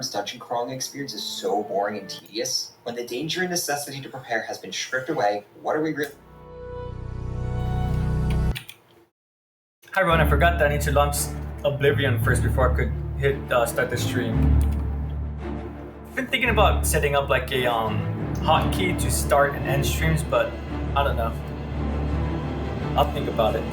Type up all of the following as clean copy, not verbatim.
dungeon crawling experience is so boring and tedious? When the danger and necessity to prepare has been stripped away, what are we really... Hi everyone, I forgot that I need to launch Oblivion first before I could hit start the stream. I've been thinking about setting up like a hotkey to start and end streams, but I don't know. I'll think about it.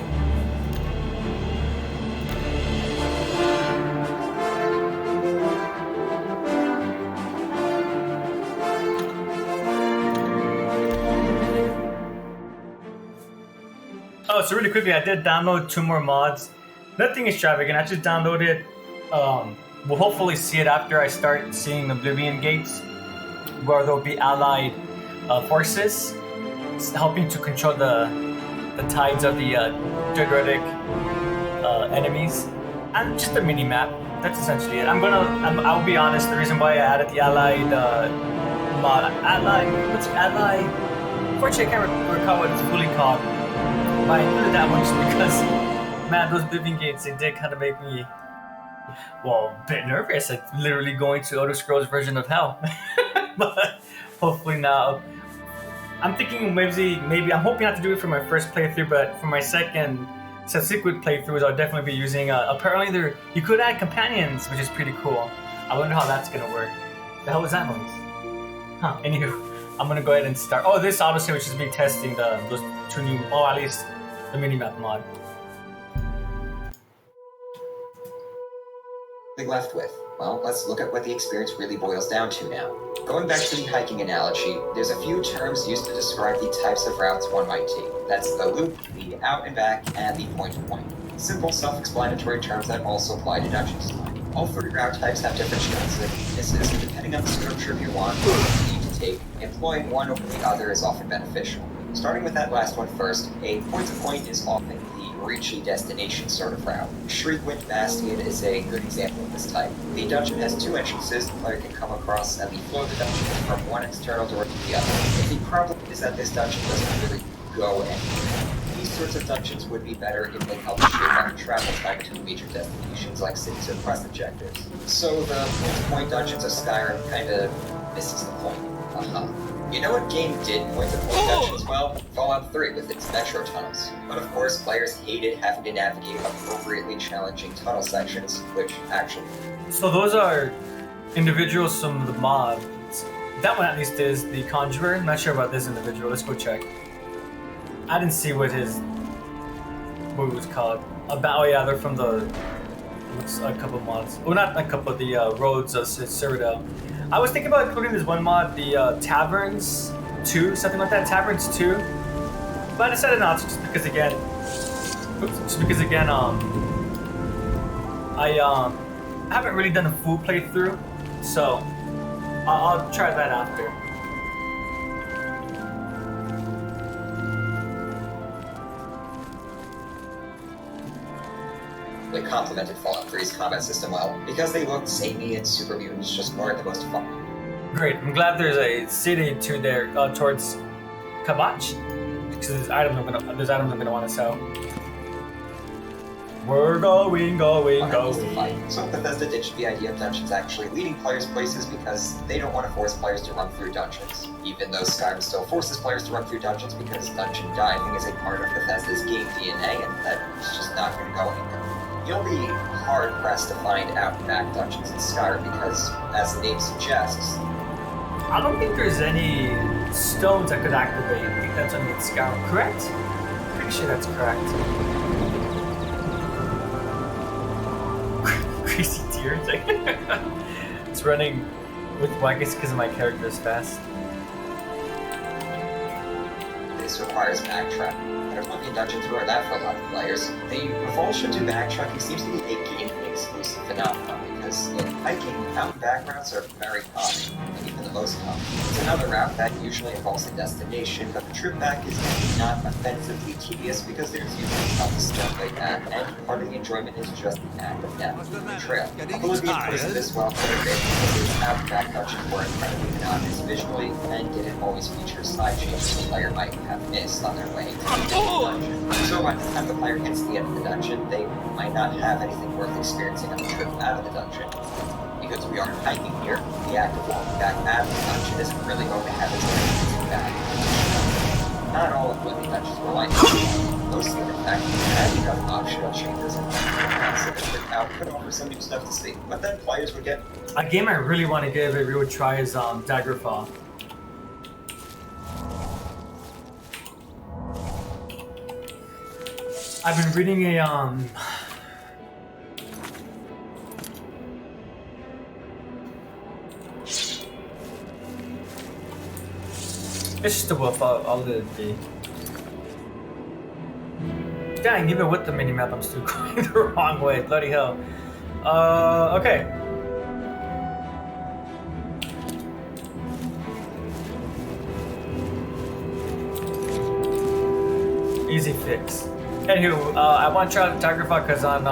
Oh, so really quickly, I did download 2 more mods. Nothing extravagant. I just downloaded. We'll hopefully see it after I start seeing Oblivion gates, where there'll be allied forces helping to control the tides of the Dreadretic enemies, and just a mini map. That's essentially it. I'll be honest. The reason why I added the allied what's allied? Unfortunately, I can't recall what it's fully called. But I included that one just because, man, those Oblivion gates, they did kind of make me, well, a bit nervous. Like literally going to Elder Scrolls version of hell. But hopefully now, I'm thinking maybe I'm hoping not to do it for my first playthrough, but for my second subsequent playthroughs, I'll definitely be using. Apparently, you could add companions, which is pretty cool. I wonder how that's gonna work. The hell was that noise? Huh. Anywho. I'm gonna go ahead and start. Oh, this obviously which is me testing those 2 new, or at least the minimap mod. Big left with? Well, let's look at what the experience really boils down to now. Going back to the hiking analogy, there's a few terms used to describe the types of routes one might take. That's the loop, the out and back, and the point-to-point. Simple, self-explanatory terms that also apply to dungeon design. All 3 route types have different strengths and weaknesses, and depending on the structure you want or you need to take, employing one over the other is often beneficial. Starting with that last one first, a point-to-point is often the reach a destination sort of route. Shriekwind Bastion is a good example of this type. The dungeon has 2 entrances the player can come across, and the flow of the dungeon is from one external door to the other. The problem is that this dungeon doesn't really go anywhere. These sorts of dungeons would be better if they helped shape out travel time between major destinations like cities or quest objectives. So the point-to-point dungeons of Skyrim kinda misses the point. You know what game did point-to-point dungeons well? Fallout 3 with its metro tunnels. But of course, players hated having to navigate appropriately challenging tunnel sections, which actually... So those are individuals from the mods. That one at least is the Conjurer. I'm not sure about this individual. Let's go check. I didn't see what it was called. Oh yeah, they're from the... Looks a couple mods. Well, not a couple, the Roads of Cyrodiil. I was thinking about including this one mod, the Taverns 2, something like that, Taverns 2. But I decided not to, just because again, I haven't really done a full playthrough, so I'll try that after. They complemented Fallout 3's combat system well, because they looked samey and super mutants just weren't the most fun. Great, I'm glad there's a city to there towards Kabach, because there's items I'm gonna want to sell. We're going. So Bethesda ditched the idea of dungeons actually leading players places because they don't want to force players to run through dungeons. Even though Skyrim still forces players to run through dungeons because dungeon diving is a part of Bethesda's game DNA, and that's just not going to go anywhere. You'll be hard-pressed to find out-and-back dungeons in Skyrim because, as the name suggests... I don't think there's any stones I could activate. I think that's only in Skyrim, correct? Pretty sure that's correct. Crazy deer thing. It's running with, well, I guess because my character is fast. This requires backtracking. There's plenty of dungeons who are that for a lot of players. The revulsion to backtracking seems to be a game-exclusive phenomenon, because in hiking, out-and-back routes are very common, and even the most common. It's another route that usually involves a destination, but the trip back is not offensively tedious because there's usually nothing stuff like that, and part of the enjoyment is just the act of navigating the trail. Oblivion plays this well for a bit because its out-and-back dungeons were incredibly monotonous visually, and didn't always feature side changes the player might have missed on their way to the dungeon. So by the time the player gets to the end of the dungeon, they might not have anything worth experiencing on the trip out of the dungeon. because we aren't hiking here, the act of walking back out of the dungeon isn't really going to have its own value. Not all Oblivion dungeons were like that. Most of them, in fact, had enough optional chambers and so the trip out could offer some new stuff to see, but then players would get... A game I really want to give a real try is Daggerfall. I've been reading a it's just a wolf, I'll let it be. Dang, even with the minimap, I'm still going the wrong way. Bloody hell. Okay. Easy fix. Anywho, I want to try out Daggerfall because on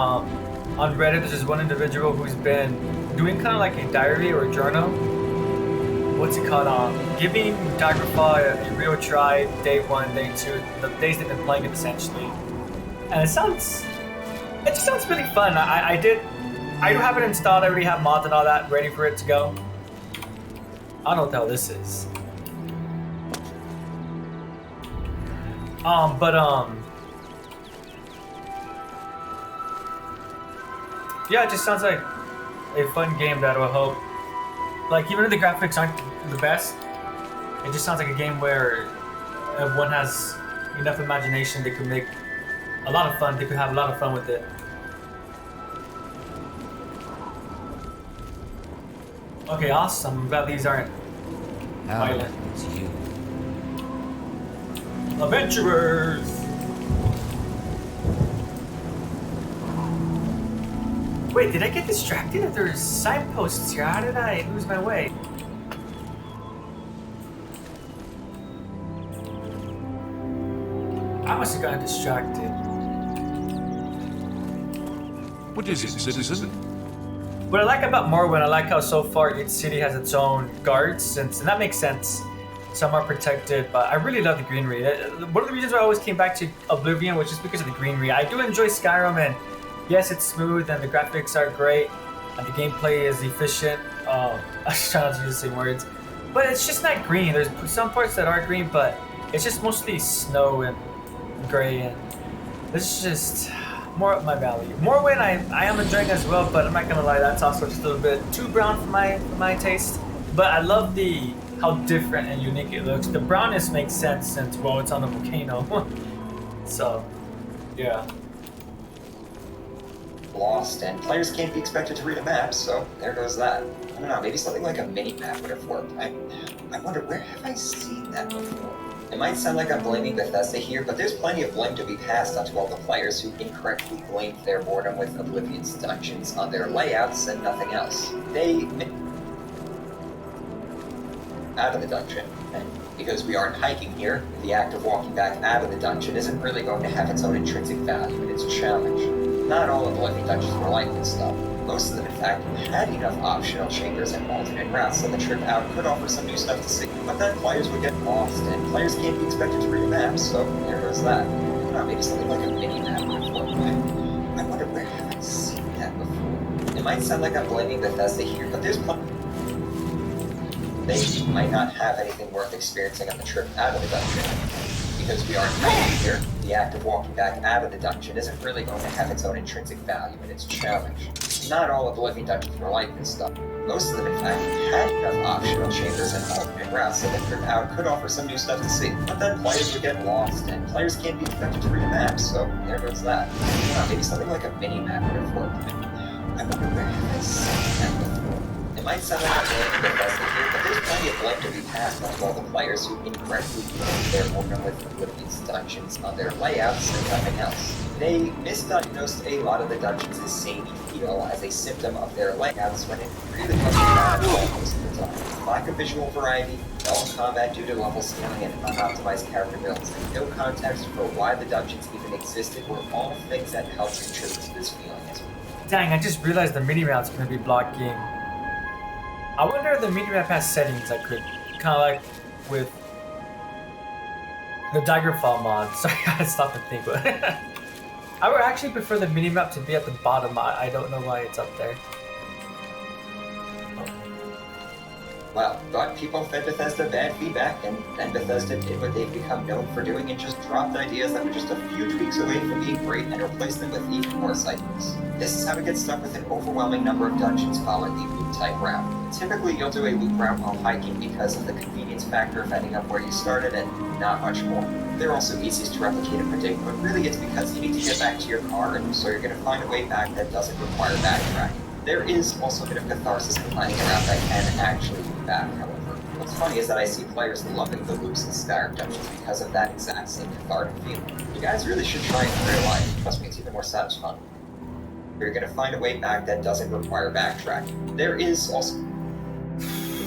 Reddit there's this one individual who's been doing kind of like a diary or a journal. What's it called? Giving Daggerfall a real try, day 1, day 2, the days they've been playing it essentially. And it just sounds really fun. I do have it installed. I already have mods and all that ready for it to go. I don't know what the hell this is. Yeah, it just sounds like a fun game that will help. Like, even if the graphics aren't the best, it just sounds like a game where if one has enough imagination, they could make a lot of fun. They could have a lot of fun with it. Okay, awesome. I'm glad these aren't violent. It's you. Adventurers! Wait, did I get distracted? There's signposts here. How did I lose my way? I must have gotten distracted. What is it, citizen? What I like about Morrowind, I like how so far each city has its own guards, and that makes sense. Some are protected, but I really love the greenery. One of the reasons why I always came back to Oblivion was just because of the greenery. I do enjoy Skyrim, and yes, it's smooth, and the graphics are great, and the gameplay is efficient. I was trying not to use the same words, but it's just not green. There's some parts that are green, but it's just mostly snow and gray, and it's just more up my valley. Morrowind, I am enjoying as well, but I'm not gonna lie, that's also just a little bit too brown for my taste. But I love how different and unique it looks. The brownness makes sense since, well, it's on a volcano. So, yeah. Lost, and players can't be expected to read a map, so there goes that. I don't know, maybe something like a mini-map would have worked. I wonder, where have I seen that before? It might sound like I'm blaming Bethesda here, but there's plenty of blame to be passed onto all the players who incorrectly blamed their boredom with Oblivion's dungeons on their layouts and nothing else. They out of the dungeon, and because we aren't hiking here, the act of walking back out of the dungeon isn't really going to have its own intrinsic value and its challenge. Not all Oblivion dungeons were like this stuff. Most of them, in fact, had enough optional chambers and alternate routes so the trip out could offer some new stuff to see. But then players would get lost, and players can't be expected to read a map, so there goes that. I don't know, maybe something like a mini-map would have worked. I wonder, where have I seen that before? It might sound like I'm blaming Bethesda here, but there's plenty. They might not have anything worth experiencing on the trip out of the dungeon. Because we aren't hiking here, the act of walking back out of the dungeon isn't really going to have its own intrinsic value and its challenge. Not all Oblivion dungeons were like this stuff. Most of them, in fact, had enough optional chambers and alternate routes so the trip out could offer some new stuff to see. But then players would get lost, and players can't be expected to read a map, so there goes that. I don't know, maybe something like a mini-map would have worked. I wonder, where have I seen that before? It might sound like I'm blaming Bethesda here, but there's plenty of blame to be passed on all the players who incorrectly blamed their boredom with Oblivion's dungeons on their layouts and nothing else. They misdiagnosed a lot of the dungeons' samey feel as a symptom of their layouts when it really wasn't that most of the time. Lack of visual variety, dull combat due to level scaling and unoptimized character builds, and no context for why the dungeons even existed were all things that helped contribute to this feeling as well. Dang, I just realized the minimap's gonna be blocking. I wonder if the minimap has settings I could, kind of like with the Daggerfall mod. Sorry, I gotta stop and think. But I would actually prefer the minimap to be at the bottom. I don't know why it's up there. Well, but people fed Bethesda bad feedback, and then Bethesda did what they've become known for doing and just dropped ideas that were just a few tweaks away from being great and replaced them with even worse ideas. This is how to get stuck with an overwhelming number of dungeons following the loop-type route. Typically, you'll do a loop route while hiking because of the convenience factor of ending up where you started and not much more. They're also easiest to replicate and predict, but really it's because you need to get back to your car, and so you're going to find a way back that doesn't require backtracking. There is also a bit of catharsis in planning a route that can actually be back, however. What's funny is that I see players loving the loops in Skyrim dungeons because of that exact same cathartic feeling. You guys really should try it in real life. Trust me, it's even more satisfying. You're going to find a way back that doesn't require backtracking. There is also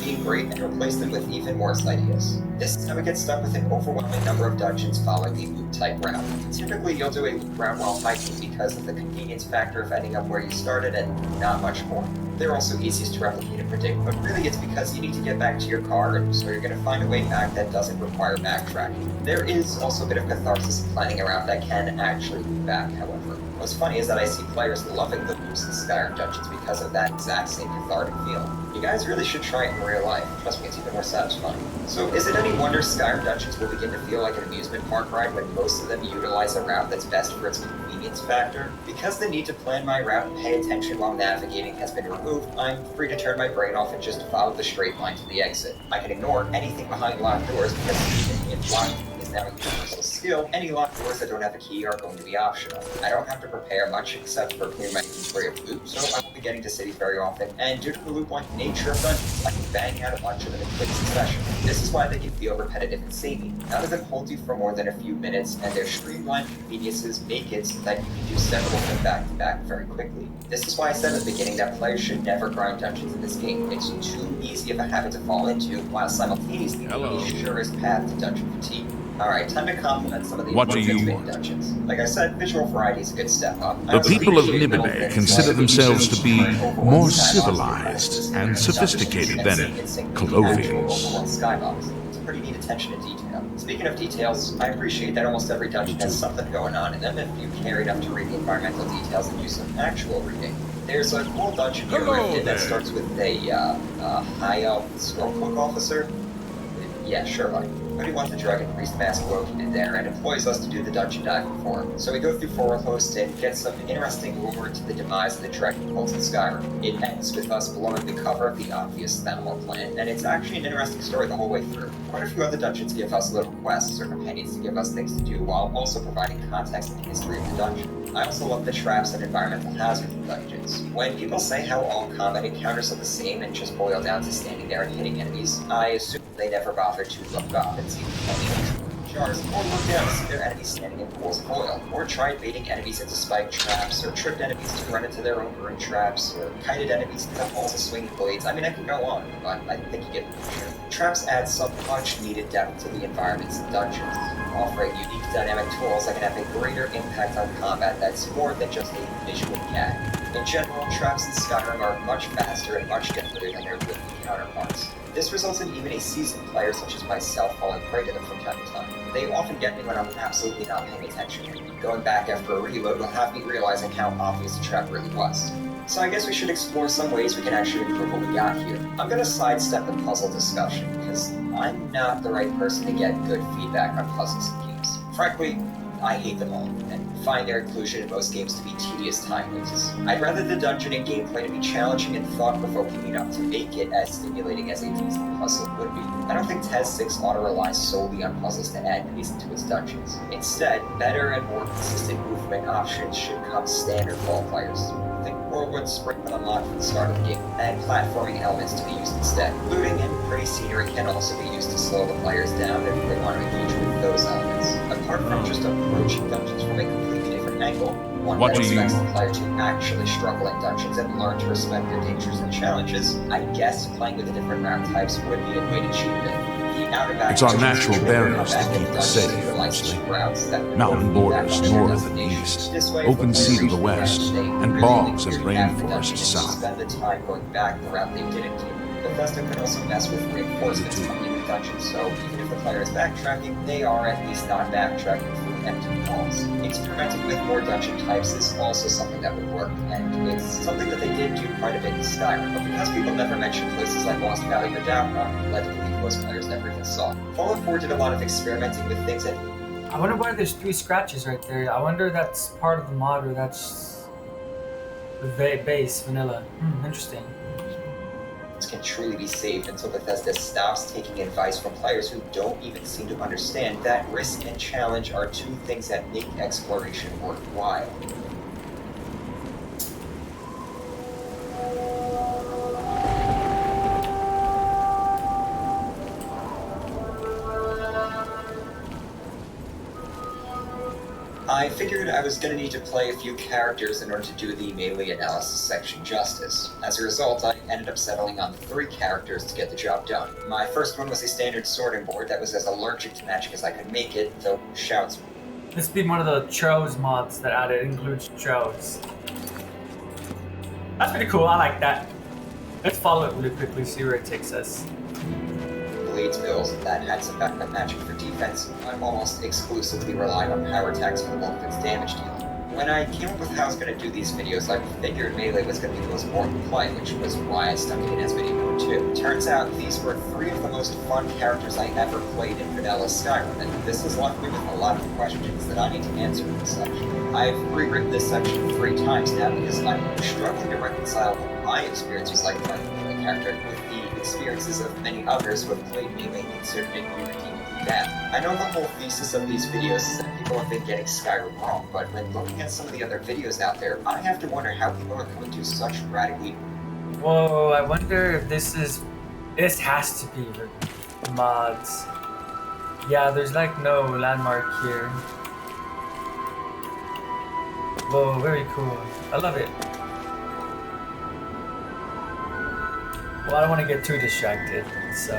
being great and replace them with even worse ideas. This is how we get stuck with an overwhelming number of dungeons following the loop-type route. Typically, you'll do a loop route while hiking because of the convenience factor of ending up where you started and not much more. They're also easiest to replicate and predict, but really it's because you need to get back to your car, and so you're going to find a way back that doesn't require backtracking. There is also a bit of catharsis in planning a route that can actually be back, however. What's funny is that I see players loving the loops in Skyrim dungeons because of that exact same cathartic feeling. You guys really should try it in real life. Trust me, it's even more satisfying. So is it any wonder Skyrim dungeons will begin to feel like an amusement park ride when most of them utilize a route that's best for its convenience factor? Because the need to plan my route and pay attention while navigating has been removed, I'm free to turn my brain off and just follow the straight line to the exit. I can ignore anything behind locked doors because if locked is now a universal skill, any locked doors that don't have a key are going to be optional. I don't have to prepare much except for clearing my inventory of loot, so I won't be getting to cities very often, and due to the loop-like nature of dungeons, I can bang out a bunch of them in quick succession. This is why they can feel repetitive and samey. None of them hold you for more than a few minutes, and their streamlined conveniences make it so that you can do several of them back-to-back very quickly. This is why I said at the beginning that players should never grind dungeons in this game. It's too easy of a habit to fall into, while simultaneously being the surest path to dungeon fatigue. Alright, time to compliment some of the dungeons. Like I said, visual variety is a good step up. The people of Nibelheim consider themselves to be more civilized and sophisticated than Colovians. It's a pretty neat attention to detail. Speaking of details, I appreciate that almost every dungeon has something going on in them if you care enough to read the environmental details and do some actual reading. There's a cool dungeon here that starts with a high elf Scrollcloak officer. Yeah, sure, buddy. But he wants the dragon priest mask located there and employs us to do the dungeon diving for him. So we go through Forhost and get some interesting lore to the demise of the dragon cults in Skyrim. It ends with us blowing the cover of the obvious Thanmor plan, and it's actually an interesting story the whole way through. Quite a few other dungeons give us little quests or companions to give us things to do while also providing context and history of the dungeon. I also love the traps and environmental hazards in dungeons. When people say how all combat encounters are the same and just boil down to standing there and hitting enemies, I assume they never bothered to look up and see jars, or look down to see their enemies standing in pools of oil, or tried baiting enemies into spike traps, or tripped enemies to run into their own ruin traps, or kited enemies into halls of swinging blades. I mean, I can go on, but I think you get the picture. Traps add some much needed depth to the environments in dungeons, offering unique dynamic tools that can have a greater impact on combat that's more than just a visual gag. In general, traps in Skyrim are much faster and much different than their living counterparts. This results in even a seasoned player such as myself falling prey to them from time to time. They often get me when I'm absolutely not paying attention. Going back after a reload will have me realizing how obvious the trap really was. So I guess we should explore some ways we can actually improve what we got here. I'm gonna sidestep the puzzle discussion, because I'm not the right person to get good feedback on puzzles and games. Frankly, I hate them all, and find their inclusion in most games to be tedious time wasters. I'd rather the dungeon and gameplay to be challenging and thought-provoking enough to make it as stimulating as a decent puzzle would be. I don't think TES 6 ought to rely solely on puzzles to add enemies into its dungeons. Instead, better and more consistent movement options should come standard for all players. Think Whirlwind Spring will unlock from the start of the game, and platforming elements to be used instead. Looting and pretty scenery can also be used to slow the players down if they want to engage with those elements. Apart from just approaching dungeons from a completely different angle, one that expects the player to actually struggle in dungeons and learn to respect their dangers and challenges, I guess playing with the different route types would be a way to cheat it. It's our natural barriers that keep us safe, mostly. Mountain borders north and east, open sea to the west, and bogs and rainforests south. Spend the time going back the route they didn't take. Bethesda could also mess with reinforcements coming in the dungeon, so even if the player is backtracking, they are at least not backtracking through empty halls. Experimenting with more dungeon types is also something that would work, and it's something that they did do quite a bit in Skyrim, but because people never mentioned places like Lost Valley or Downtown, led to believe most players never even saw it. Fallout 4 did a lot of experimenting with things that... I wonder why there's 3 scratches right there. I wonder if that's part of the mod or that's the base, vanilla. Interesting. Can truly be saved until Bethesda stops taking advice from players who don't even seem to understand that risk and challenge are 2 things that make exploration worthwhile. I figured I was going to need to play a few characters in order to do the melee analysis section justice. As a result, I ended up settling on 3 characters to get the job done. My first one was a standard sorting board that was as allergic to magic as I could make it, though shouts. This has been one of the Tros mods that added includes Tros. That's pretty cool, I like that. Let's follow it really quickly, see where it takes us. Blades bills that had some backup magic for defense. I'm almost exclusively relying on power attacks for the bulk of its damage deal. When I came up with how I was going to do these videos, I figured melee was going to be the most important play, which was why I stuck it in as video number 2. Turns out these were 3 of the most fun characters I ever played in vanilla Skyrim, and this has left me with a lot of questions that I need to answer in this section. I've rewritten this section 3 times now because I'm struggling to reconcile what my experience was like playing a melee character with the experiences of many others who have played melee and considered it irredeemably bad. I know the whole thesis of these videos is that people have been getting Skyrim wrong, but when looking at some of the other videos out there, I have to wonder how people are coming to such radically... Whoa, I wonder if this has to be the mods. Yeah, there's like no landmark here. Whoa, very cool. I love it. Well, I don't want to get too distracted, so...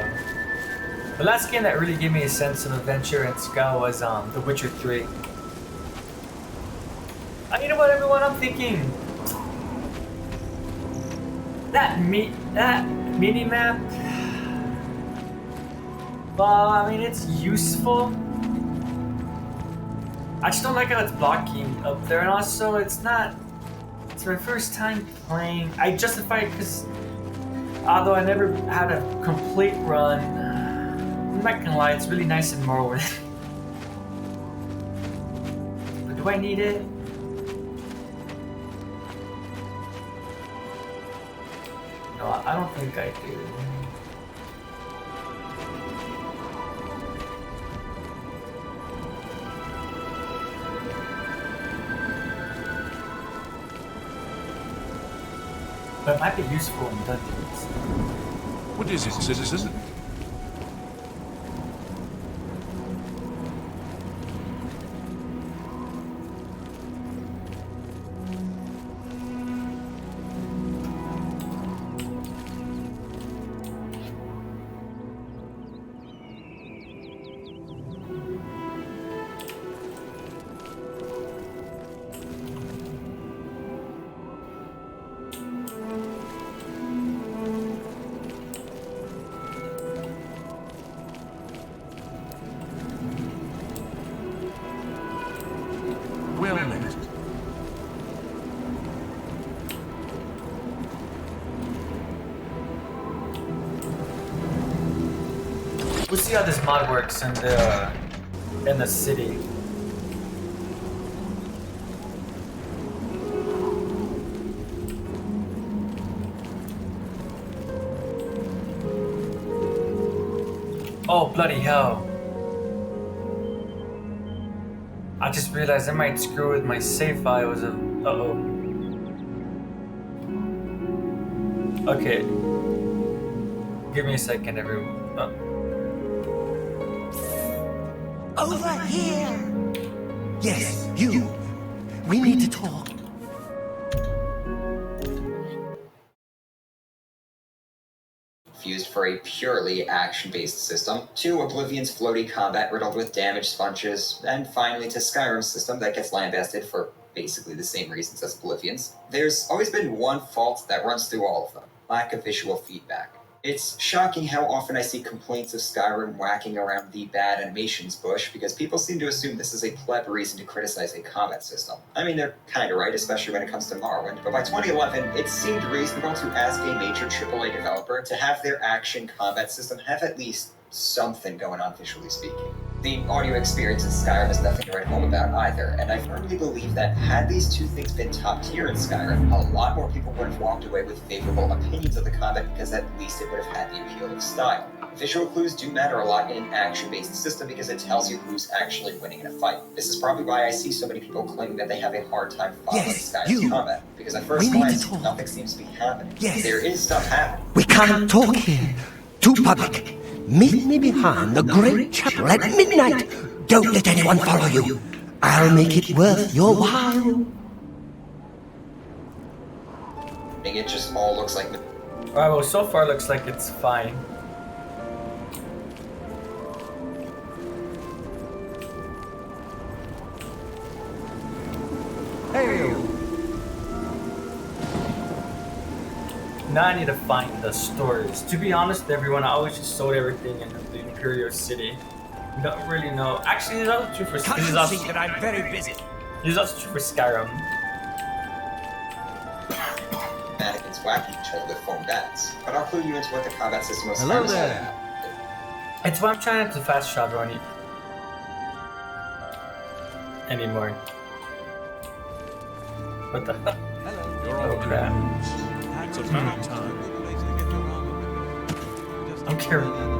The last game that really gave me a sense of adventure and skill was The Witcher 3. You know what, everyone? I'm thinking that mini map. Well, I mean, it's useful. I just don't like how it's blocking up there, and also it's not. It's my first time playing. I justify it because although I never had a complete run. I'm not gonna lie, it's really nice in Morrowind. But do I need it? No, I don't think I do. But it might be useful in dungeons. What is it, citizen? Well met. We'll see how this mod works in the city. Oh, bloody hell. I just realized I might screw with my save file. Uh-oh. Okay. Give me a second, everyone. Over here! Yes, you. We need to talk. Used for a purely action-based system, to Oblivion's floaty combat riddled with damage sponges, and finally to Skyrim's system that gets lambasted for basically the same reasons as Oblivion's. There's always been one fault that runs through all of them: lack of visual feedback. It's shocking how often I see complaints of Skyrim whacking around the bad animations bush, because people seem to assume this is a pleb reason to criticize a combat system. I mean, they're kinda right, especially when it comes to Morrowind, but by 2011, it seemed reasonable to ask a major AAA developer to have their action combat system have at least something going on visually speaking. The audio experience in Skyrim is nothing to write home about either, and I firmly believe that had these two things been top tier in Skyrim, a lot more people would have walked away with favorable opinions of the combat, because at least it would have had the appeal of style. Visual clues do matter a lot in an action-based system because it tells you who's actually winning in a fight. This is probably why I see so many people claiming that they have a hard time following Skyrim's combat, because at first glance, nothing seems to be happening. There is stuff happening. We can't talk here. Too public. Meet me behind the great chapel at midnight. Don't let anyone follow you. I'll make it worth your while. It just all looks like... Alright, well, so far looks like it's fine. Hey. Now I need to find the stores. To be honest, everyone, I always just sold everything in the Imperial City. Don't really know. Actually, this is also true for Skyrim. that I'm very busy? This is also true for Skyrim. Mannequins whacking each other with foam bats, but I'll clue you into what the combat system was. Hello there. It's why I'm trying to fast travel anymore. What the hell? You're all crap. It's about time. I'm carrying.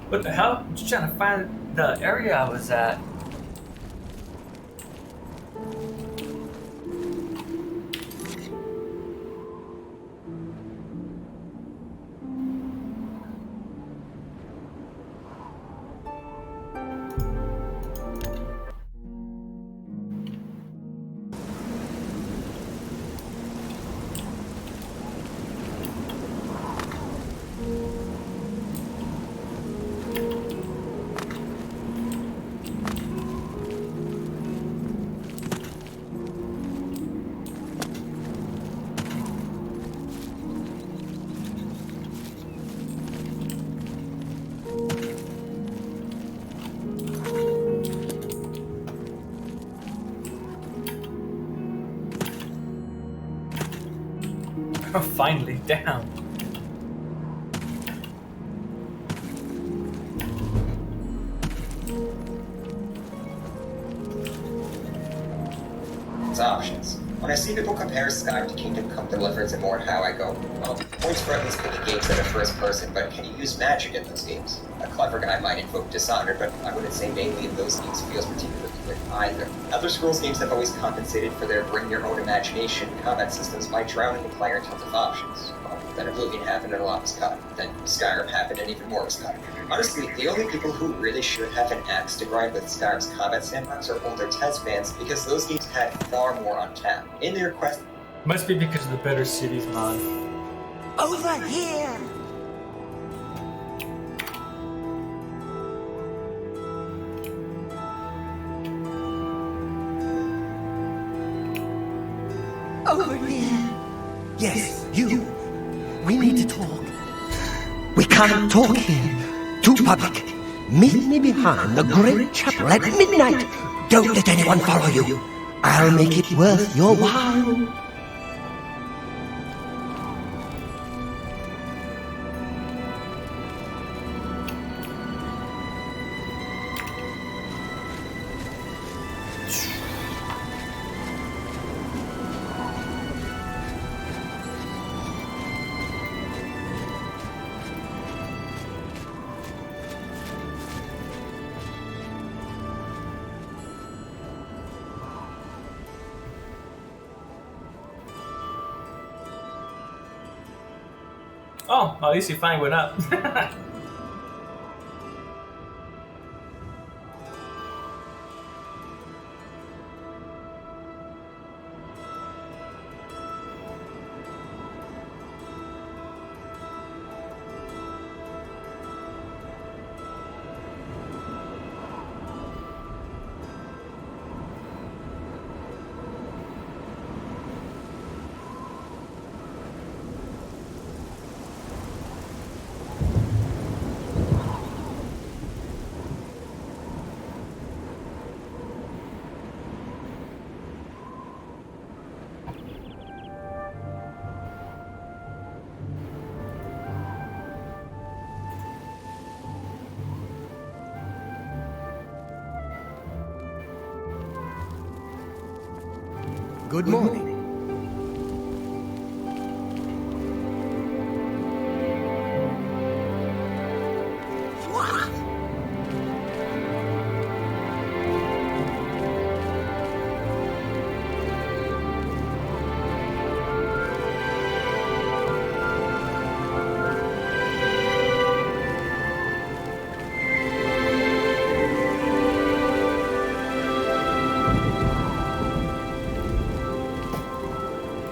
What the hell? I'm just trying to find the area I was at. Finally down. It's options. When I see people compare Skyrim to Kingdom Come Deliverance and more how I go, well, points for at least picking games that are first person, but can you use magic in those games? A clever guy might invoke Dishonored, but I wouldn't say mainly in those games feels particularly good either. Elder Scrolls games have always compensated for their bring your own imagination combat systems by drowning the player in tons of options. Well, then Oblivion happened and a lot was cut. Then Skyrim happened and even more was cut. Honestly, the only people who really should have an axe to grind with Skyrim's combat sandbox are older TES fans, because those games had far more on tap. In their quest... Must be because of the better cities mod. Over here! Over here! Yes, you. We need to talk. We can't talk here. Too public. Meet me behind the great chapel at midnight. Don't let anyone follow you. I'll make it worth your while. Oh, at least you finally went up. Good morning.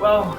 Well,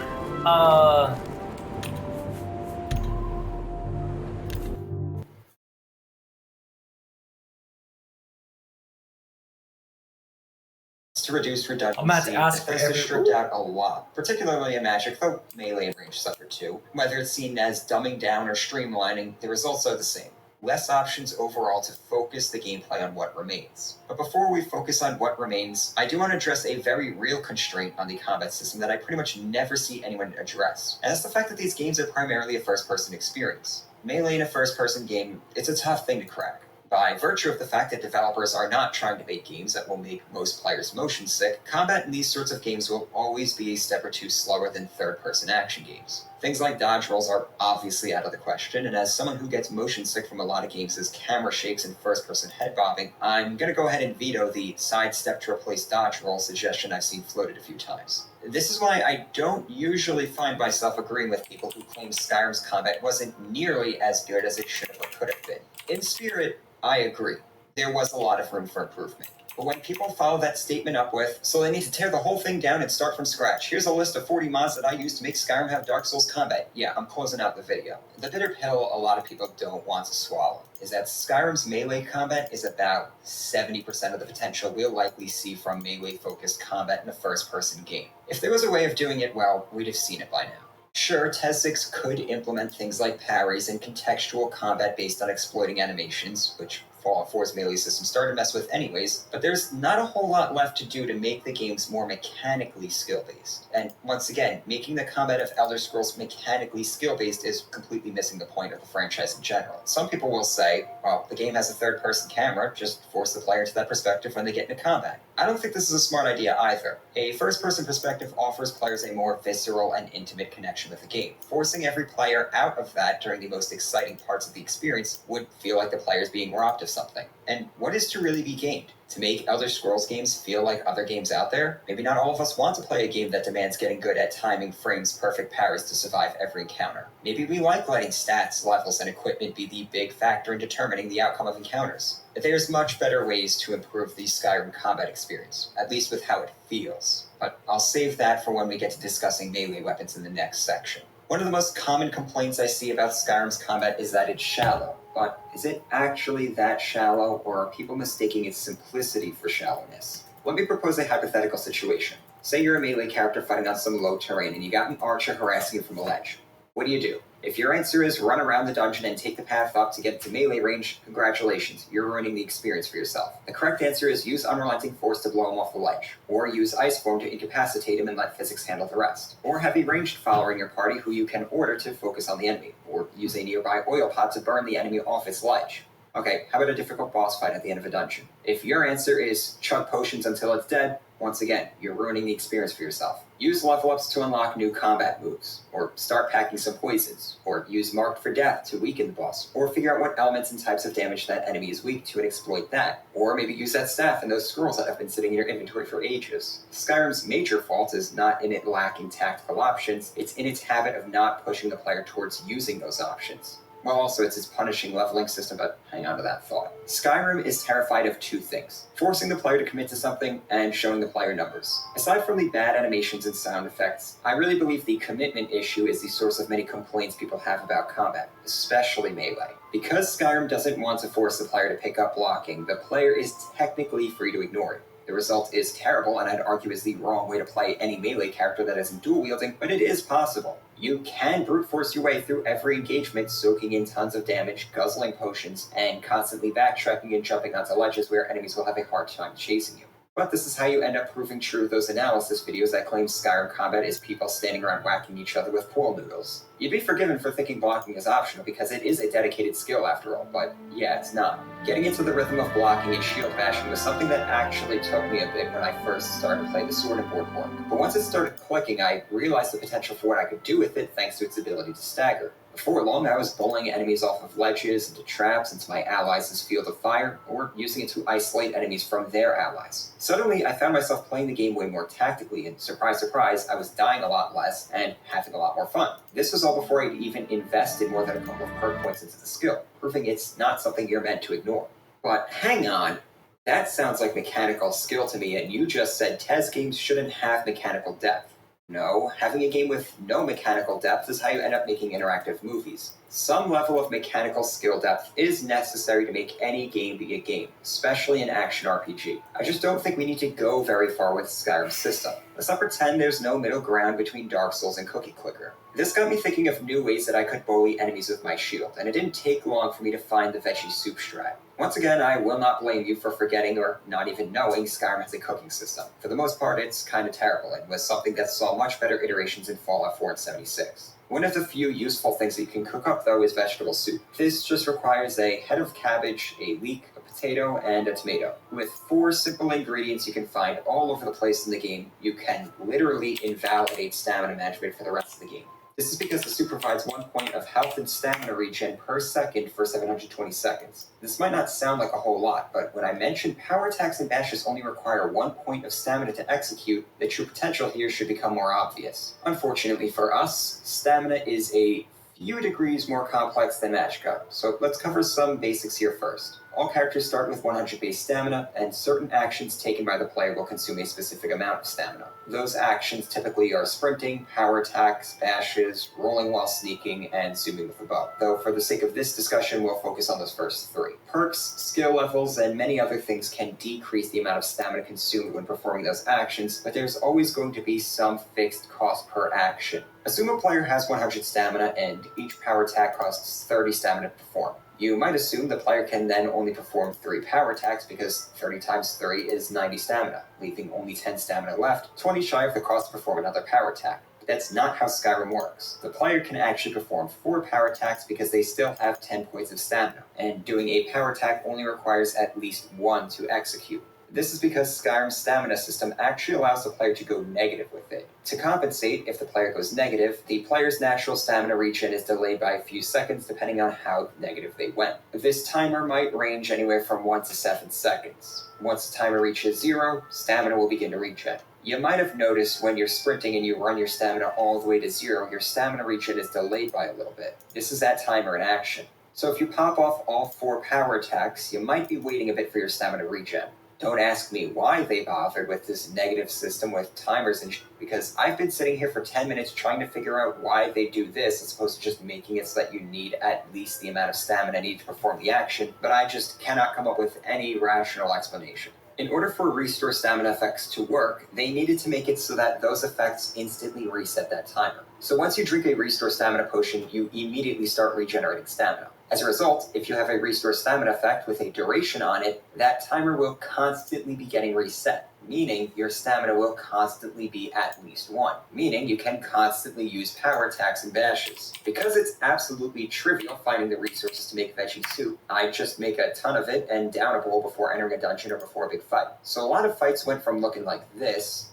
to reduce redundancy, I'm about to ask for Bethesda every- stripped out a lot, particularly in Magic, though melee and range suffer too. Whether it's seen as dumbing down or streamlining, the results are the same. Less options overall to focus the gameplay on what remains. But before we focus on what remains, I do want to address a very real constraint on the combat system that I pretty much never see anyone address, and that's the fact that these games are primarily a first-person experience. Melee in a first-person game, it's a tough thing to crack. By virtue of the fact that developers are not trying to make games that will make most players motion sick, combat in these sorts of games will always be a step or two slower than third-person action games. Things like dodge rolls are obviously out of the question, and as someone who gets motion sick from a lot of games as camera shakes and first-person head bobbing, I'm gonna go ahead and veto the sidestep to replace dodge roll suggestion I've seen floated a few times. This is why I don't usually find myself agreeing with people who claim Skyrim's combat wasn't nearly as good as it should have or could have been. In spirit, I agree. There was a lot of room for improvement. But when people follow that statement up with, so they need to tear the whole thing down and start from scratch. Here's a list of 40 mods that I used to make Skyrim have Dark Souls combat. Yeah, I'm closing out the video. The bitter pill a lot of people don't want to swallow is that Skyrim's melee combat is about 70% of the potential we'll likely see from melee-focused combat in a first-person game. If there was a way of doing it well, we'd have seen it by now. Sure, TES6 could implement things like parries and contextual combat based on exploiting animations, which Fallout 4's melee system started to mess with anyways, but there's not a whole lot left to do to make the games more mechanically skill-based. And once again, making the combat of Elder Scrolls mechanically skill-based is completely missing the point of the franchise in general. Some people will say, well, the game has a third-person camera, just force the player into that perspective when they get into combat. I don't think this is a smart idea either. A first-person perspective offers players a more visceral and intimate connection with the game. Forcing every player out of that during the most exciting parts of the experience would feel like the player's being robbed of something. And what is to really be gained? To make Elder Scrolls games feel like other games out there? Maybe not all of us want to play a game that demands getting good at timing frames, perfect parries to survive every encounter. Maybe we like letting stats, levels, and equipment be the big factor in determining the outcome of encounters. But there's much better ways to improve the Skyrim combat experience, at least with how it feels. But I'll save that for when we get to discussing melee weapons in the next section. One of the most common complaints I see about Skyrim's combat is that it's shallow. But is it actually that shallow, or are people mistaking its simplicity for shallowness? Let me propose a hypothetical situation. Say you're a melee character fighting on some low terrain and you got an archer harassing you from a ledge. What do? If your answer is run around the dungeon and take the path up to get to melee range, congratulations, you're ruining the experience for yourself. The correct answer is use Unrelenting Force to blow him off the ledge, or use Ice Form to incapacitate him and let physics handle the rest, or have a ranged follower in your party who you can order to focus on the enemy, or use a nearby oil pot to burn the enemy off its ledge. Okay, how about a difficult boss fight at the end of a dungeon? If your answer is chug potions until it's dead, once again, you're ruining the experience for yourself. Use level ups to unlock new combat moves, or start packing some poisons, or use Marked for Death to weaken the boss, or figure out what elements and types of damage that enemy is weak to and exploit that, or maybe use that staff and those scrolls that have been sitting in your inventory for ages. Skyrim's major fault is not in it lacking tactical options, it's in its habit of not pushing the player towards using those options. Well, also, it's its punishing leveling system, but hang on to that thought. Skyrim is terrified of two things: forcing the player to commit to something, and showing the player numbers. Aside from the bad animations and sound effects, I really believe the commitment issue is the source of many complaints people have about combat, especially melee. Because Skyrim doesn't want to force the player to pick up blocking, the player is technically free to ignore it. The result is terrible, and I'd argue is the wrong way to play any melee character that isn't dual-wielding, but it is possible. You can brute force your way through every engagement, soaking in tons of damage, guzzling potions, and constantly backtracking and jumping onto ledges where enemies will have a hard time chasing you. But this is how you end up proving true those analysis videos that claim Skyrim combat is people standing around whacking each other with pool noodles. You'd be forgiven for thinking blocking is optional because it is a dedicated skill after all, but yeah, it's not. Getting into the rhythm of blocking and shield bashing was something that actually took me a bit when I first started to play the Sword and Board work. But once it started clicking, I realized the potential for what I could do with it thanks to its ability to stagger. Before long, I was bowling enemies off of ledges, into traps, into my allies' field of fire, or using it to isolate enemies from their allies. Suddenly, I found myself playing the game way more tactically, and surprise, surprise, I was dying a lot less and having a lot more fun. This was all before I'd even invested more than a couple of perk points into the skill, proving it's not something you're meant to ignore. But hang on, that sounds like mechanical skill to me, and you just said TES games shouldn't have mechanical depth. No, having a game with no mechanical depth is how you end up making interactive movies. Some level of mechanical skill depth is necessary to make any game be a game, especially an action RPG. I just don't think we need to go very far with Skyrim's system. Let's not pretend there's no middle ground between Dark Souls and Cookie Clicker. This got me thinking of new ways that I could bully enemies with my shield, and it didn't take long for me to find the veggie soup strat. Once again, I will not blame you for forgetting or not even knowing Skyrim has a cooking system. For the most part, it's kinda terrible, and was something that saw much better iterations in Fallout 4 and 76. One of the few useful things that you can cook up, though, is vegetable soup. This just requires a head of cabbage, a leek, a potato, and a tomato. With 4 simple ingredients you can find all over the place in the game, you can literally invalidate stamina management for the rest of the game. This is because the soup provides 1 point of health and stamina regen per second for 720 seconds. This might not sound like a whole lot, but when I mentioned power attacks and bashes only require 1 point of stamina to execute, the true potential here should become more obvious. Unfortunately for us, stamina is a few degrees more complex than Magicka, so let's cover some basics here first. All characters start with 100 base stamina, and certain actions taken by the player will consume a specific amount of stamina. Those actions typically are sprinting, power attacks, bashes, rolling while sneaking, and zooming with the bow. Though for the sake of this discussion, we'll focus on those first 3. Perks, skill levels, and many other things can decrease the amount of stamina consumed when performing those actions, but there's always going to be some fixed cost per action. Assume a player has 100 stamina, and each power attack costs 30 stamina to perform. You might assume the player can then only perform 3 power attacks because 30 times 3 is 90 stamina, leaving only 10 stamina left, 20 shy of the cost to perform another power attack. But that's not how Skyrim works. The player can actually perform 4 power attacks because they still have 10 points of stamina, and doing a power attack only requires at least 1 to execute. This is because Skyrim's stamina system actually allows the player to go negative with it. To compensate, if the player goes negative, the player's natural stamina regen is delayed by a few seconds depending on how negative they went. This timer might range anywhere from 1 to 7 seconds. Once the timer reaches 0, stamina will begin to regen. You might have noticed when you're sprinting and you run your stamina all the way to 0, your stamina regen is delayed by a little bit. This is that timer in action. So if you pop off all 4 power attacks, you might be waiting a bit for your stamina regen. Don't ask me why they bothered with this negative system with timers and because I've been sitting here for 10 minutes trying to figure out why they do this as opposed to just making it so that you need at least the amount of stamina needed to perform the action, but I just cannot come up with any rational explanation. In order for restore stamina effects to work, they needed to make it so that those effects instantly reset that timer. So once you drink a restore stamina potion, you immediately start regenerating stamina. As a result, if you have a restore stamina effect with a duration on it, that timer will constantly be getting reset, meaning your stamina will constantly be at least 1, meaning you can constantly use power attacks and bashes. Because it's absolutely trivial finding the resources to make veggie soup, I just make a ton of it and down a bowl before entering a dungeon or before a big fight. So a lot of fights went from looking like this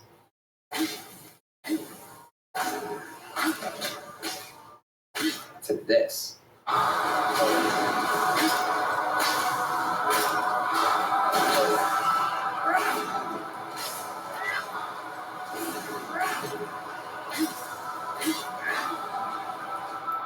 to this.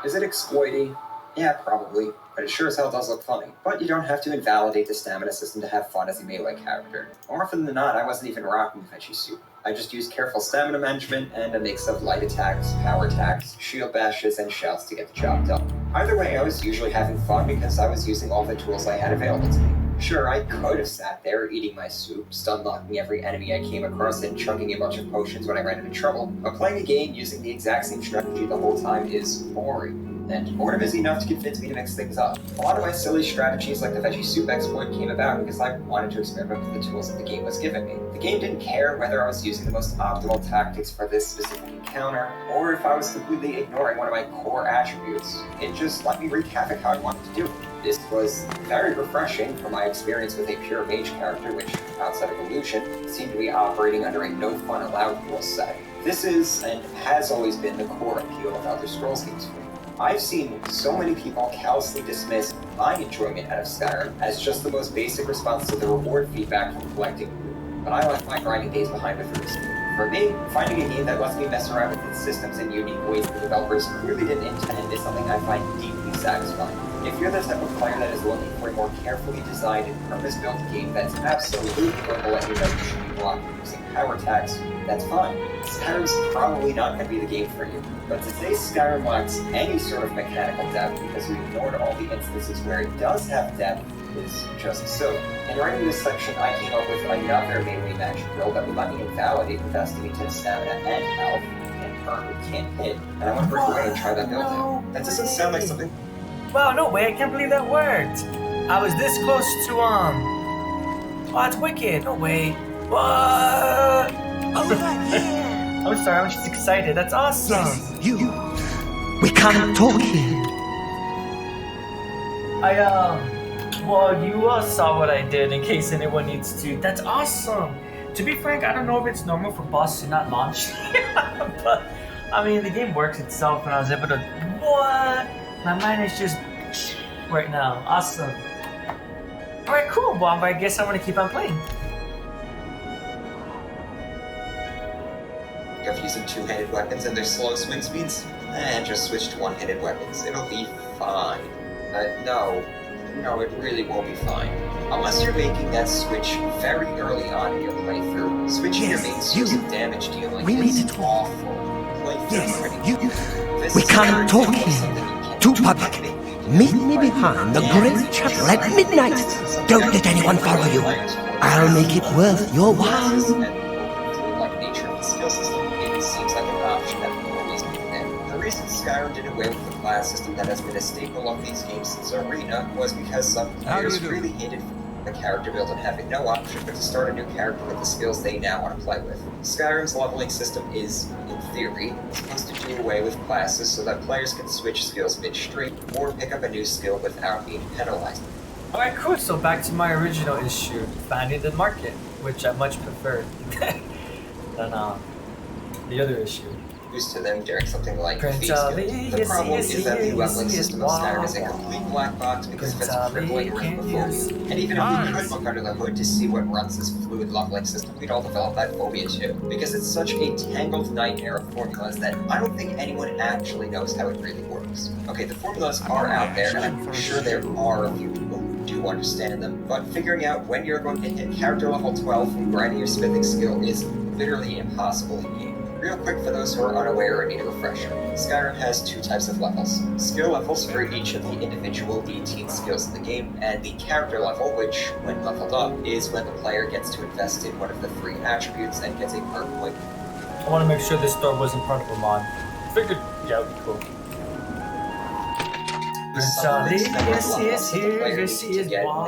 Is it exploity? Yeah, probably, but it sure as hell does look funny. But you don't have to invalidate the stamina system to have fun as a melee character. More often than not, I wasn't even rocking veggie soup. I just used careful stamina management and a mix of light attacks, power attacks, shield bashes, and shouts to get the job done. Either way, I was usually having fun because I was using all the tools I had available to me. Sure, I could have sat there eating my soup, stun-locking every enemy I came across and chugging a bunch of potions when I ran into trouble, but playing a game using the exact same strategy the whole time is boring. And boredom is enough to convince me to mix things up. A lot of my silly strategies like the veggie soup exploit came about because I wanted to experiment with the tools that the game was giving me. The game didn't care whether I was using the most optimal tactics for this specific encounter, or if I was completely ignoring one of my core attributes. It just let me wreak havoc how I wanted to do it. This was very refreshing from my experience with a pure mage character, which, outside of illusion, seemed to be operating under a no fun allowed rule set. This is, and has always been, the core appeal of Elder Scrolls games for me. I've seen so many people callously dismiss my enjoyment out of Skyrim as just the most basic response to the reward feedback from collecting loot, but I left my grinding days behind with this. For me, finding a game that lets me mess around with its systems in unique ways the developers clearly didn't intend is something I find deeply satisfying. If you're the type of player that is looking for a more carefully designed and purpose-built game that's absolutely going to let you know you should be blocking using power attacks, that's fine. Skyrim's probably not going to be the game for you. But to say Skyrim lacks any sort of mechanical depth because we ignored all the instances where it does have depth is just silly. In writing this section, I came up with another melee magic build that would let me invalidate investing into stamina and health and burn with can't hit, and I want to break away and try that build out. That doesn't sound like something. Wow, no way, I can't believe that worked. I was this close to, Oh, that's wicked, no way. What? Over here! I'm sorry, I'm just excited, that's awesome. Yes, you. We can't talk here. Well, you saw what I did in case anyone needs to. That's awesome. To be frank, I don't know if it's normal for bosses to not launch. But, I mean, the game works itself and I was able to... What? My mind is just... right now. Awesome. Alright, cool. Well, I guess I'm going to keep on playing. If using two-handed weapons and their slow swing speeds, just switch to one-handed weapons. It'll be fine. No, it really won't be fine. Unless you're making that switch very early on in your playthrough, switching your main source of damage dealing is awful. We can't talk here. Too public. Meet me behind the great chapel at midnight. Don't let anyone follow you. I'll make it worth your while. Skyrim did away with the class system that has been a staple of these games since Arena was because some players really hated the character build and having no option but to start a new character with the skills they now want to play with. Skyrim's leveling system is, in theory, supposed to do away with classes so that players can switch skills mid-stream or pick up a new skill without being penalized. Alright, cool. So back to my original issue, finding the market, which I much prefer than the other issue. To them during something like Prince the problem is that the leveling system of Skyrim is a complete black box because of its crippling arachnophobia. And even if we could look under the hood to see what runs this fluid leveling system, we'd all develop that phobia too. Because it's such a tangled nightmare of formulas that I don't think anyone actually knows how it really works. Okay, the formulas are out there, and I'm sure there are a few people who do understand them, but figuring out when you're going to hit character level 12 from grinding your smithing skill is literally impossible in game. Real quick for those who are unaware or need a refresher, Skyrim has two types of levels. Skill levels for each of the individual 18 skills in the game, and the character level, which, when leveled up, is when the player gets to invest in one of the 3 attributes and gets a perk point. I want to make sure this door wasn't part of a mod. Figured, yeah, it would be cool.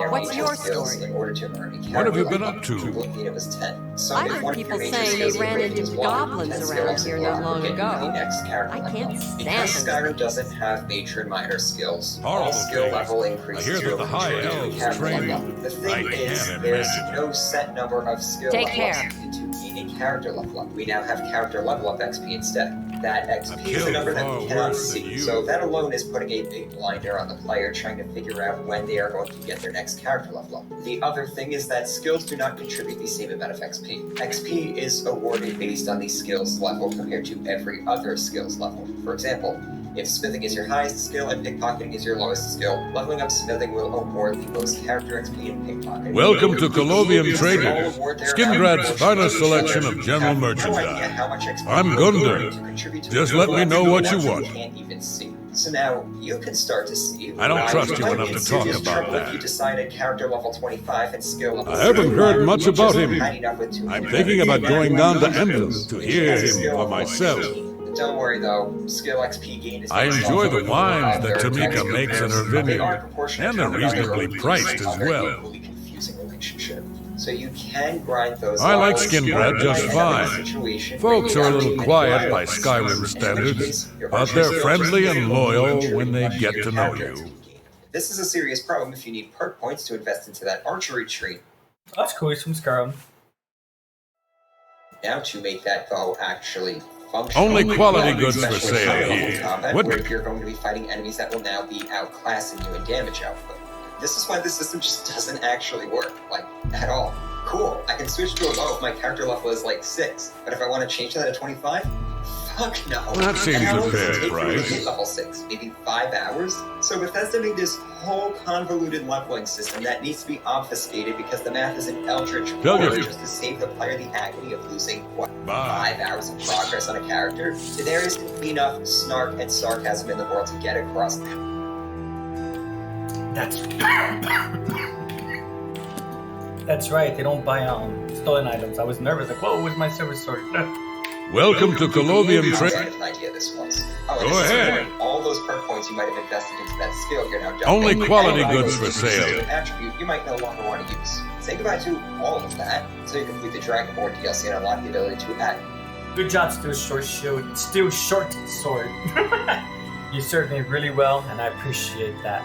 What's your story? In order to earn a What have you character been up to? level. It was 10. So I if heard one of people your major saying skills they ran rating into is 1, goblins 10 around skills here will not get long you ago. the next character I level. can't stand Because them. Skyrim doesn't have major and minor skills, all Horrible skill things. level I increases hear that to the a high majority of elves character train level. you. The thing I is, can't there's imagine. no set number of skill Take levels care. to gain a character level up. We now have character level up XP instead. That XP is a number that we cannot see, so that alone is putting a big blinder on the player trying to figure out when they are going to get their next character level up. The other thing is that skills do not contribute the same amount of XP. XP is awarded based on the skills level compared to every other skills level. For example, if smithing is your highest skill and pickpocketing is your lowest skill, leveling up smithing will award the most character XP in pickpocketing. Welcome to Oblivion All Trading, award their Skingrad's output. finest selection of general You have no merchandise. idea how much XP I'm you're Gunder. going to contribute to Just the let me know what you level want. can't even see. So now you can start to see. I don't why trust you you might enough be in to talk serious about trouble that. If you decide at character level 25 and skill level I haven't 35, heard much which about isn't him. high enough with two I'm hundred. thinking about going down to Endlem to Which hear has a him skill for level myself. 18. Don't worry though, skill XP gain is I based enjoy off the of wines that their Tamika XP makes in her scores, but they are vineyard, proportionate and to they're how much reasonably they priced are as very well. equally confusing relationship. So you can grind those I like levels, Skingrad or just you might end up in a fine. situation Folks where are a you little actually quiet grind by levels, Skyrim in which standards, case your but archer they're skills friendly will and loyal contribute when they much get your to know character you. XP gain. This is a serious problem if you need perk points to invest into that archery tree. That's cool. He's from Skyrim. Now to make that bow actually functional. Only quality goods for Especially sale high-level here. combat, What? where you're going to be fighting enemies that will now be outclassing you in damage output. This is why this system just doesn't actually work, like, at all. Cool, I can switch to a bow if my character level is like 6, but if I want to change that to 25? Fuck no. That seems And how a long does it fair take for you to price. hit level 6? Maybe 5 hours? So Bethesda made this whole convoluted leveling system that needs to be obfuscated because the math is an eldritch Tell horror you. just to save the player the agony of losing, what, Bye. 5 hours of progress on a character? There isn't enough snark and sarcasm in the world to get across. That's That's right. They don't buy stolen items. I was nervous. Like, whoa, where's my silver sword? Welcome to Oblivion How Trading. bad of an idea this was. Oh, and Go this is ahead. important. All those perk points you might have invested into that skill you're now dumping. Only quality And all goods those for into sale. an attribute you might no longer want to use. Say goodbye to all of that until you complete the Dragonborn DLC and unlock the ability to add. Good job, Still Short Sword. You served me really well, and I appreciate that.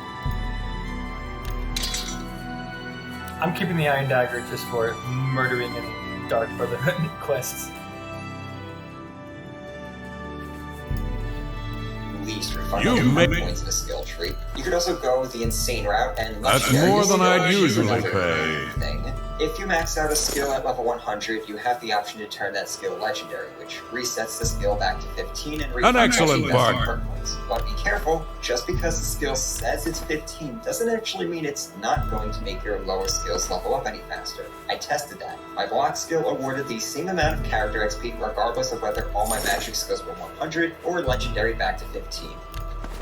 I'm keeping the Iron Dagger just for murdering and Dark Brotherhood quests. Least refund You your may- perk points in a skill tree. You could also go the insane route and That's legendary more than I'd skill is usually another pay. thing. If you max out a skill at level 100, you have the option to turn that skill legendary, which resets the skill back to 15 and refunds excellent all the invested bargain. perk points. But be careful, just because the skill says it's 15 doesn't actually mean it's not going to make your lower skills level up any faster. I tested that. My block skill awarded the same amount of character XP regardless of whether all my magic skills were 100 or legendary back to 15.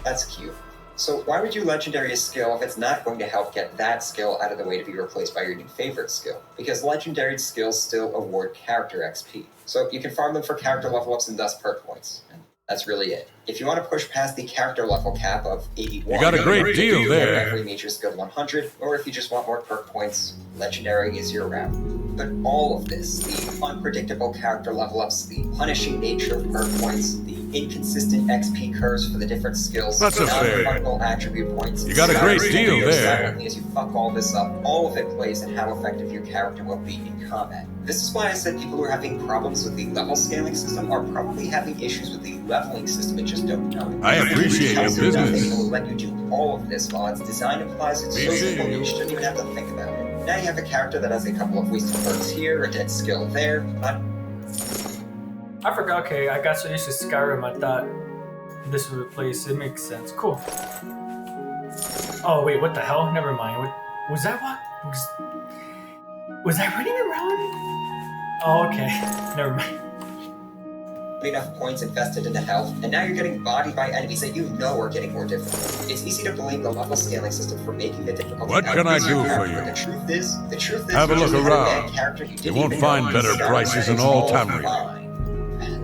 That's cute. So why would you legendary a skill if it's not going to help get that skill out of the way to be replaced by your new favorite skill? Because legendary skills still award character XP. So you can farm them for character level ups and thus perk points. And that's really it. If you want to push past the character level cap of 81, You got a great deal you there. have every major skill 100, or if you just want more perk points, legendary is your route. But all of this, the unpredictable character level ups, the punishing nature of perk points, the inconsistent XP curves for the different skills, That's a fair. non-refundable attribute points. You got a great deal there. Silently as you fuck all this up, all of it plays in how effective your character will be in combat. This is why I said people who are having problems with the level scaling system are probably having issues with the leveling system and just don't know it. I appreciate your Tells you nothing business. and will let you do all of this while its design implies it's so Appreciate simple you. you shouldn't even have to think about it. Now you have a character that has a couple of wasted perks here, a dead skill there, but I forgot. Okay, I got so used to Skyrim. I thought this would replace. It makes sense. Cool. Oh wait, what the hell? Never mind. What was that? What was I running around? Oh, okay. Never mind. enough points invested into health, and now you're getting bodied by enemies that you know are getting more difficult. It's easy to blame the level scaling system for making the difficulty. What can I do for you? But the truth is, Have a look you around. You You won't find better prices in all Tamriel.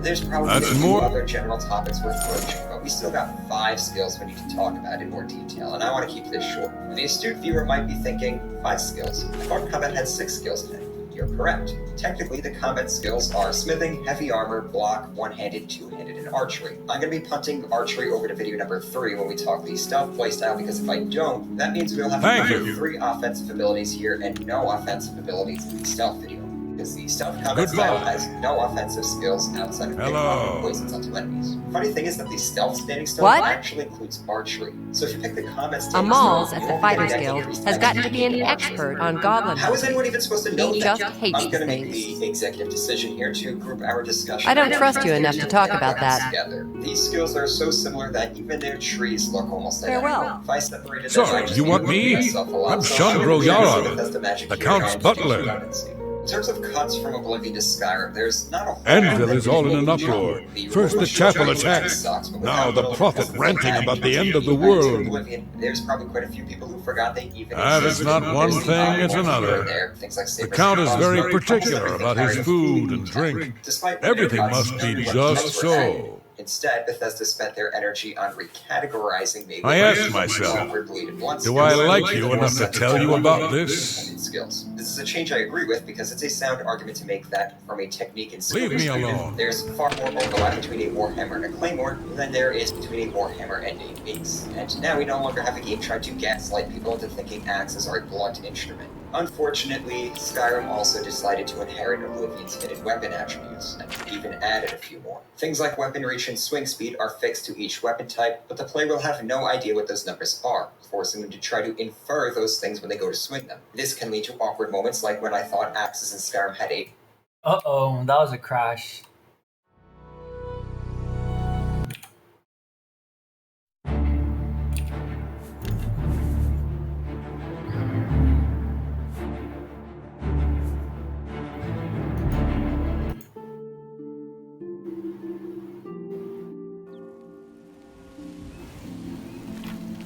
There's probably That's a few more- other general topics worth broaching, but we still got 5 skills we need to talk about in more detail, and I want to keep this short. The astute viewer might be thinking, 5 skills. I thought combat had 6 skills today. You're correct. Technically, the combat skills are smithing, heavy armor, block, one-handed, two-handed, and archery. I'm going to be punting archery over to video number 3 when we talk the stealth playstyle, because if I don't, that means we'll have Thank to you. 3 offensive abilities here and no offensive abilities in the stealth video. Because the stealth combat Goodbye. style has no offensive skills outside of Hello. poisons onto enemies. Funny thing is that the stealth standing stone What? actually includes archery. So if you pick the combat A standing Malls stone, at you the won't Fighters get Guild increased has gotten to be an XP. expert on goblin How is hunting. anyone even supposed to know He that? just hates I'm going to make things. the executive decision here to group our discussion. I don't trust you enough to talk about that. Together. These skills are so similar that even their trees look almost identical. Farewell. If I separated So, them, I just you want need to me? move myself a lot. I'm So Chandro I'm gonna Yara, use the magic the here Count's and butler. redundancy. In terms of cuts from Oblivion to Skyrim, there's not a whole Anvil lot is that all you in an can uproar. do. First the chapel attack, Sucks, but now without the little prophet custom ranting magic about the end of the to world. Oblivion, there's probably quite a few people who forgot they even That is existed. not one There's thing, the it's odd ones another. here and there, things like The Saber's Count is Cross, very but particular everything about his carried a food and drink. Despite what Everything their must cuts be knew what just cuts were at. so. Instead, Bethesda spent their energy on recategorizing maybe I asked myself, do I like you enough to tell you about this? Skills. This is a change I agree with because it's a sound argument to make that from a technique and skill Leave me perspective. alone. There's far more overlap between a warhammer and a claymore than there is between a warhammer and a mace. And now we no longer have a game trying to gaslight people into thinking axes are a blunt instrument. Unfortunately, Skyrim also decided to inherit Oblivion's hidden weapon attributes, and even added a few more. Things like weapon reach and swing speed are fixed to each weapon type, but the player will have no idea what those numbers are, forcing them to try to infer those things when they go to swing them. This can lead to awkward moments like when I thought axes in Skyrim had a Uh-oh, that was a crash.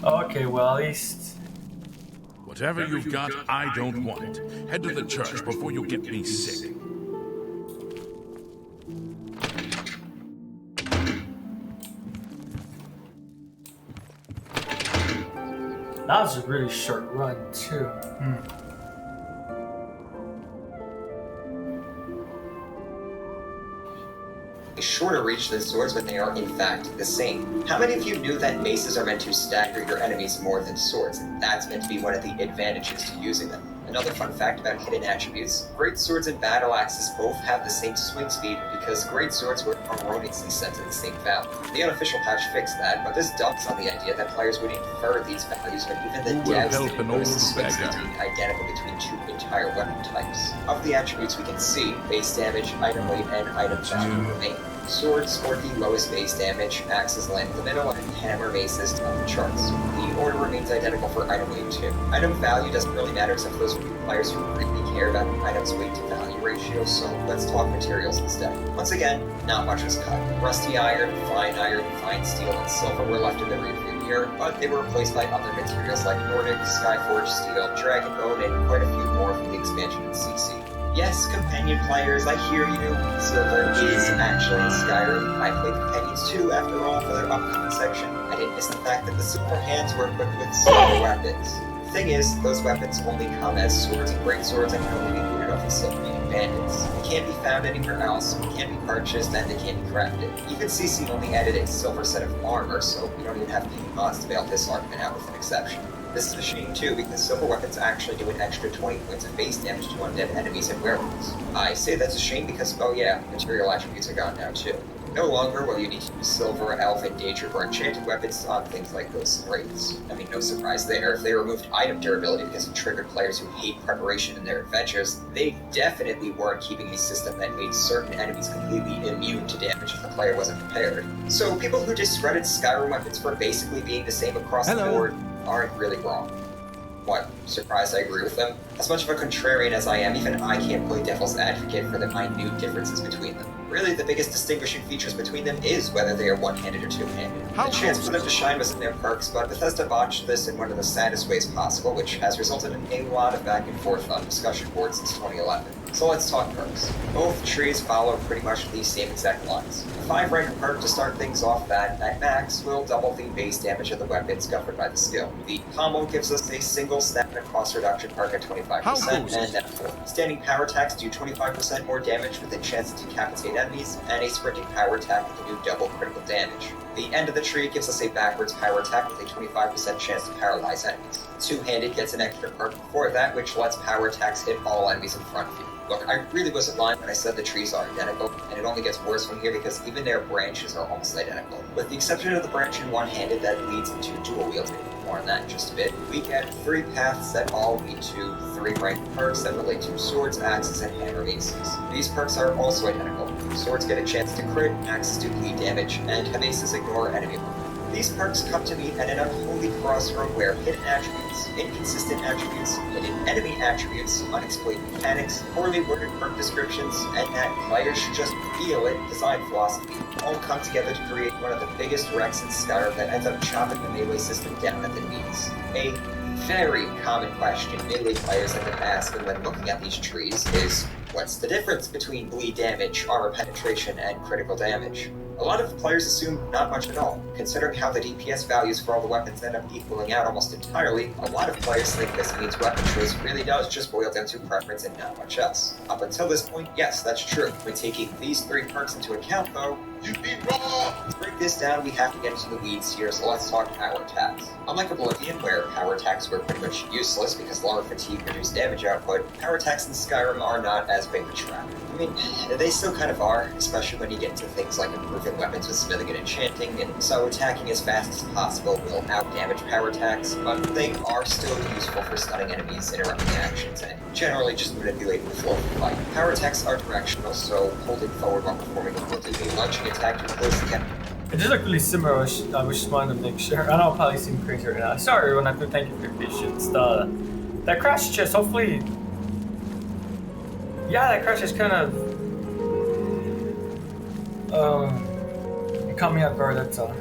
Okay, well, at least... Whatever you've got, I don't want. Head to the church before you get me sick. That was a really short run, too. shorter reach than swords, but they are in fact the same. How many of you knew that maces are meant to stagger your enemies more than swords, and that's meant to be one of the advantages to using them? Another fun fact about hidden attributes, great swords and battle axes both have the same swing speed because great swords were erroneously set to the same value. The unofficial patch fixed that, but this dumps on the idea that players would infer these values when even the Who will devs help didn't an notice the old swing speeds beggar? being identical between two entire weapon types. Of the attributes we can see, base damage, item weight, and item value remain. Swords scored the lowest base damage, axes land in the middle, and hammer maces top the charts. The order remains identical for item weight too. Item value doesn't really matter except for those players who really care about an item's weight to value ratio, so let's talk materials instead. Once again, not much was cut. Rusty iron, fine steel, and silver were left in the rearview mirror, but they were replaced by other materials like Nordic, Skyforge steel, Dragon Bone, and quite a few more from the expansion in CC. Yes, companion players, I hear you. Silver is actually in Skyrim. I played companions too, after all, for their upcoming section. I didn't miss the fact that the silver hands were equipped with silver weapons. The thing is, those weapons only come as swords and greatswords and can only be looted off the silver-beating bandits. They can't be found anywhere else, they can't be purchased, and they can't be crafted. Even CC only added a silver set of armor, so we don't even have any mods to bail this argument out with an exception. This is a shame too, because silver weapons actually do an extra 20 points of base damage to undead enemies and werewolves. I say that's a shame because, oh yeah, material attributes are gone now too. No longer will you need to use silver, elven, danger, or enchanted weapons on things like ghosts and wraiths. I mean, no surprise there. If they removed item durability because it triggered players who hate preparation in their adventures, they definitely weren't keeping a system that made certain enemies completely immune to damage if the player wasn't prepared. So people who discredit Skyrim weapons for basically being the same across the board aren't really wrong. What? Surprised I agree with them? As much of a contrarian as I am, even I can't play devil's advocate for the minute differences between them. Really, the biggest distinguishing features between them is whether they are one-handed or two-handed. The chance for them to shine was in their perks, but Bethesda botched this in one of the saddest ways possible, which has resulted in a lot of back and forth on discussion boards since 2011. So let's talk perks. Both trees follow pretty much the same exact lines. A 5-rank perk to start things off that, at max, will double the base damage of the weapons governed by the skill. The combo gives us a single stamina cost reduction perk at 25%, and then standing power attacks do 25% more damage with a chance to decapitate enemies, and a sprinting power attack with a new double critical damage. The end of the tree gives us a backwards power attack with a 25% chance to paralyze enemies. Two-handed gets an extra perk before that, which lets power attacks hit all enemies in front of you. Look, I really wasn't lying when I said the trees are identical, and it only gets worse from here because even their branches are almost identical. With the exception of the branch in one-handed that leads into dual-wielding. More on that in just a bit. We get 3 paths that all lead to 3 ranked perks that relate to swords, axes, and hammer aces. These perks are also identical. Swords get a chance to crit, axes do bleed damage, and have aces ignore enemy movement. These perks come to meet at an unholy crossroad where hidden attributes, inconsistent attributes, hidden enemy attributes, unexplained mechanics, poorly worded perk descriptions, and that players should just feel it design philosophy all come together to create one of the biggest wrecks in Skyrim that ends up chopping the melee system down at the knees. A very common question melee players end up asking when looking at these trees is, what's the difference between bleed damage, armor penetration, and critical damage? A lot of players assume not much at all. Considering how the DPS values for all the weapons end up equaling out almost entirely, a lot of players think this means weapon choice really does just boil down to preference and not much else. Up until this point, yes, that's true. When taking these 3 perks into account, though, you'd be wrong! To break this down, we have to get into the weeds here, so let's talk power attacks. Unlike Oblivion, where power attacks were pretty much useless because lower fatigue reduced damage output, power attacks in Skyrim are not as big of a trap. I mean, they still kind of are, especially when you get into things like improving weapons with smithing and enchanting, and so attacking as fast as possible will out-damage power attacks, but they are still useful for stunning enemies, interrupting actions, and generally just manipulating the flow of the fight. Power attacks are directional, so holding forward while performing will do a launching attack to close the enemy. It does look really similar. I wish just wanted to make sure. I know I'll probably seem crazy right now. Sorry everyone, I have to thank you for your patience. That crash chest, hopefully... Yeah, that crash is kind of... It caught me off guard, that's all.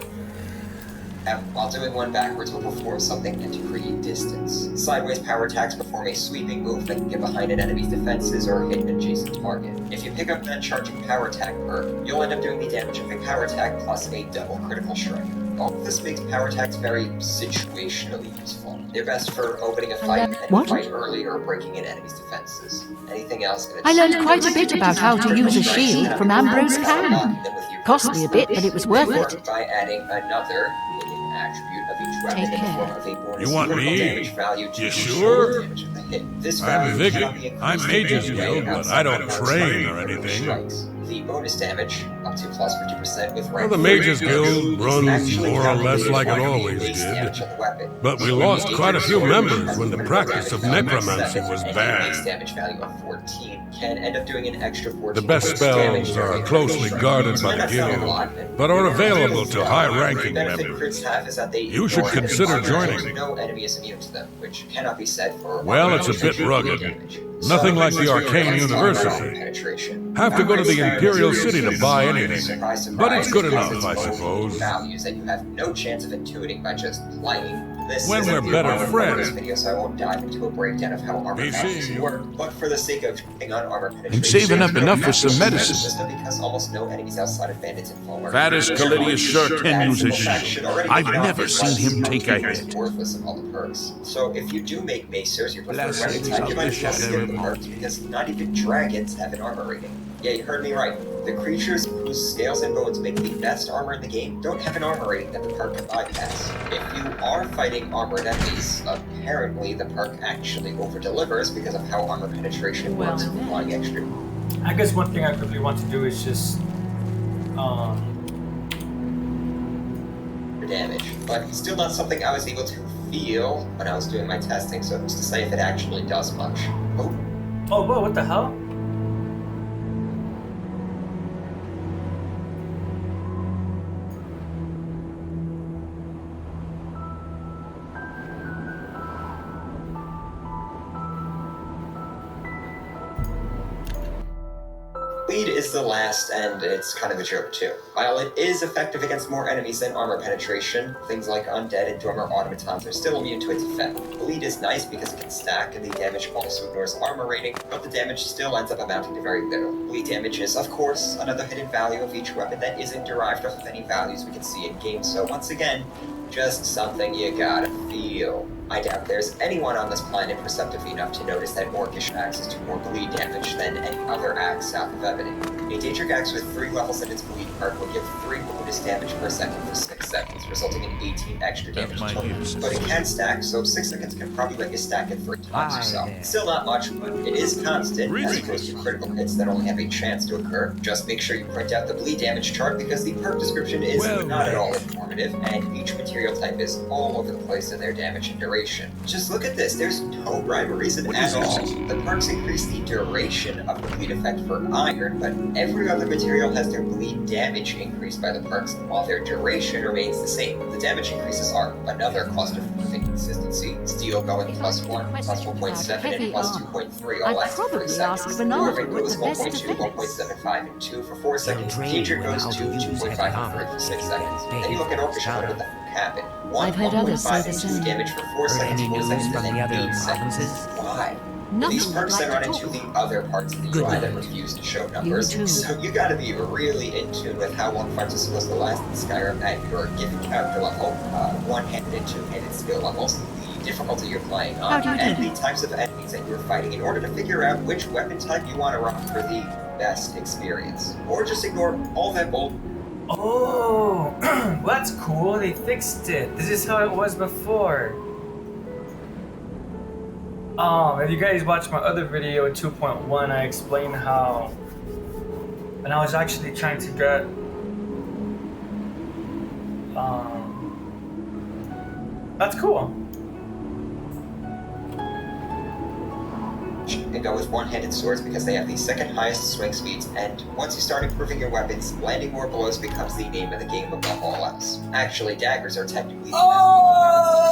While doing one backwards will perform something and to create distance. Sideways power attacks perform a sweeping move that can get behind an enemy's defenses or hit an adjacent target. If you pick up that charging power attack perk, you'll end up doing the damage of a power attack plus a double critical strike. All of this makes power attacks very situationally useful. They're best for opening a fight and fight early or breaking in enemies' defenses. Anything else? I learned quite a bit about how to use a shield from Ambrose Karen. Cost me a bit, but it was worth it. By adding another hidden attribute of each weapon in the form of a bonus You want me? damage value to You the sure? damage of the hit. This I'm value Vicky. cannot be I'm increased Mage's in any way Guild, but outside I don't of train or critical anything. strikes. The bonus damage, up to plus 50% with Well, rank the Mage's Guild runs actually more or less calculated like it by the always base damage did. of the weapon. But we So lost the quite a few sword members has when the a practice of damage value necromancy 7 was and a banned. base damage value of 14 can end up doing an extra 14 The best base damage spells are during closely strike. guarded by the That's not a guild, lot, and but are the available to benefit high-ranking benefit members. crits have is that they You should ignore enemy consider armor, joining. so no enemy is immune to them, which cannot be said for Well, armor it's a bit penetration rugged. damage. Nothing So, like the Arcane let's talk about University. armor penetration. Have to go to the Armor Imperial penetration City to is buy surprise, anything. surprise, But it's good because enough, it's I both suppose. values that you have no chance of intuiting by just playing. This When isn't we're the better armor friends. bonus video, so I won't dive into a breakdown of how armor Be values seeing you. work. But for the sake of hitting on armor penetration, I'm saving up enough for some it's medicine. system because almost no enemies outside of bandits and full Thaddeus Callidius sure can use his shield. I've never seen him take a hit. Worthless of all the perks. So if you do make Macers your preferred Blessed weapon is type, you the might as well shadow skip the of perks because not even dragons have an armor rating. Yeah, you heard me right. The creatures whose scales and bones make the best armor in the game don't have an armor rating that the perk can bypass. If you are fighting armored enemies, apparently the perk actually over-delivers because of how armor penetration works with applying extra I guess one thing I really want to do is just damage, but still not something I was able to feel when I was doing my testing, so who's to say if it actually does much. Oh, whoa, what the hell? Bleed is the last, and it's kind of a joke too. While it is effective against more enemies than armor penetration, things like undead and dormer automatons are still immune to its effect. Bleed is nice because it can stack, and the damage also ignores armor rating, but the damage still ends up amounting to very little. Bleed damage is, of course, another hidden value of each weapon that isn't derived off of any values we can see in game, so once again, just something you gotta feel. I doubt there's anyone on this planet perceptive enough to notice that Orcish axes do more bleed damage than any other axe south of Ebony. A Daedric axe with 3 levels in its bleed perk will give 3 bonus damage per second for 6 seconds, resulting in 18 extra damage total. But it can stack, so 6 seconds can probably let you stack it 3 times or so. Still not much, but it is constant, as opposed to critical hits that only have a chance to occur. Just make sure you print out the bleed damage chart because the perk description is not at all informative, and each material type is all over the place in their damage and duration. Just look at this, there's no rhyme or reason at all. The perks increase the duration of the bleed effect for iron, but every other material has their bleed damage increased by the perks, while their duration remains the same. The damage increases are another cluster of inconsistency. Steel going +1, +1.7, and +2.3 all lasts for 3 seconds. Dwarven goes 1.2, 1.75, and 2 for 4 seconds. Daedric goes 2, 2.5, and 3 for 6 seconds. Then you look at Orcish, what the fuck happened? I've heard others say the 1.5 same. damage for 4 seconds, 4 seconds, and then 8 seconds. Why? These perks then run into the other parts of the UI that refuse to show numbers, so you gotta be really in tune with how long fights are supposed to last in Skyrim at your given character level, one-handed and two-handed skill levels, the difficulty you're playing on, and the types of enemies that you're fighting in order to figure out which weapon type you want to run for the best experience. Or just ignore all that bull. Oh, that's cool. They fixed it. This is how it was before. If you guys watched my other video 2.1, I explained how, and I was actually trying to get, that's cool. And go with one-handed swords because they have the second highest swing speeds, and once you start improving your weapons, landing more blows becomes the name of the game above all else. Actually, daggers are technically the best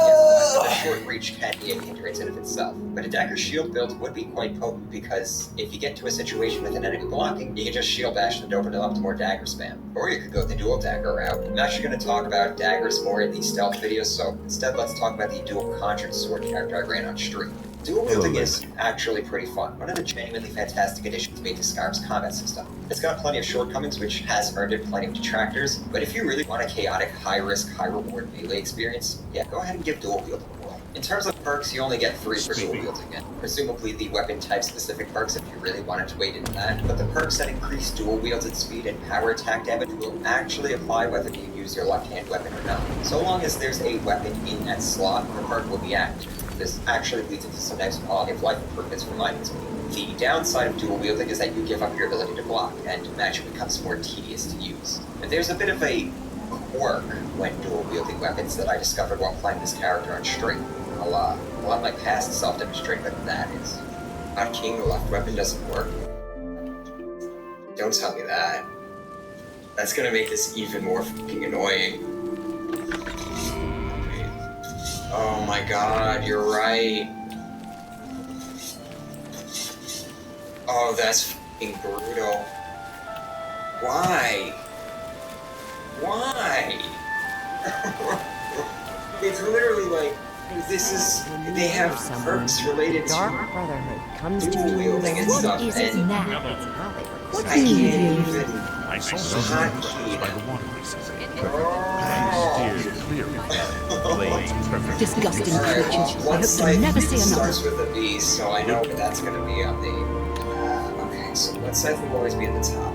weapons, but a short reach can be a hindrance in of itself. But a dagger shield build would be quite potent because if you get into a situation with an enemy blocking, you can just shield bash and open it up to more dagger spam. Or you could go the dual dagger route. I'm actually going to talk about daggers more in the stealth videos, so instead let's talk about the dual conjured sword character I ran on stream. Dual wielding is actually pretty fun. One of the genuinely fantastic additions made to Skyrim's combat system. It's got plenty of shortcomings, which has earned it plenty of detractors, but if you really want a chaotic, high-risk, high-reward melee experience, yeah, go ahead and give dual wielding a whirl. In terms of perks, you only get 3 for dual wielding, and presumably the weapon type specific perks if you really wanted to wade into that, but the perks that increase dual wielded speed and power attack damage will actually apply whether you use your left-hand weapon or not. So long as there's a weapon in that slot, the perk will be active. This actually leads into some nice quality of life improvements for my perspective. The downside of dual wielding is that you give up your ability to block, and magic becomes more tedious to use. But there's a bit of a quirk when dual wielding weapons that I discovered while playing this character on stream. I'll let my past self demonstrate what that is. Hot-keying the left weapon doesn't work? Don't tell me that. That's gonna make this even more fucking annoying. Oh my god, you're right. Oh, that's fucking brutal. Why? Why? It's literally like, this is, they have perks related Dark to Brotherhood comes to dual you. wielding and stuff, What is it and now? It's how they record What I do you can't do? even... I saw Hot those key. by the water races. Oh. Steered clearly. Blades perfect. Disgusting Alright, creatures. well, I hope one to side never see another. starts with a B, so I know that that's gonna be on the... okay, so what side will always be at the top?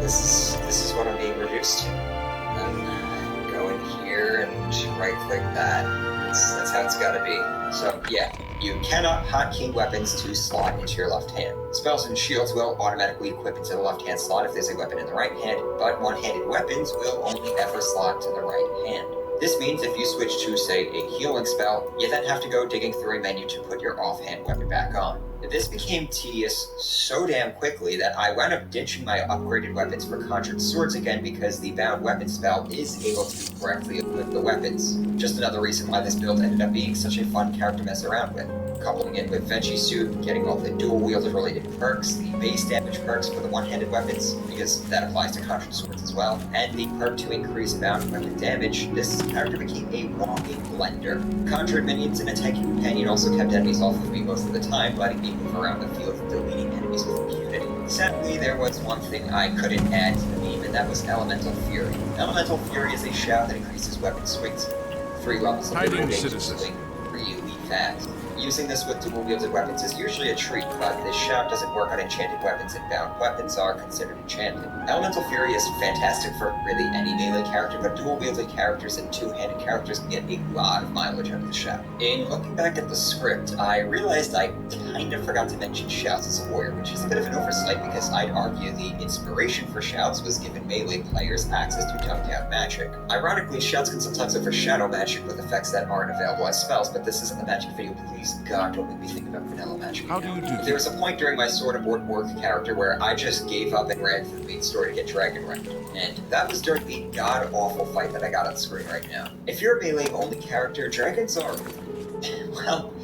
This is what I'm being reduced to. Then go in here and right-click that. That's how it's gotta be. So, yeah, you cannot hotkey weapons to slot into your left hand. Spells and shields will automatically equip into the left-hand slot if there's a weapon in the right hand, but one-handed weapons will only ever slot to the right hand. This means if you switch to, say, a healing spell, you then have to go digging through a menu to put your offhand weapon back on. This became tedious so damn quickly that I wound up ditching my upgraded weapons for conjured swords again because the bound weapon spell is able to correctly equip the weapons. Just another reason why this build ended up being such a fun character to mess around with. coupling in with Veggie Suit, getting all the dual-wielded related perks, the base damage perks for the one-handed weapons, because that applies to Contra swords as well, and the perk to increase bound weapon damage, this character became a walking blender. Conjured minions and a tanky companion also kept enemies off of me most of the time, letting me move around the field, deleting enemies with impunity. Sadly, there was one thing I couldn't add to the meme, and that was Elemental Fury. Elemental Fury is a shout that increases weapon swings 3 levels of Hiding range citizen. swing really fast. Using this with dual-wielded weapons is usually a treat, but this shout doesn't work on enchanted weapons, and bound weapons are considered enchanted. Elemental Fury is fantastic for really any melee character, but dual-wielded characters and two-handed characters can get a lot of mileage out of the shout. In looking back at the script, I realized I kind of forgot to mention shouts as a warrior, which is a bit of an oversight because I'd argue the inspiration for shouts was giving melee players access to dumbed-down magic. Ironically, shouts can sometimes overshadow magic with effects that aren't available as spells, but this isn't a magic video, please. God, don't make me think about vanilla magic. How do you do There this? was a point during my Sword of Orc character where I just gave up and ran through the main story to get Dragon Ranked. And that was during the god-awful fight that I got on screen right now. If you're a melee-only character, dragons are... well...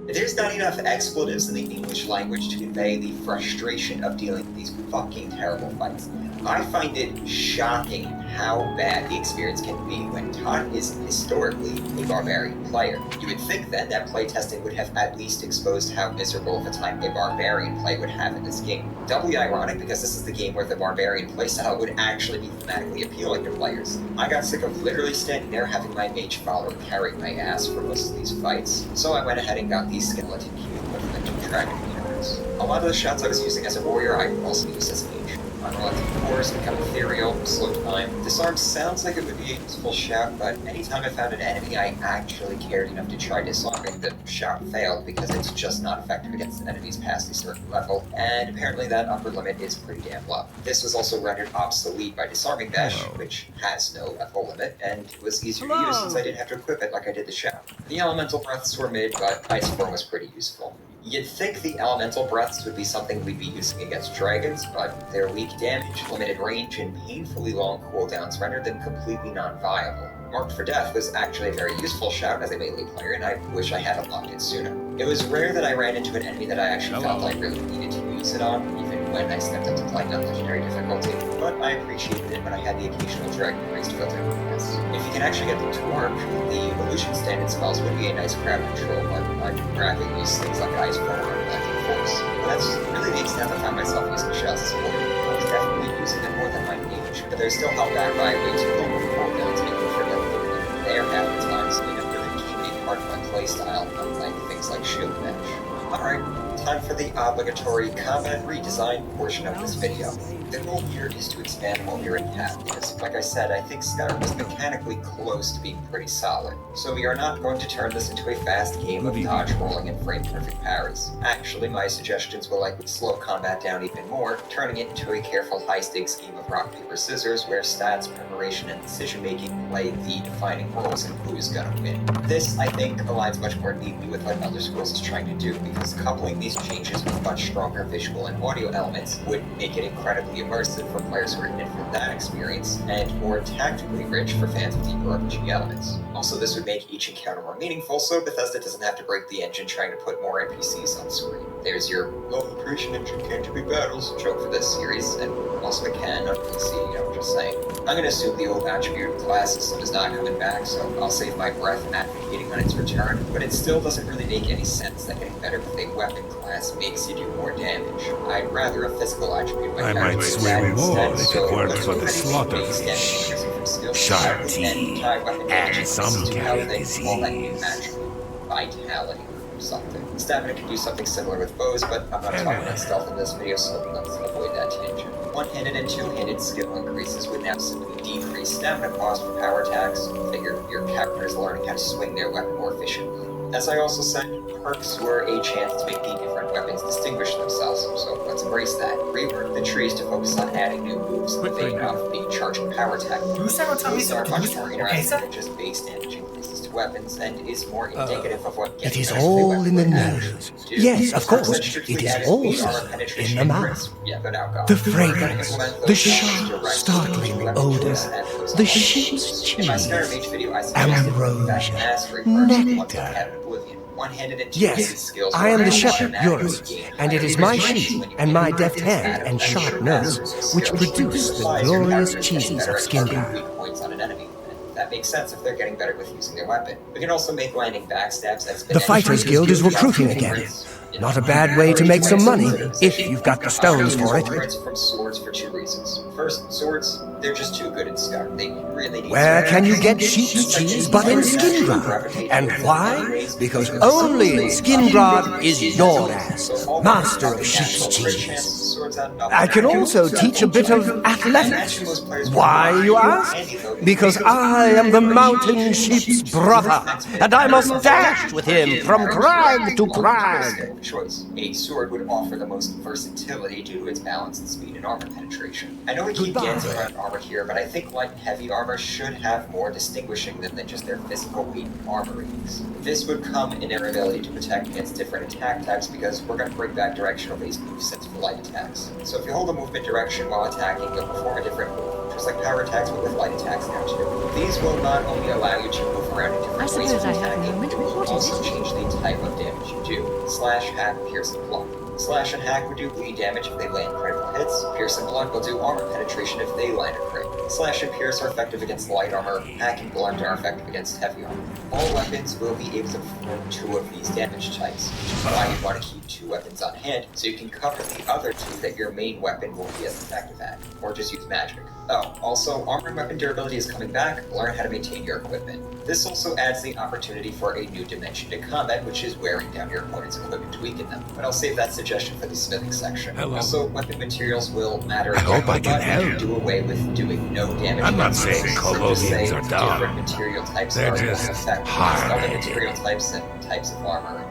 there's not enough expletives in the English language to convey the frustration of dealing with these fucking terrible fights. I find it shocking how bad the experience can be when Todd is historically a barbarian player. You would think then that playtesting would have at least exposed how miserable of a time a barbarian play would have in this game. Doubly ironic because this is the game where the barbarian playstyle would actually be thematically appealing to players. I got sick of literally standing there having my mage follower carry my ass for most of these fights, so I went ahead and got the skeleton cube with the 2 dragon units. A lot of the shots I was using as a warrior I also used as a mage. Unrelenting force, become ethereal, slow time. Disarm sounds like it would be a useful shout, but anytime I found an enemy I actually cared enough to try disarming, the shout failed because it's just not effective against enemies past a certain level, and apparently that upper limit is pretty damn low. This was also rendered obsolete by Disarming Dash, which has no level limit, and it was easier to use since I didn't have to equip it like I did the shout. The elemental breaths were mid, but Ice Form was pretty useful. You'd think the elemental breaths would be something we'd be using against dragons, but their weak damage, limited range, and painfully long cooldowns rendered them completely non-viable. Marked for Death was actually a very useful shout as a melee player, and I wish I had unlocked it sooner. It was rare that I ran into an enemy that I actually felt I really needed to use it on, even when I stepped up to playing on legendary difficulty, but I appreciated it when I had the occasional dragon race to filter weakness. If you can actually get them to work, the evolution standard spells would be a nice crowd control, but I'd rather use things like Ice Form or Electric Force. That's really the extent I found myself using shells as a warrior. I was definitely using them more than my mage, but they're still held back by way too long of cooldowns, making for them there half the time, so it really became a part of my playstyle, unlike things like Shield Dash. Alright, time for the obligatory combat redesign portion of this video. The goal here is to expand on what we already have, because, like I said, I think Skyrim was mechanically close to being pretty solid. So we are not going to turn this into a fast game of dodge rolling and frame-perfect parries. Actually, my suggestions will likely slow combat down even more, turning it into a careful high-stakes game of rock, paper, scissors, where stats, preparation, and decision-making play the defining roles in who is gonna win. This, I think, aligns much more neatly with what Elder Scrolls is trying to do, because coupling these changes with much stronger visual and audio elements would make it incredibly immersive for players who are in it for that experience, and more tactically rich for fans of deeper RPG elements. Also, this would make each encounter more meaningful, so Bethesda doesn't have to break the engine trying to put more NPCs on screen. There's your low creation engine can't be battles joke for this series, and also it can on PC, just saying. I'm gonna assume the old attribute class system is not coming back, so I'll save my breath advocating on its return, but it still doesn't really make any sense that getting better with a weapon class makes you do more damage. I'd rather a physical attribute I might swim more if it weren't for the slaughter fish, sharp teeth, and some carry disease. Vitality or something. Stamina can do something similar with bows, but I'm not talking about stealth in this video, so let's avoid that tangent. One-handed and two-handed skill increases would now simply decrease stamina cost for power attacks. Figure your character is learning how to swing their weapon more efficiently. As I also said, perks were a chance to make the different weapons distinguish themselves, so let's embrace that. Rework the trees to focus on adding new moves in the vein of the charging power attack. Moves are much more interactive than just base damage increases to weapons, and is more indicative of what It getting is better with a all weapon in the would actually nose. do. Yes, of Perks course, that strictly it is added also speed, armor in penetration, the and mouth. crits. Yeah, but now go. The We're gonna fragrance, implement the those sharp, directly startling into weapon odor, choice and those the other ship's features. In my Skyrim cheese, Mage video, I suggested that ambrosia, mastery perks, the ones that nectar. we had in Oblivion. One-handed and two-handed Yes, skills I am the will shepherd, automatically yours, gain and it higher is my damage sheep when you and my gain deft this hand add-on and sharp sure nose masterful which skills. produce the Implies your glorious character is getting cheese better of at targeting Skingrad. weak points on an enemy. And that makes sense if they're getting better with using their weapon. We can also make landing backstabs exponentially. The Fighters Guild is recruiting again. Not a bad way to make some money, if you've got the stones for it. Crits from swords for two reasons. First, swords, they're just too good in Scar. They really need Where to- can you get sheep's cheese but in Skingrad? And why? Because only in Skingrad is your ass, master of sheep's cheese. I can also teach a bit of athletics. Why, you ask? Because I am the mountain sheep's brother, and I must dash with him from crag to crag. Choice. A sword would offer the most versatility due to its balance and speed and armor penetration. I know we keep dancing around armor here, but I think light and heavy armor should have more distinguishing than just their physical weight and armor ratings. This would come in their ability to protect against different attack types because we're going to bring back directional-based movesets for light attacks. So if you hold a movement direction while attacking, you'll perform a different move, just like power attacks but with light attacks now too. These will not only allow you to move around in different I ways suppose when I have a attacking, moment. it will What is also it? change the type of damage you do. Slash, hack, pierce, and block. Slash and hack would do bleed damage if they land critical hits. Pierce and blunt will do armor penetration if they land a crit. Slash and pierce are effective against light armor. Hack and blunt are effective against heavy armor. All weapons will be able to perform two of these damage types, which is why you want to keep two weapons on hand, so you can cover the other two that your main weapon won't be as effective at, or just use magic. Oh, also, armor and weapon durability is coming back. Learn how to maintain your equipment. This also adds the opportunity for a new dimension to combat, which is wearing down your opponent's equipment to weaken them. But I'll save that suggestion for the smithing section. Hello. Also, weapon materials will matter I hope I can but help. do away with doing no damage. I'm not against saying them. So just say Colovians are dumb. different material types They're are just more effective hard. against other material types and types of armor.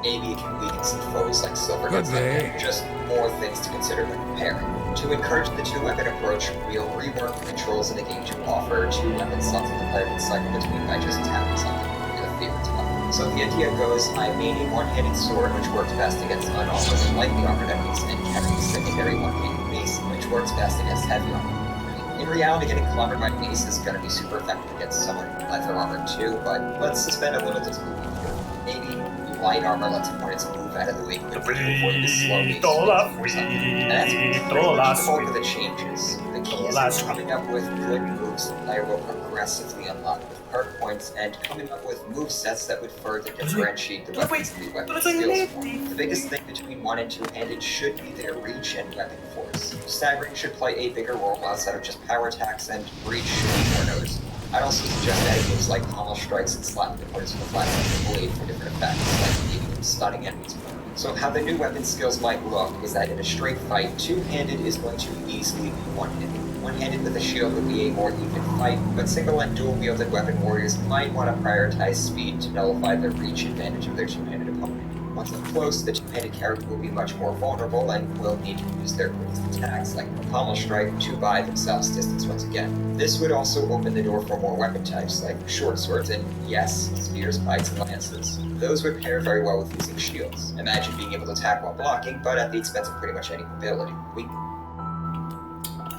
Maybe it can weaken some foes like silver. Good things like day. that. Just more things to consider when comparing. To encourage the two-weapon approach, we'll rework the controls in the game to offer two weapon slots that the player can cycle between by just tapping something with a favorite weapon. So the idea goes, I made a one-handed sword which works best against unarmored and lightly armored enemies, and carrying a secondary one-handed mace which works best against heavy armor. In reality, getting clobbered by mace is going to be super effective against someone in leather armor too, but let's suspend a little disbelief here. Maybe light armor lets opponents move out of the way quickly before you slowly or something. And that's pretty much the bulk of the changes. The key is coming up with good moves the player will progressively unlock with perk points, and coming up with move sets that would further differentiate the weapons and the weapon skills form. The biggest thing between one and two-handed should be their reach and weapon force. Staggering should play a bigger role outside of just power attacks, and reach should be more noticeable. I'd also suggest adding moves like pommel strikes and slapping opponents with a flat blade for different effects, like maybe stunning enemies more. So how the new weapon skills might look is that in a straight fight, two-handed is going to easily be one-handed. One-handed with a shield would be a more even fight, but single and dual-wielded weapon warriors might want to prioritize speed to nullify the reach advantage of their two-handed opponent. Once up close, the two-handed character will be much more vulnerable and will need to use their greatest attacks, like the pommel strike, to buy themselves distance once again. This would also open the door for more weapon types, like short swords and, yes, spears, pikes, and lances. Those would pair very well with using shields. Imagine being able to attack while blocking, but at the expense of pretty much any mobility.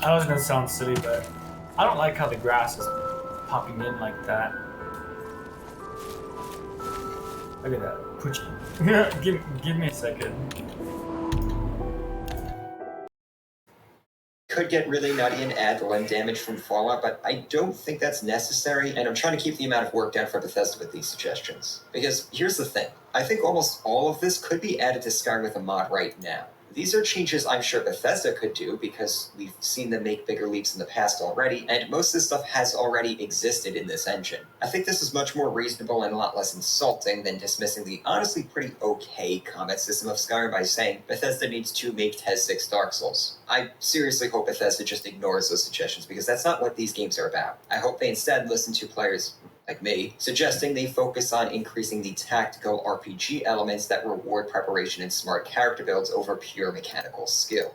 I was gonna sound silly, but I don't like how the grass is popping in like that. Look at that. Give me a second. Could get really nutty and add limb damage from Fallout, but I don't think that's necessary, and I'm trying to keep the amount of work down for Bethesda with these suggestions. Because here's the thing, I think almost all of this could be added to Skyrim with a mod right now. These are changes I'm sure Bethesda could do, because we've seen them make bigger leaps in the past already, and most of this stuff has already existed in this engine. I think this is much more reasonable and a lot less insulting than dismissing the honestly pretty okay combat system of Skyrim by saying Bethesda needs to make Tes 6 Dark Souls. I seriously hope Bethesda just ignores those suggestions, because that's not what these games are about. I hope they instead listen to players like me, suggesting they focus on increasing the tactical RPG elements that reward preparation and smart character builds over pure mechanical skill.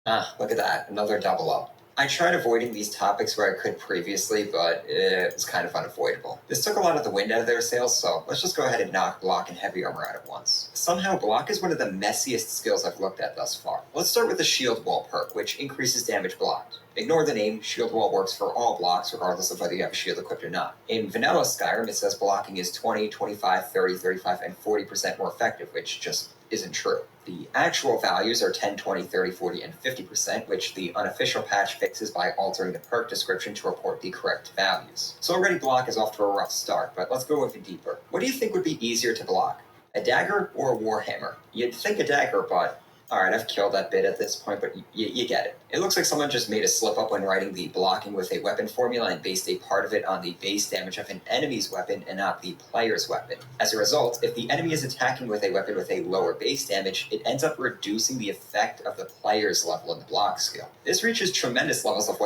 Ah, look at that, another double O. I tried avoiding these topics where I could previously, but it was kind of unavoidable. This took a lot of the wind out of their sails, so let's just go ahead and knock block and heavy armor out at once. Somehow, block is one of the messiest skills I've looked at thus far. Let's start with the shield wall perk, which increases damage blocked. Ignore the name, shield wall works for all blocks regardless of whether you have a shield equipped or not. In vanilla Skyrim, it says blocking is 20, 25, 30, 35, and 40% more effective, which just isn't true. The actual values are 10, 20, 30, 40, and 50%, which the unofficial patch fixes by altering the perk description to report the correct values. So already block is off to a rough start, but let's go even deeper. What do you think would be easier to block? A dagger or a warhammer? You'd think a dagger, but alright, I've killed that bit at this point, but you get it. It looks like someone just made a slip up when writing the blocking with a weapon formula and based a part of it on the base damage of an enemy's weapon and not the player's weapon. As a result, if the enemy is attacking with a weapon with a lower base damage, it ends up reducing the effect of the player's level in the block skill. This reaches tremendous levels of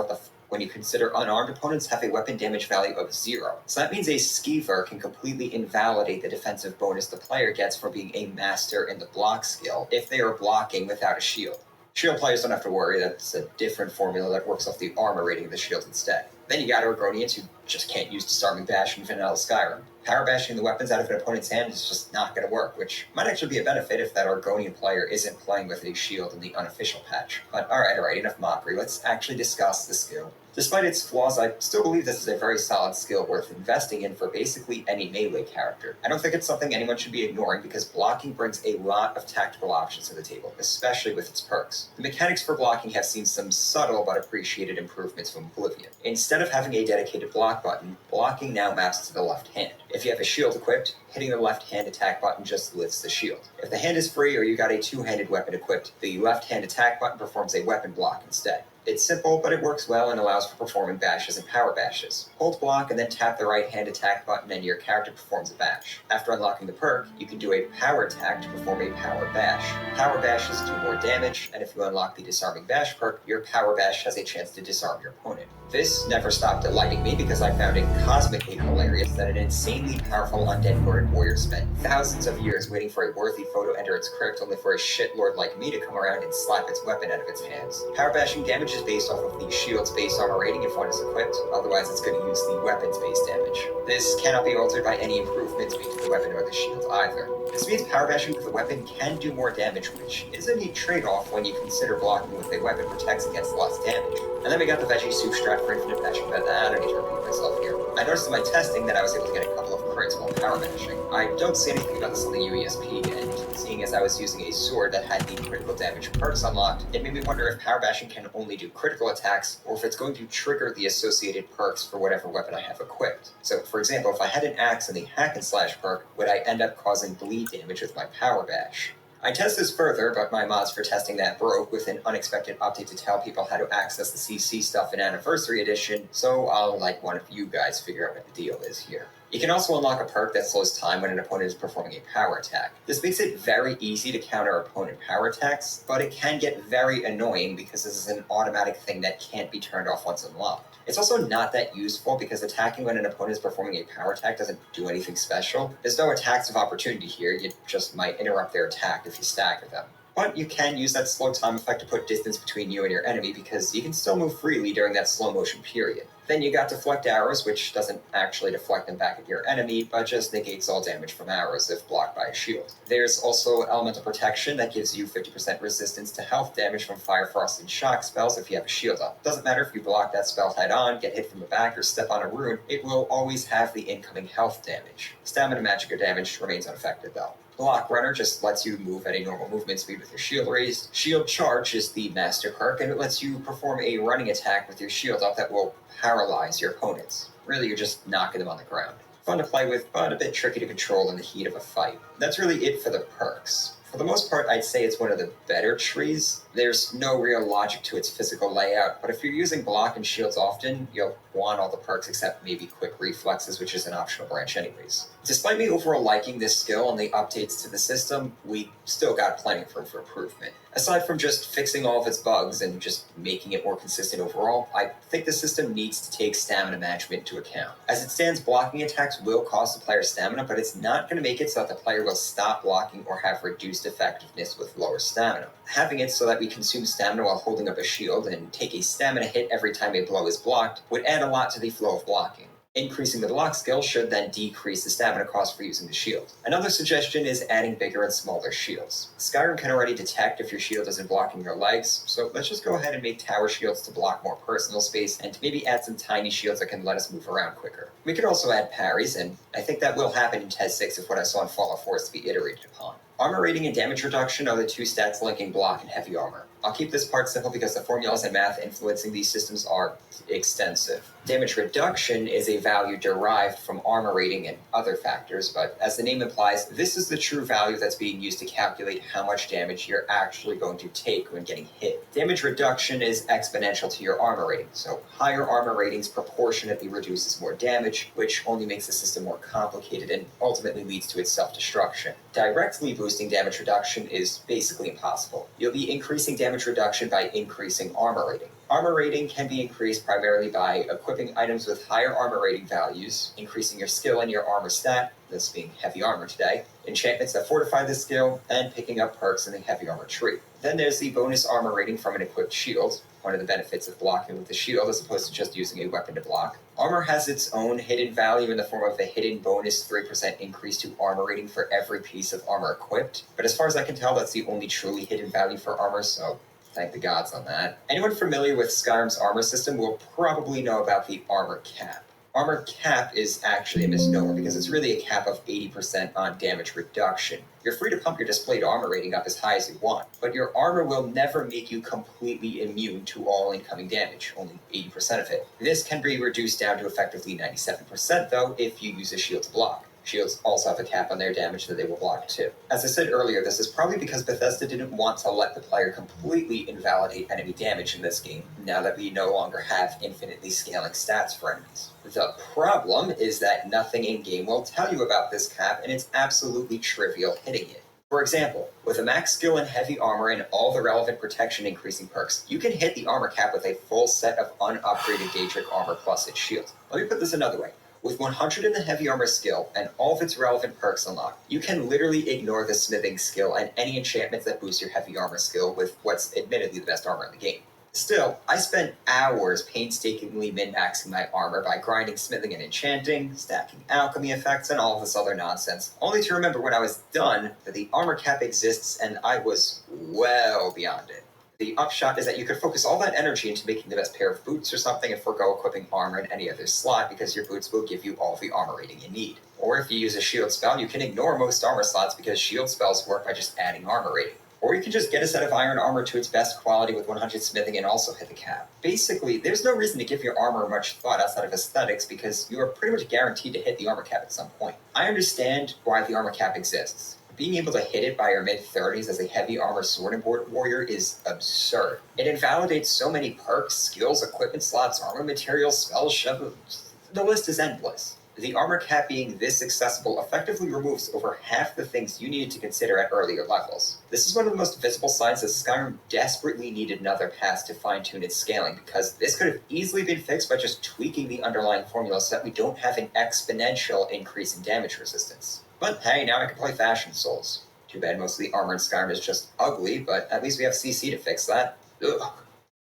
when you consider unarmed opponents have a weapon damage value of 0. So that means a skeever can completely invalidate the defensive bonus the player gets for being a master in the block skill if they are blocking without a shield. Shield players don't have to worry, that's a different formula that works off the armor rating of the shield instead. Then you got Argonians who just can't use Disarming Bash in vanilla Skyrim. Power bashing the weapons out of an opponent's hand is just not going to work, which might actually be a benefit if that Argonian player isn't playing with a shield in the unofficial patch. But alright, enough mockery, let's actually discuss the skill. Despite its flaws, I still believe this is a very solid skill worth investing in for basically any melee character. I don't think it's something anyone should be ignoring because blocking brings a lot of tactical options to the table, especially with its perks. The mechanics for blocking have seen some subtle but appreciated improvements from Oblivion. Instead of having a dedicated block button, blocking now maps to the left hand. If you have a shield equipped, hitting the left hand attack button just lifts the shield. If the hand is free or you got a two-handed weapon equipped, the left hand attack button performs a weapon block instead. It's simple, but it works well and allows for performing bashes and power bashes. Hold block and then tap the right hand attack button and your character performs a bash. After unlocking the perk, you can do a power attack to perform a power bash. Power bashes do more damage, and if you unlock the Disarming Bash perk, your power bash has a chance to disarm your opponent. This never stopped delighting me because I found it cosmically hilarious that an insanely powerful undead worded warrior spent thousands of years waiting for a worthy foe to enter its crypt only for a shitlord like me to come around and slap its weapon out of its hands. Power bashing damage is based off of the shield's base armor rating if one is equipped, otherwise it's going to use the weapon's base damage. This cannot be altered by any improvements made to the weapon or the shield either. This means power bashing with a weapon can do more damage, which is a neat trade-off when you consider blocking with a weapon protects against less damage. And then we got the veggie soup strat for infinite bashing, but I don't need to repeat myself here. I noticed in my testing that I was able to get a couple of crits while power bashing. I don't see anything about this on the UESP, and seeing as I was using a sword that had the critical damage perks unlocked, it made me wonder if power bashing can only do critical attacks, or if it's going to trigger the associated perks for whatever weapon I have equipped. So, for example, if I had an axe and the hack and slash perk, would I end up causing bleed damage with my power bash? I test this further, but my mods for testing that broke with an unexpected update to tell people how to access the CC stuff in Anniversary Edition, so I'll let one of you guys figure out what the deal is here. You can also unlock a perk that slows time when an opponent is performing a power attack. This makes it very easy to counter opponent power attacks, but it can get very annoying because this is an automatic thing that can't be turned off once unlocked. It's also not that useful because attacking when an opponent is performing a power attack doesn't do anything special. There's no attacks of opportunity here, you just might interrupt their attack if you stagger them. But you can use that slow time effect to put distance between you and your enemy because you can still move freely during that slow motion period. Then you got deflect arrows, which doesn't actually deflect them back at your enemy, but just negates all damage from arrows if blocked by a shield. There's also elemental protection that gives you 50% resistance to health damage from fire, frost, and shock spells if you have a shield up. Doesn't matter if you block that spell head on, get hit from the back, or step on a rune, it will always have the incoming health damage. Stamina magic or damage remains unaffected though. Block Runner just lets you move at a normal movement speed with your shield raised. Shield Charge is the master perk, and it lets you perform a running attack with your shield up that will paralyze your opponents. Really, you're just knocking them on the ground. Fun to play with, but a bit tricky to control in the heat of a fight. That's really it for the perks. For the most part, I'd say it's one of the better trees. There's no real logic to its physical layout, but if you're using block and shields often, you'll want all the perks except maybe quick reflexes, which is an optional branch anyways. Despite me overall liking this skill and the updates to the system, we still got plenty of room for improvement. Aside from just fixing all of its bugs and just making it more consistent overall, I think the system needs to take stamina management into account. As it stands, blocking attacks will cost the player stamina, but it's not going to make it so that the player will stop blocking or have reduced effectiveness with lower stamina. Having it so that we consume stamina while holding up a shield and take a stamina hit every time a blow is blocked would add a lot to the flow of blocking. Increasing the block skill should then decrease the stamina cost for using the shield. Another suggestion is adding bigger and smaller shields. Skyrim can already detect if your shield isn't blocking your legs, so let's just go ahead and make tower shields to block more personal space and maybe add some tiny shields that can let us move around quicker. We could also add parries, and I think that will happen in TES 6 if what I saw in Fallout 4 is to be iterated upon. Armor rating and damage reduction are the two stats linking block and heavy armor. I'll keep this part simple because the formulas and math influencing these systems are extensive. Damage reduction is a value derived from armor rating and other factors, but as the name implies, this is the true value that's being used to calculate how much damage you're actually going to take when getting hit. Damage reduction is exponential to your armor rating, so higher armor ratings proportionately reduces more damage, which only makes the system more complicated and ultimately leads to its self-destruction. Directly boosting damage reduction is basically impossible. You'll be increasing damage reduction by increasing armor rating. Armor rating can be increased primarily by equipping items with higher armor rating values, increasing your skill and your armor stat, this being heavy armor today, enchantments that fortify the skill, and picking up perks in the heavy armor tree. Then there's the bonus armor rating from an equipped shield, one of the benefits of blocking with the shield as opposed to just using a weapon to block. Armor has its own hidden value in the form of a hidden bonus 3% increase to armor rating for every piece of armor equipped, but as far as I can tell, that's the only truly hidden value for armor, so thank the gods on that. Anyone familiar with Skyrim's armor system will probably know about the armor cap. Armor cap is actually a misnomer because it's really a cap of 80% on damage reduction. You're free to pump your displayed armor rating up as high as you want, but your armor will never make you completely immune to all incoming damage, only 80% of it. This can be reduced down to effectively 97% though if you use a shield to block. Shields also have a cap on their damage that they will block too. As I said earlier, this is probably because Bethesda didn't want to let the player completely invalidate enemy damage in this game, now that we no longer have infinitely scaling stats for enemies. The problem is that nothing in-game will tell you about this cap, and it's absolutely trivial hitting it. For example, with a max skill in heavy armor and all the relevant protection increasing perks, you can hit the armor cap with a full set of unupgraded Daedric armor plus its shield. Let me put this another way. With 100 in the heavy armor skill and all of its relevant perks unlocked, you can literally ignore the smithing skill and any enchantments that boost your heavy armor skill with what's admittedly the best armor in the game. Still, I spent hours painstakingly min-maxing my armor by grinding smithing and enchanting, stacking alchemy effects, and all of this other nonsense, only to remember when I was done that the armor cap exists and I was well beyond it. The upshot is that you could focus all that energy into making the best pair of boots or something and forego equipping armor in any other slot because your boots will give you all the armor rating you need. Or if you use a shield spell, you can ignore most armor slots because shield spells work by just adding armor rating. Or you can just get a set of iron armor to its best quality with 100 smithing and also hit the cap. Basically, there's no reason to give your armor much thought outside of aesthetics because you are pretty much guaranteed to hit the armor cap at some point. I understand why the armor cap exists. Being able to hit it by your mid-30s as a heavy armor sword and board warrior is absurd. It invalidates so many perks, skills, equipment slots, armor materials, spells, shovels. The list is endless. The armor cap being this accessible effectively removes over half the things you needed to consider at earlier levels. This is one of the most visible signs that Skyrim desperately needed another pass to fine-tune its scaling, because this could have easily been fixed by just tweaking the underlying formula so that we don't have an exponential increase in damage resistance. But hey, now I can play Fashion Souls. Too bad most of the armor in Skyrim is just ugly, but at least we have CC to fix that. Ugh,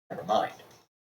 never mind.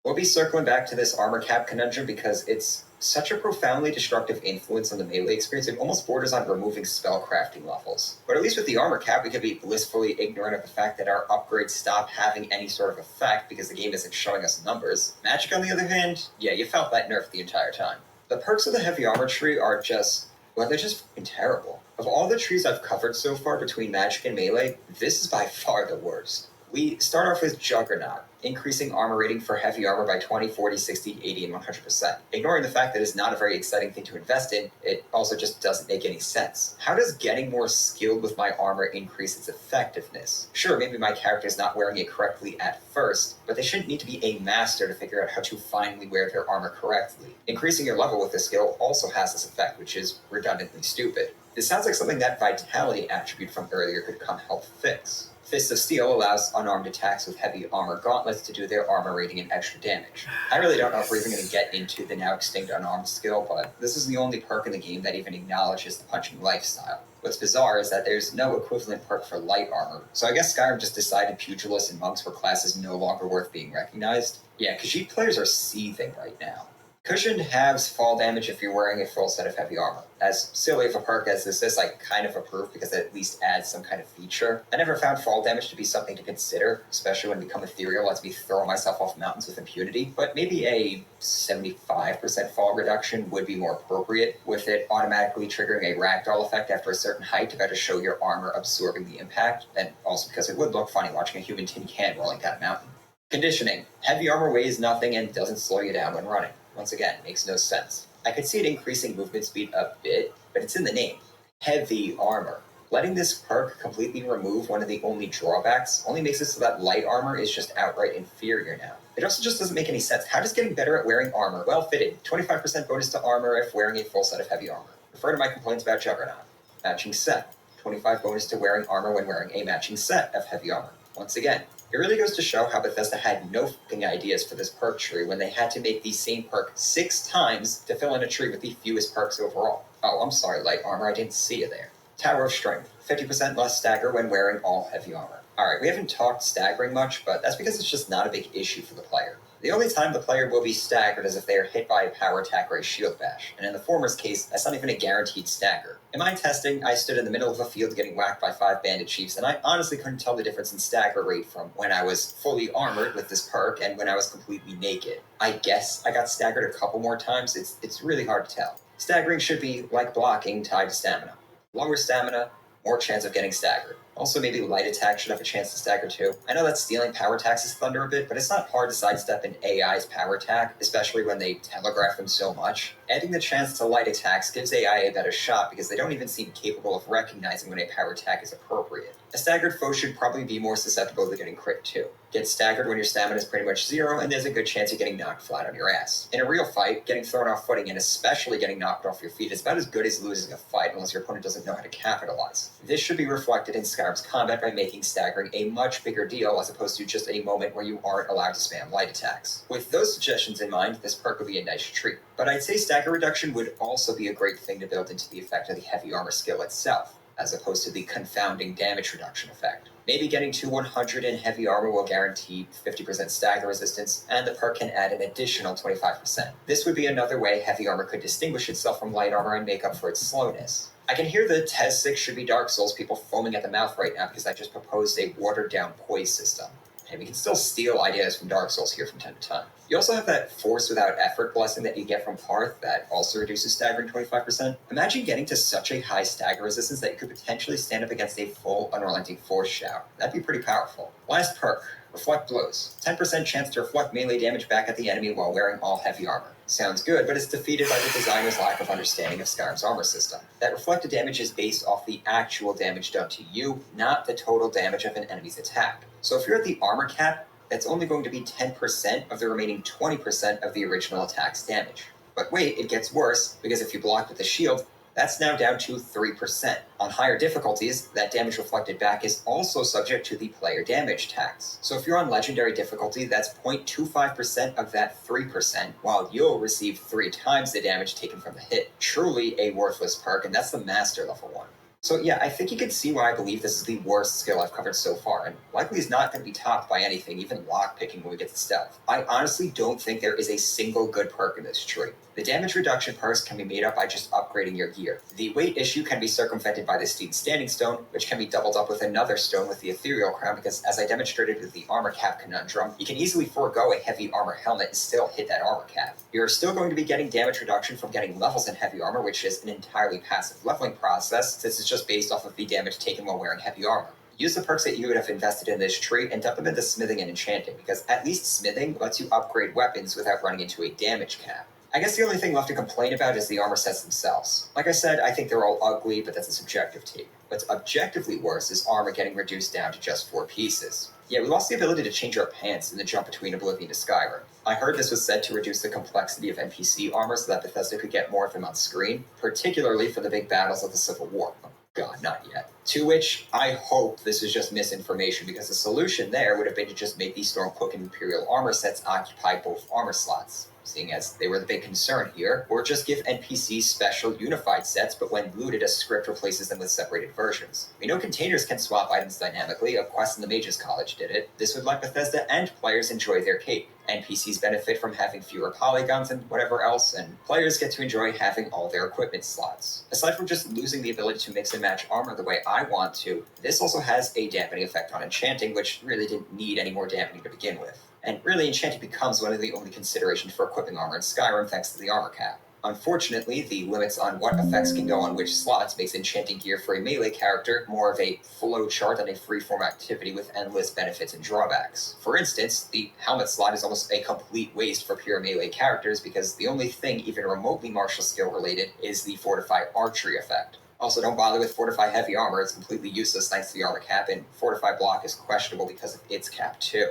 We'll be circling back to this armor cap conundrum because it's such a profoundly destructive influence on the melee experience, it almost borders on removing spell crafting levels. But at least with the armor cap, we can be blissfully ignorant of the fact that our upgrades stop having any sort of effect because the game isn't showing us numbers. Magic, on the other hand, yeah, you felt that nerf the entire time. The perks of the heavy armor tree are just, well, they're just fucking terrible. Of all the trees I've covered so far between Magic and Melee, this is by far the worst. We start off with Juggernaut, increasing armor rating for heavy armor by 20, 40, 60, 80, and 100%. Ignoring the fact that it's not a very exciting thing to invest in, it also just doesn't make any sense. How does getting more skilled with my armor increase its effectiveness? Sure, maybe my character's not wearing it correctly at first, but they shouldn't need to be a master to figure out how to finally wear their armor correctly. Increasing your level with this skill also has this effect, which is redundantly stupid. This sounds like something that Vitality attribute from earlier could come help fix. Fist of Steel allows unarmed attacks with heavy armor gauntlets to do their armor rating and extra damage. I really don't know if we're even going to get into the now extinct unarmed skill, but this is the only perk in the game that even acknowledges the punching lifestyle. What's bizarre is that there's no equivalent perk for light armor, so I guess Skyrim just decided pugilists and monks were classes no longer worth being recognized. Yeah, Khajiit players are seething right now. Cushion halves fall damage if you're wearing a full set of heavy armor. As silly of a perk as this is, I kind of approve because it at least adds some kind of feature. I never found fall damage to be something to consider, especially when Become Ethereal lets me throw myself off mountains with impunity, but maybe a 75% fall reduction would be more appropriate, with it automatically triggering a ragdoll effect after a certain height to better show your armor absorbing the impact, and also because it would look funny watching a human tin can rolling down a mountain. Conditioning. Heavy armor weighs nothing and doesn't slow you down when running. Once again, makes no sense. I could see it increasing movement speed a bit, but it's in the name. Heavy armor. Letting this perk completely remove one of the only drawbacks only makes it so that light armor is just outright inferior now. It also just doesn't make any sense. How does getting better at wearing armor, well fitted, 25% bonus to armor if wearing a full set of heavy armor? Refer to my complaints about Juggernaut. Matching set. 25 bonus to wearing armor when wearing a matching set of heavy armor. Once again, it really goes to show how Bethesda had no fucking ideas for this perk tree when they had to make the same perk 6 times to fill in a tree with the fewest perks overall. Oh, I'm sorry, light armor, I didn't see you there. Tower of Strength, 50% less stagger when wearing all heavy armor. Alright, we haven't talked staggering much, but that's because it's just not a big issue for the player. The only time the player will be staggered is if they are hit by a power attack or a shield bash, and in the former's case, that's not even a guaranteed stagger. In my testing, I stood in the middle of a field getting whacked by 5 bandit chiefs, and I honestly couldn't tell the difference in stagger rate from when I was fully armored with this perk and when I was completely naked. I guess I got staggered a couple more times, it's really hard to tell. Staggering should be, like blocking, tied to stamina. Longer stamina, more chance of getting staggered. Also, maybe light attack should have a chance to stagger too. I know that stealing power attacks is thunder a bit, but it's not hard to sidestep an AI's power attack, especially when they telegraph them so much. Adding the chance to light attacks gives AI a better shot because they don't even seem capable of recognizing when a power attack is appropriate. A staggered foe should probably be more susceptible to getting crit too. Get staggered when your stamina is pretty much 0, and there's a good chance you're getting knocked flat on your ass. In a real fight, getting thrown off footing and especially getting knocked off your feet is about as good as losing a fight unless your opponent doesn't know how to capitalize. This should be reflected in Skyrim's combat by making staggering a much bigger deal as opposed to just a moment where you aren't allowed to spam light attacks. With those suggestions in mind, this perk would be a nice treat. But I'd say stagger reduction would also be a great thing to build into the effect of the heavy armor skill itself, as opposed to the confounding damage reduction effect. Maybe getting to 100 in heavy armor will guarantee 50% stagger resistance, and the perk can add an additional 25%. This would be another way heavy armor could distinguish itself from light armor and make up for its slowness. I can hear the Tez 6 should be Dark Souls people foaming at the mouth right now because I just proposed a watered-down poise system. And we can still steal ideas from Dark Souls here from time to time. You also have that force without effort blessing that you get from Parth that also reduces staggering 25%. Imagine getting to such a high stagger resistance that you could potentially stand up against a full unrelenting force shout. That'd be pretty powerful. Last perk, Reflect Blows. 10% chance to reflect melee damage back at the enemy while wearing all heavy armor. Sounds good, but it's defeated by the designer's lack of understanding of Skyrim's armor system. That reflected damage is based off the actual damage done to you, not the total damage of an enemy's attack. So if you're at the armor cap, that's only going to be 10% of the remaining 20% of the original attack's damage. But wait, it gets worse, because if you block with a shield, that's now down to 3%. On higher difficulties, that damage reflected back is also subject to the player damage tax. So if you're on legendary difficulty, that's 0.25% of that 3%, while you'll receive 3 times the damage taken from the hit. Truly a worthless perk, and that's the master level one. So yeah, I think you can see why I believe this is the worst skill I've covered so far, and likely is not going to be topped by anything, even lockpicking when we get to stealth. I honestly don't think there is a single good perk in this tree. The damage reduction perks can be made up by just upgrading your gear. The weight issue can be circumvented by the Steed Standing Stone, which can be doubled up with another stone with the Ethereal Crown, because as I demonstrated with the armor cap conundrum, you can easily forego a heavy armor helmet and still hit that armor cap. You're still going to be getting damage reduction from getting levels in heavy armor, which is an entirely passive leveling process, since it's just based off of the damage taken while wearing heavy armor. Use the perks that you would have invested in this tree and dump them into smithing and enchanting, because at least smithing lets you upgrade weapons without running into a damage cap. I guess the only thing left to complain about is the armor sets themselves. Like I said, I think they're all ugly, but that's a subjective take. What's objectively worse is armor getting reduced down to just 4 pieces. Yeah, we lost the ability to change our pants in the jump between Oblivion to Skyrim. I heard this was said to reduce the complexity of NPC armor so that Bethesda could get more of them on screen, particularly for the big battles of the Civil War. God, not yet. To which I hope this is just misinformation, because the solution there would have been to just make these Stormcloak and Imperial armor sets occupy both armor slots, seeing as they were the big concern here, or just give NPCs special unified sets, but when looted, a script replaces them with separated versions. We know containers can swap items dynamically, a quest in the Mages College did it. This would let Bethesda and players enjoy their cake. NPCs benefit from having fewer polygons and whatever else, and players get to enjoy having all their equipment slots. Aside from just losing the ability to mix and match armor the way I want to, this also has a dampening effect on enchanting, which really didn't need any more dampening to begin with. And really, enchanting becomes one of the only considerations for equipping armor in Skyrim thanks to the armor cap. Unfortunately, the limits on what effects can go on which slots makes enchanting gear for a melee character more of a flowchart than a freeform activity with endless benefits and drawbacks. For instance, the helmet slot is almost a complete waste for pure melee characters because the only thing even remotely martial skill related is the Fortify archery effect. Also, don't bother with Fortify heavy armor, it's completely useless thanks to the armor cap, and Fortify block is questionable because of its cap too.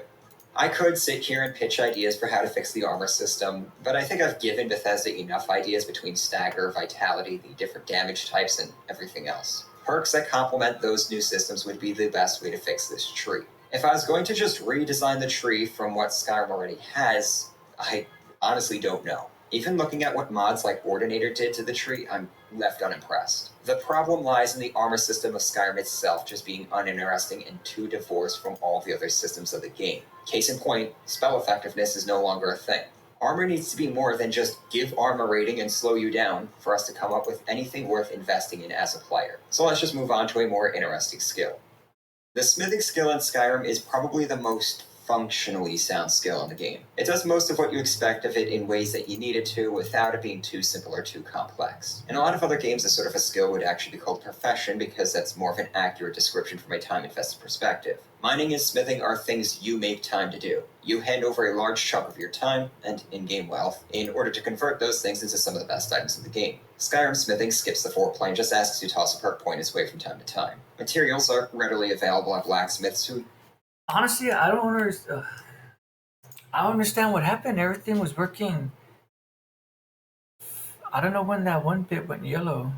I could sit here and pitch ideas for how to fix the armor system, but I think I've given Bethesda enough ideas between stagger, vitality, the different damage types, and everything else. Perks that complement those new systems would be the best way to fix this tree. If I was going to just redesign the tree from what Skyrim already has, I honestly don't know. Even looking at what mods like Ordinator did to the tree, I'm left unimpressed. The problem lies in the armor system of Skyrim itself just being uninteresting and too divorced from all the other systems of the game. Case in point, spell effectiveness is no longer a thing. Armor needs to be more than just give armor rating and slow you down for us to come up with anything worth investing in as a player. So let's just move on to a more interesting skill. The smithing skill in Skyrim is probably the most functionally sound skill in the game. It does most of what you expect of it in ways that you need it to without it being too simple or too complex. In a lot of other games, this sort of a skill would actually be called profession because that's more of an accurate description from a time-invested perspective. Mining and smithing are things you make time to do. You hand over a large chunk of your time and in-game wealth in order to convert those things into some of the best items in the game. Skyrim smithing skips the foreplay and just asks you to toss a perk point its way from time to time. Materials are readily available at blacksmiths who Honestly, I don't understand what happened. Everything was working. I don't know when that one bit went yellow.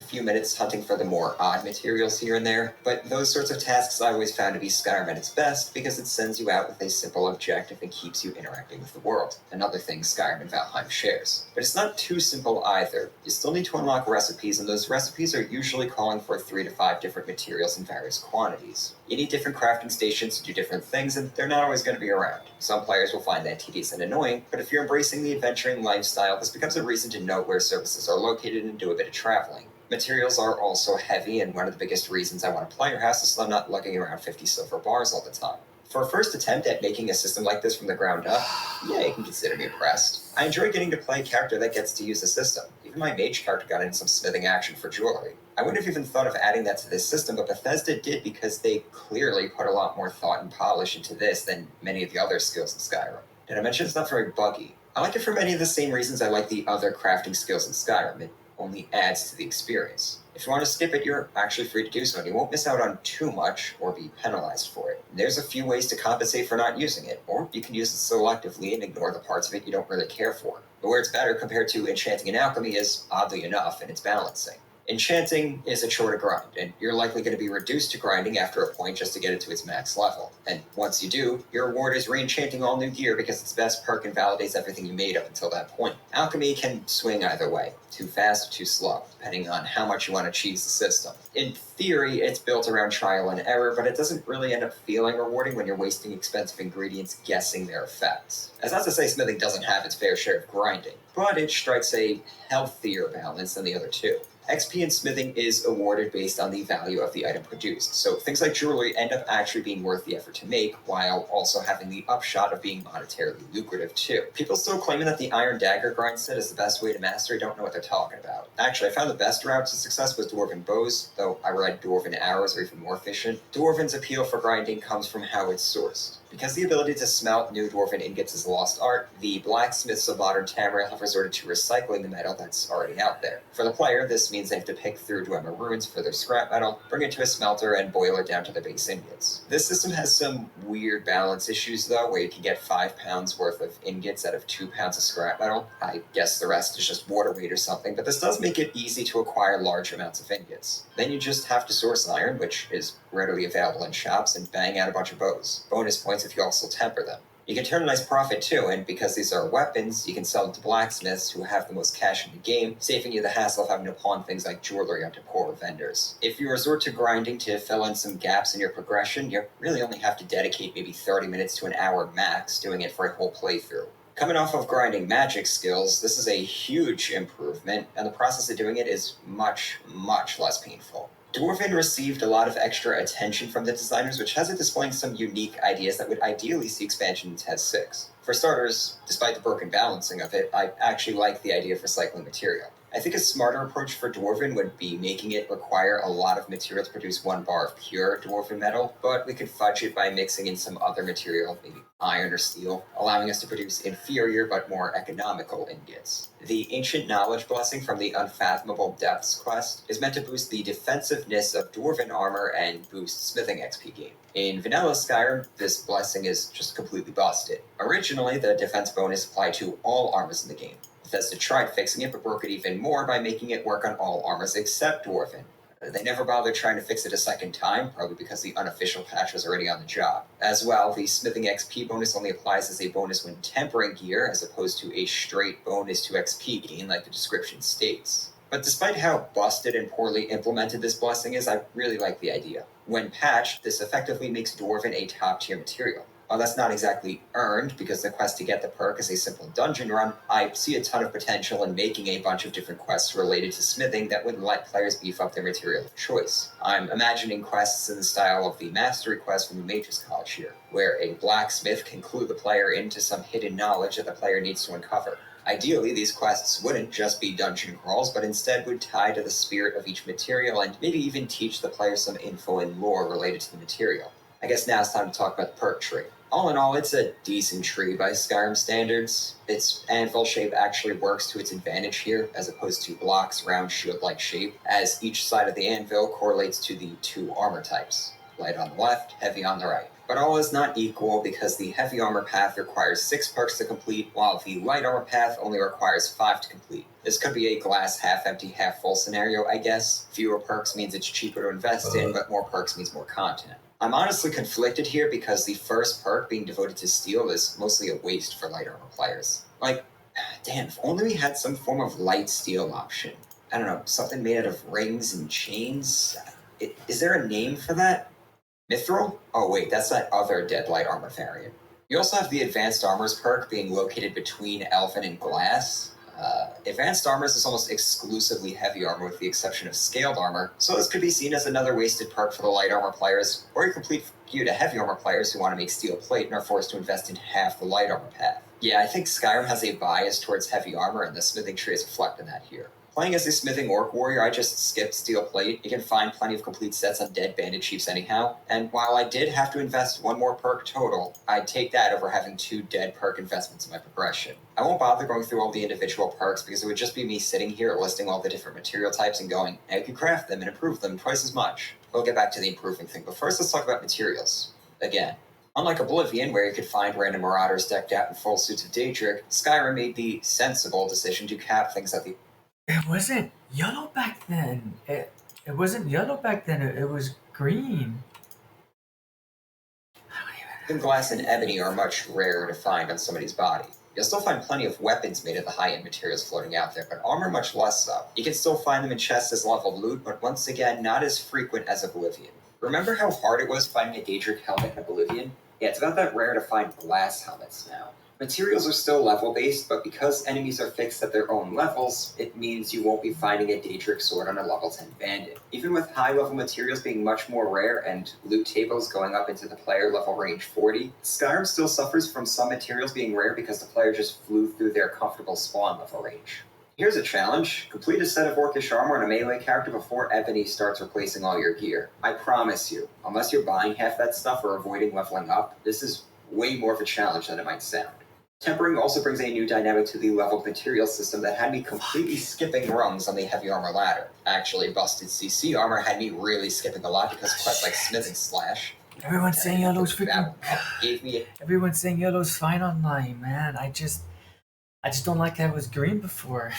few minutes hunting for the more odd materials here and there, but those sorts of tasks I always found to be Skyrim at its best because it sends you out with a simple objective and keeps you interacting with the world. Another thing Skyrim and Valheim shares. But it's not too simple either. You still need to unlock recipes, and those recipes are usually calling for 3 to 5 different materials in various quantities. You need different crafting stations to do different things, and they're not always going to be around. Some players will find that tedious and annoying, but if you're embracing the adventuring lifestyle, this becomes a reason to know where services are located and do a bit of traveling. Materials are also heavy, and one of the biggest reasons I want a player house is so I'm not lugging around 50 silver bars all the time. For a first attempt at making a system like this from the ground up, yeah, you can consider me impressed. I enjoy getting to play a character that gets to use the system. Even my mage character got into some smithing action for jewelry. I wouldn't have even thought of adding that to this system, but Bethesda did because they clearly put a lot more thought and polish into this than many of the other skills in Skyrim. Did I mention it's not very buggy? I like it for many of the same reasons I like the other crafting skills in Skyrim. It only adds to the experience. If you want to skip it, you're actually free to do so, and you won't miss out on too much or be penalized for it. There's a few ways to compensate for not using it, or you can use it selectively and ignore the parts of it you don't really care for. But where it's better compared to enchanting and alchemy is, oddly enough, in its balancing. Enchanting is a chore to grind, and you're likely going to be reduced to grinding after a point just to get it to its max level. And once you do, your reward is re-enchanting all new gear because its best perk invalidates everything you made up until that point. Alchemy can swing either way, too fast or too slow, depending on how much you want to cheese the system. In theory, it's built around trial and error, but it doesn't really end up feeling rewarding when you're wasting expensive ingredients guessing their effects. That's not to say smithing doesn't have its fair share of grinding, but it strikes a healthier balance than the other two. XP in smithing is awarded based on the value of the item produced, so things like jewelry end up actually being worth the effort to make, while also having the upshot of being monetarily lucrative too. People still claiming that the Iron Dagger grind set is the best way to master it don't know what they're talking about. Actually, I found the best route to success was Dwarven Bows, though I read Dwarven Arrows are even more efficient. Dwarven's appeal for grinding comes from how it's sourced. Because the ability to smelt new Dwarven ingots is a lost art, the blacksmiths of modern Tamriel have resorted to recycling the metal that's already out there. For the player, this means they have to pick through Dwemer runes for their scrap metal, bring it to a smelter, and boil it down to the base ingots. This system has some weird balance issues, though, where you can get 5 pounds worth of ingots out of 2 pounds of scrap metal. I guess the rest is just water weight or something, but this does make it easy to acquire large amounts of ingots. Then you just have to source iron, which is readily available in shops, and bang out a bunch of bows. Bonus points if you also temper them. You can turn a nice profit too, and because these are weapons, you can sell them to blacksmiths who have the most cash in the game, saving you the hassle of having to pawn things like jewelry onto poorer vendors. If you resort to grinding to fill in some gaps in your progression, you really only have to dedicate maybe 30 minutes to an hour max doing it for a whole playthrough. Coming off of grinding magic skills, this is a huge improvement, and the process of doing it is much, much less painful. Dwarven received a lot of extra attention from the designers, which has it displaying some unique ideas that would ideally see expansion in TES 6. For starters, despite the broken balancing of it, I actually like the idea for cycling material. I think a smarter approach for Dwarven would be making it require a lot of material to produce 1 bar of pure Dwarven metal, but we could fudge it by mixing in some other material, maybe iron or steel, allowing us to produce inferior but more economical ingots. The Ancient Knowledge Blessing from the Unfathomable Depths quest is meant to boost the defensiveness of Dwarven armor and boost smithing XP gain. In vanilla Skyrim, this blessing is just completely busted. Originally, the defense bonus applied to all armors in the game. Bethesda tried fixing it, but broke it even more by making it work on all armors except Dwarven. They never bothered trying to fix it a second time, probably because the unofficial patch was already on the job. As well, the smithing XP bonus only applies as a bonus when tempering gear, as opposed to a straight bonus to XP gain like the description states. But despite how busted and poorly implemented this blessing is, I really like the idea. When patched, this effectively makes Dwarven a top-tier material. While that's not exactly earned, because the quest to get the perk is a simple dungeon run, I see a ton of potential in making a bunch of different quests related to smithing that would let players beef up their material of choice. I'm imagining quests in the style of the Mastery quest from the Mages College here, where a blacksmith can clue the player into some hidden knowledge that the player needs to uncover. Ideally, these quests wouldn't just be dungeon crawls, but instead would tie to the spirit of each material and maybe even teach the player some info and lore related to the material. I guess now it's time to talk about the perk tree. All in all, it's a decent tree by Skyrim standards. Its anvil shape actually works to its advantage here, as opposed to Block's round shield-like shape, as each side of the anvil correlates to the 2 armor types. Light on the left, heavy on the right. But all is not equal because the heavy armor path requires 6 perks to complete, while the light armor path only requires 5 to complete. This could be a glass half-empty, half-full scenario, I guess. Fewer perks means it's cheaper to invest in, but more perks means more content. I'm honestly conflicted here because the first perk, being devoted to steel, is mostly a waste for light armor players. Like, damn, if only we had some form of light steel option. I don't know, something made out of rings and chains? Is there a name for that? Mithril? Oh wait, that's that other dead light armor variant. You also have the Advanced Armors perk being located between Elven and Glass. Advanced Armors is almost exclusively heavy armor with the exception of scaled armor, so this could be seen as another wasted perk for the light armor players, or a complete skew to heavy armor players who want to make steel plate and are forced to invest in half the light armor path. Yeah, I think Skyrim has a bias towards heavy armor, and the smithing tree is reflecting that here. Playing as a smithing orc warrior, I just skipped steel plate. You can find plenty of complete sets on dead bandit chiefs anyhow, and while I did have to invest 1 more perk total, I'd take that over having 2 dead perk investments in my progression. I won't bother going through all the individual perks because it would just be me sitting here listing all the different material types and going, I could craft them and improve them twice as much. We'll get back to the improving thing, but first let's talk about materials. Again, unlike Oblivion, where you could find random marauders decked out in full suits of Daedric, Skyrim made the sensible decision to cap things at the... It wasn't yellow back then. It wasn't yellow back then. It was green. Glass and ebony are much rarer to find on somebody's body. You'll still find plenty of weapons made of the high-end materials floating out there, but armor much less so. You can still find them in chests as leveled loot, but once again, not as frequent as Oblivion. Remember how hard it was finding a Daedric helmet in Oblivion? Yeah, it's about that rare to find glass helmets now. Materials are still level-based, but because enemies are fixed at their own levels, it means you won't be finding a Daedric sword on a level 10 bandit. Even with high-level materials being much more rare and loot tables going up into the player level range 40, Skyrim still suffers from some materials being rare because the player just flew through their comfortable spawn level range. Here's a challenge. Complete a set of Orcish armor on a melee character before Ebony starts replacing all your gear. I promise you, unless you're buying half that stuff or avoiding leveling up, this is way more of a challenge than it might sound. Tempering also brings a new dynamic to the leveled material system that had me completely skipping rungs on the heavy armor ladder. Actually, busted CC armor had me really skipping a lot because quests like Smithing Slash. Everyone's saying yellow's freaking... Gave me Everyone's saying yellow's fine online, man. I just don't like how it was green before.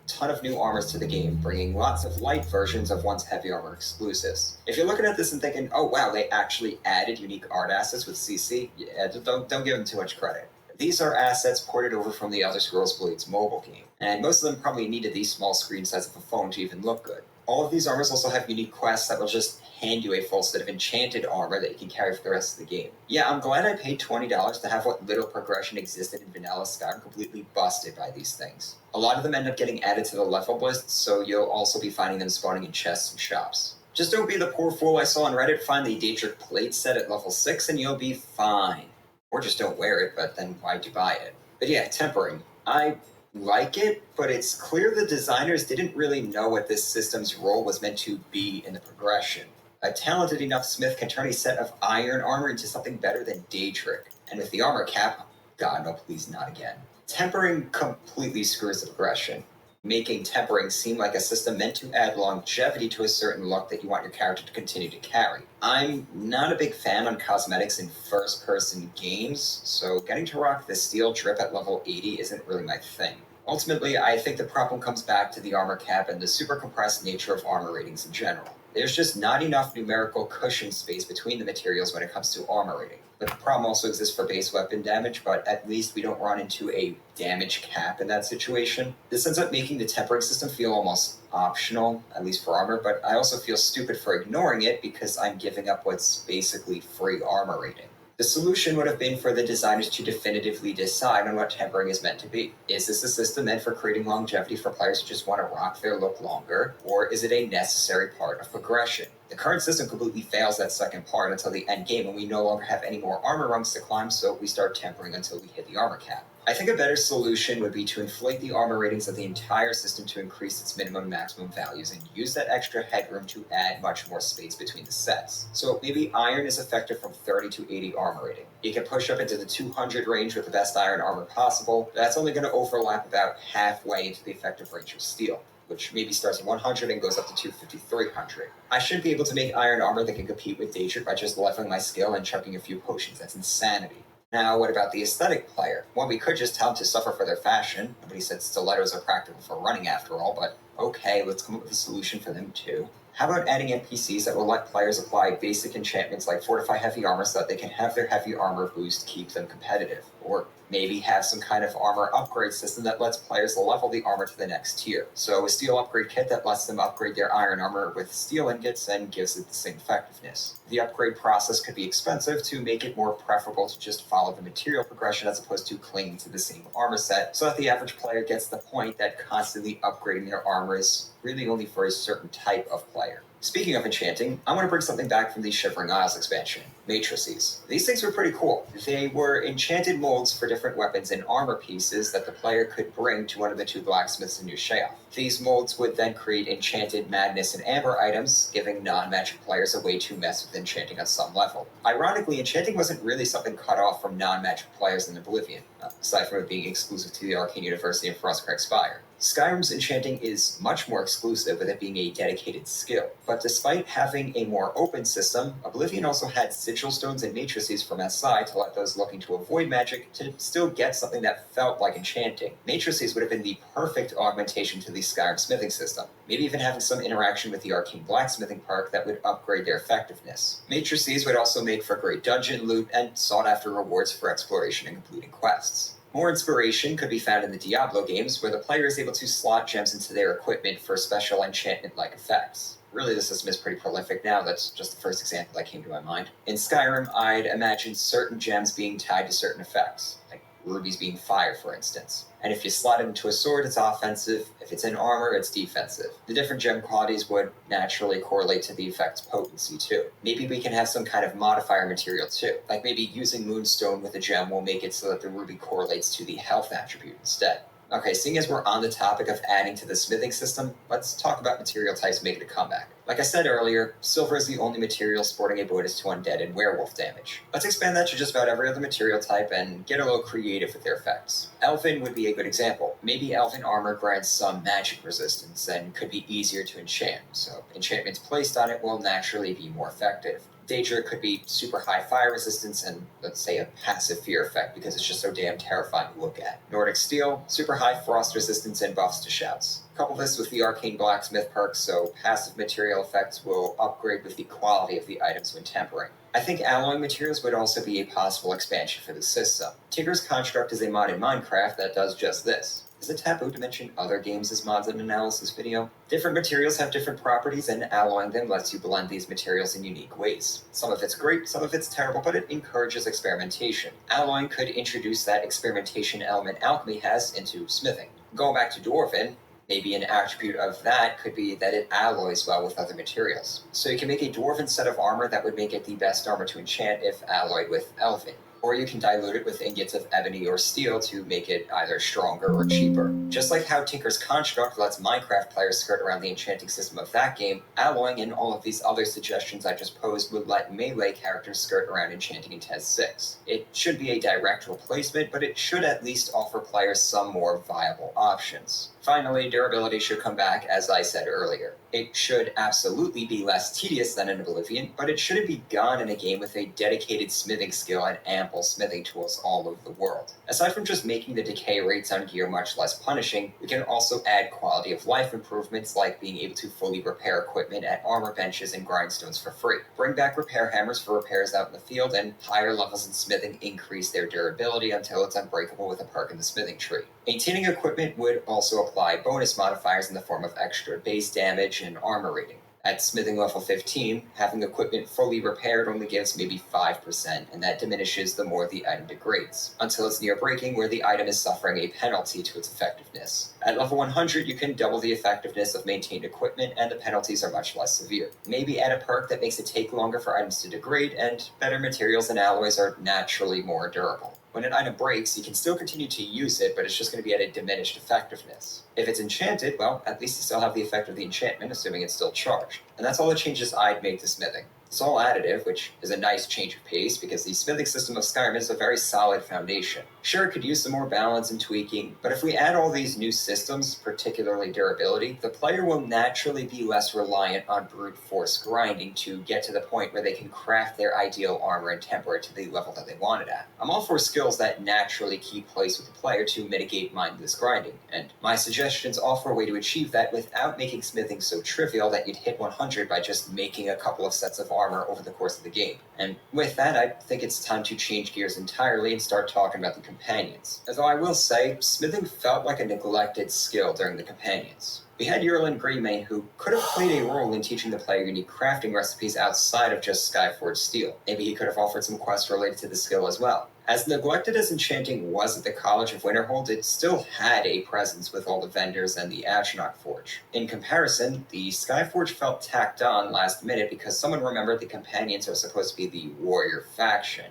ton of new armors to the game, bringing lots of light versions of once heavy armor exclusives. If you're looking at this and thinking, oh wow, they actually added unique art assets with CC, yeah, don't give them too much credit. These are assets ported over from the Elder Scrolls Blades mobile game, and most of them probably needed the small screen size of a phone to even look good. All of these armors also have unique quests that will just hand you a full set of enchanted armor that you can carry for the rest of the game. Yeah, I'm glad I paid $20 to have what little progression existed in vanilla Skyrim completely busted by these things. A lot of them end up getting added to the level list, so you'll also be finding them spawning in chests and shops. Just don't be the poor fool I saw on Reddit find the Daedric plate set at level 6 and you'll be fine. Or just don't wear it, but then why'd you buy it? But yeah, tempering. I like it, but it's clear the designers didn't really know what this system's role was meant to be in the progression. A talented enough smith can turn a set of iron armor into something better than Daedric. And with the armor cap, God no, please not again. Tempering completely screws the progression, making tempering seem like a system meant to add longevity to a certain look that you want your character to continue to carry. I'm not a big fan on cosmetics in first-person games, so getting to rock the steel drip at level 80 isn't really my thing. Ultimately, I think the problem comes back to the armor cap and the super compressed nature of armor ratings in general. There's just not enough numerical cushion space between the materials when it comes to armor rating. But the problem also exists for base weapon damage, but at least we don't run into a damage cap in that situation. This ends up making the tempering system feel almost optional, at least for armor, but I also feel stupid for ignoring it because I'm giving up what's basically free armor rating. The solution would have been for the designers to definitively decide on what tempering is meant to be. Is this a system meant for creating longevity for players who just want to rock their look longer, or is it a necessary part of progression? The current system completely fails that second part until the end game, and we no longer have any more armor rungs to climb, so we start tempering until we hit the armor cap. I think a better solution would be to inflate the armor ratings of the entire system to increase its minimum and maximum values and use that extra headroom to add much more space between the sets. So maybe iron is effective from 30 to 80 armor rating. You can push up into the 200 range with the best iron armor possible, but that's only going to overlap about halfway into the effective range of steel, which maybe starts at 100 and goes up to 250, 300. I shouldn't be able to make iron armor that can compete with Daedric by just leveling my skill and chucking a few potions. That's insanity. Now, what about the aesthetic player? Well, we could just tell them to suffer for their fashion. Nobody said stilettos are practical for running after all, but okay, let's come up with a solution for them too. How about adding NPCs that will let players apply basic enchantments like Fortify Heavy Armor so that they can have their heavy armor boost keep them competitive? Or maybe have some kind of armor upgrade system that lets players level the armor to the next tier. So a steel upgrade kit that lets them upgrade their iron armor with steel ingots and gives it the same effectiveness. The upgrade process could be expensive to make it more preferable to just follow the material progression as opposed to clinging to the same armor set, so that the average player gets the point that constantly upgrading their armor is really only for a certain type of player. Speaking of enchanting, I want to bring something back from the Shivering Isles expansion, matrices. These things were pretty cool. They were enchanted molds for different weapons and armor pieces that the player could bring to one of the two blacksmiths in New Sheoth. These molds would then create enchanted madness and amber items, giving non-magic players a way to mess with enchanting on some level. Ironically, enchanting wasn't really something cut off from non-magic players in Oblivion, aside from it being exclusive to the Arcane University and Frostcrack Spire. Skyrim's enchanting is much more exclusive, with it being a dedicated skill. But despite having a more open system, Oblivion also had sigil stones and matrices from SI to let those looking to avoid magic to still get something that felt like enchanting. Matrices would have been the perfect augmentation to the Skyrim smithing system, maybe even having some interaction with the Arcane Blacksmithing Park that would upgrade their effectiveness. Matrices would also make for great dungeon loot and sought-after rewards for exploration and completing quests. More inspiration could be found in the Diablo games, where the player is able to slot gems into their equipment for special enchantment-like effects. Really, the system is pretty prolific now. That's just the first example that came to my mind. In Skyrim, I'd imagine certain gems being tied to certain effects, like rubies being fire, for instance. And if you slot it into a sword, it's offensive. If it's in armor, it's defensive. The different gem qualities would naturally correlate to the effect's potency, too. Maybe we can have some kind of modifier material, too. Like maybe using moonstone with a gem will make it so that the ruby correlates to the health attribute instead. Okay, seeing as we're on the topic of adding to the smithing system, let's talk about material types making a comeback. Like I said earlier, silver is the only material sporting a bonus to undead and werewolf damage. Let's expand that to just about every other material type and get a little creative with their effects. Elven would be a good example. Maybe elven armor grants some magic resistance and could be easier to enchant, so enchantments placed on it will naturally be more effective. Daedra could be super high fire resistance and, let's say, a passive fear effect because it's just so damn terrifying to look at. Nordic Steel, super high frost resistance and buffs to shouts. Couple this with the Arcane Blacksmith perk, so passive material effects will upgrade with the quality of the items when tempering. I think alloying materials would also be a possible expansion for the system. Tinker's Construct is a mod in Minecraft that does just this. Is it taboo to mention other games as mods in an analysis video? Different materials have different properties, and alloying them lets you blend these materials in unique ways. Some of it's great, some of it's terrible, but it encourages experimentation. Alloying could introduce that experimentation element alchemy has into smithing. Going back to Dwarven, maybe an attribute of that could be that it alloys well with other materials. So you can make a Dwarven set of armor that would make it the best armor to enchant if alloyed with Elven. Or you can dilute it with ingots of ebony or steel to make it either stronger or cheaper. Just like how Tinker's Construct lets Minecraft players skirt around the enchanting system of that game, alloying and all of these other suggestions I just posed would let melee characters skirt around enchanting in TES 6. It should be a direct replacement, but it should at least offer players some more viable options. Finally, durability should come back, as I said earlier. It should absolutely be less tedious than in Oblivion, but it shouldn't be gone in a game with a dedicated smithing skill and ample smithing tools all over the world. Aside from just making the decay rates on gear much less punishing, we can also add quality of life improvements like being able to fully repair equipment at armor benches and grindstones for free. Bring back repair hammers for repairs out in the field, and higher levels in smithing increase their durability until it's unbreakable with a perk in the smithing tree. Maintaining equipment would also apply bonus modifiers in the form of extra base damage and armor rating. At smithing level 15, having equipment fully repaired only gives maybe 5%, and that diminishes the more the item degrades, until it's near breaking where the item is suffering a penalty to its effectiveness. At level 100, you can double the effectiveness of maintained equipment, and the penalties are much less severe. Maybe add a perk that makes it take longer for items to degrade, and better materials and alloys are naturally more durable. When an item breaks, you can still continue to use it, but it's just going to be at a diminished effectiveness. If it's enchanted, well, at least you still have the effect of the enchantment, assuming it's still charged. And that's all the changes I'd make to smithing. It's all additive, which is a nice change of pace because the smithing system of Skyrim is a very solid foundation. Sure, it could use some more balance and tweaking, but if we add all these new systems, particularly durability, the player will naturally be less reliant on brute force grinding to get to the point where they can craft their ideal armor and temper it to the level that they want it at. I'm all for skills that naturally keep pace with the player to mitigate mindless grinding, and my suggestions offer a way to achieve that without making smithing so trivial that you'd hit 100 by just making a couple of sets of armor over the course of the game. And with that, I think it's time to change gears entirely and start talking about the companions. Although I will say, smithing felt like a neglected skill during the companions. We had Yerlin Greymane, who could have played a role in teaching the player unique crafting recipes outside of just Skyforged steel. Maybe he could have offered some quests related to the skill as well. As neglected as enchanting was at the College of Winterhold, it still had a presence with all the vendors and the Ashnok Forge. In comparison, the Skyforge felt tacked on last minute because someone remembered the companions are supposed to be the warrior faction.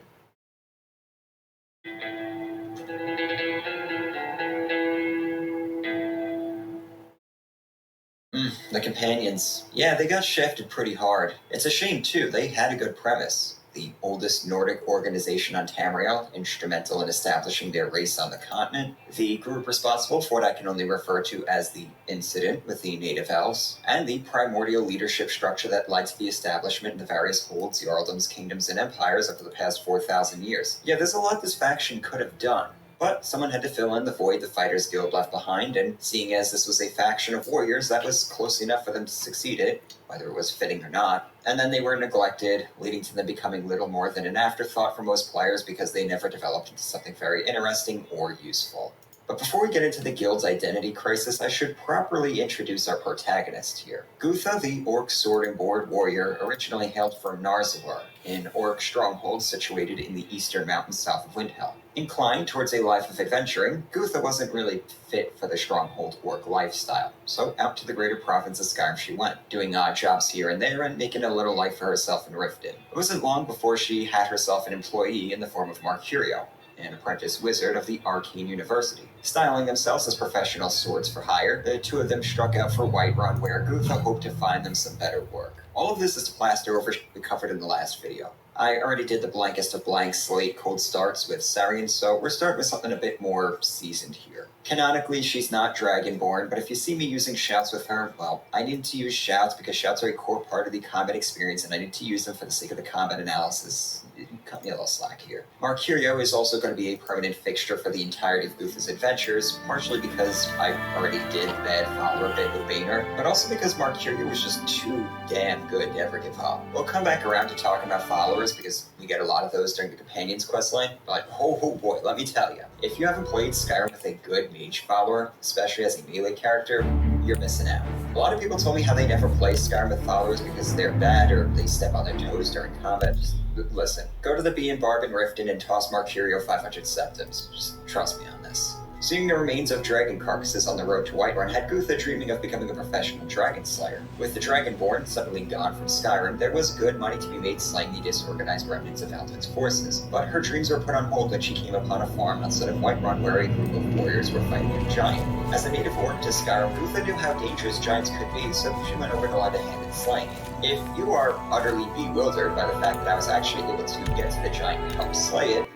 The companions. Yeah, they got shafted pretty hard. It's a shame too, they had a good premise. The oldest Nordic organization on Tamriel, instrumental in establishing their race on the continent, the group responsible for what I can only refer to as the incident with the native elves, and the primordial leadership structure that led to the establishment of the various holds, earldoms, kingdoms, and empires over the past 4,000 years. Yeah, there's a lot this faction could have done. But someone had to fill in the void the Fighters Guild left behind, and seeing as this was a faction of warriors, that was close enough for them to succeed at it, whether it was fitting or not. And then they were neglected, leading to them becoming little more than an afterthought for most players because they never developed into something very interesting or useful. But before we get into the guild's identity crisis, I should properly introduce our protagonist here. Gutha, the orc sword and board warrior, originally hailed from Narzalar, an orc stronghold situated in the eastern mountains south of Windhelm. Inclined towards a life of adventuring, Gutha wasn't really fit for the stronghold orc lifestyle, so out to the greater province of Skyrim she went, doing odd jobs here and there and making a little life for herself in Riften. It wasn't long before she had herself an employee in the form of Marcurio, an apprentice wizard of the Arcane University. Styling themselves as professional swords for hire, the two of them struck out for Whiterun, where Gutha hoped to find them some better work. All of this is to plaster over what we covered in the last video. I already did the blankest of blank slate cold starts with Sarian, so we're starting with something a bit more seasoned here. Canonically, she's not Dragonborn, but if you see me using shouts with her, well, I need to use shouts because shouts are a core part of the combat experience, and I need to use them for the sake of the combat analysis. Cut me a little slack here. Marcurio is also going to be a permanent fixture for the entirety of Goof's adventures, partially because I already did bad follower bit with Boehner, but also because Marcurio was just too damn good to ever give up. We'll come back around to talking about followers because we get a lot of those during the Companions questline, but oh boy, let me tell you, if you haven't played Skyrim with a good mage follower, especially as a melee character, you're missing out. A lot of people told me how they never play Skyrim with followers because they're bad or they step on their toes during combat. Just listen, go to the Bee and Barb and Riften and toss Marcurio 500 septims. Just trust me on this. Seeing the remains of dragon carcasses on the road to Whiterun had Gutha dreaming of becoming a professional dragon slayer. With the Dragonborn suddenly gone from Skyrim, there was good money to be made slaying the disorganized remnants of Alduin's forces. But her dreams were put on hold when she came upon a farm outside of Whiterun where a group of warriors were fighting a giant. As a native orc to Skyrim, Gutha knew how dangerous giants could be, so she went over to lend a hand in slaying it. If you are utterly bewildered by the fact that I was actually able to get to the giant and help slay it,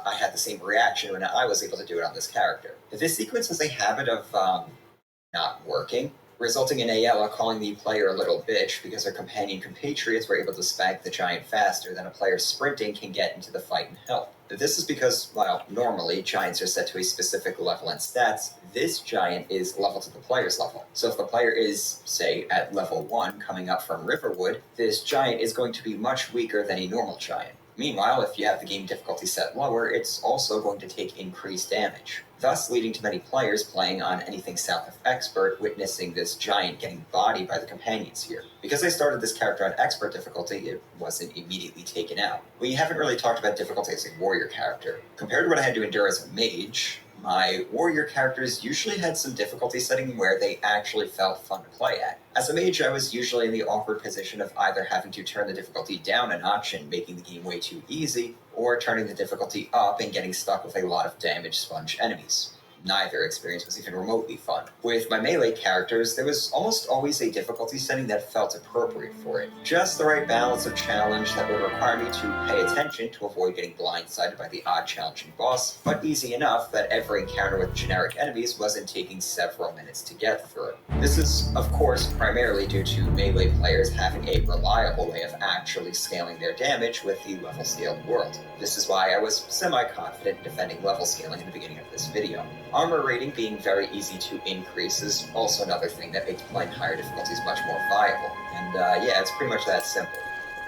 I had the same reaction when I was able to do it on this character. This sequence has a habit of not working, resulting in Ayala calling the player a little bitch because her companion compatriots were able to spank the giant faster than a player sprinting can get into the fight and help. This is because, while normally giants are set to a specific level and stats, this giant is level to the player's level. So if the player is, say, at level 1 coming up from Riverwood, this giant is going to be much weaker than a normal giant. Meanwhile, if you have the game difficulty set lower, it's also going to take increased damage, thus leading to many players playing on anything south of Expert witnessing this giant getting bodied by the companions here. Because I started this character on Expert difficulty, it wasn't immediately taken out. We haven't really talked about difficulty as a warrior character. Compared to what I had to endure as a mage, my warrior characters usually had some difficulty setting where they actually felt fun to play at. As a mage, I was usually in the awkward position of either having to turn the difficulty down a notch and making the game way too easy, or turning the difficulty up and getting stuck with a lot of damage sponge enemies. Neither experience was even remotely fun. With my melee characters, there was almost always a difficulty setting that felt appropriate for it. Just the right balance of challenge that would require me to pay attention to avoid getting blindsided by the odd challenging boss, but easy enough that every encounter with generic enemies wasn't taking several minutes to get through. This is, of course, primarily due to melee players having a reliable way of actually scaling their damage with the level scaled world. This is why I was semi-confident in defending level scaling in the beginning of this video. Armor rating being very easy to increase is also another thing that makes playing higher difficulties much more viable. And yeah, it's pretty much that simple.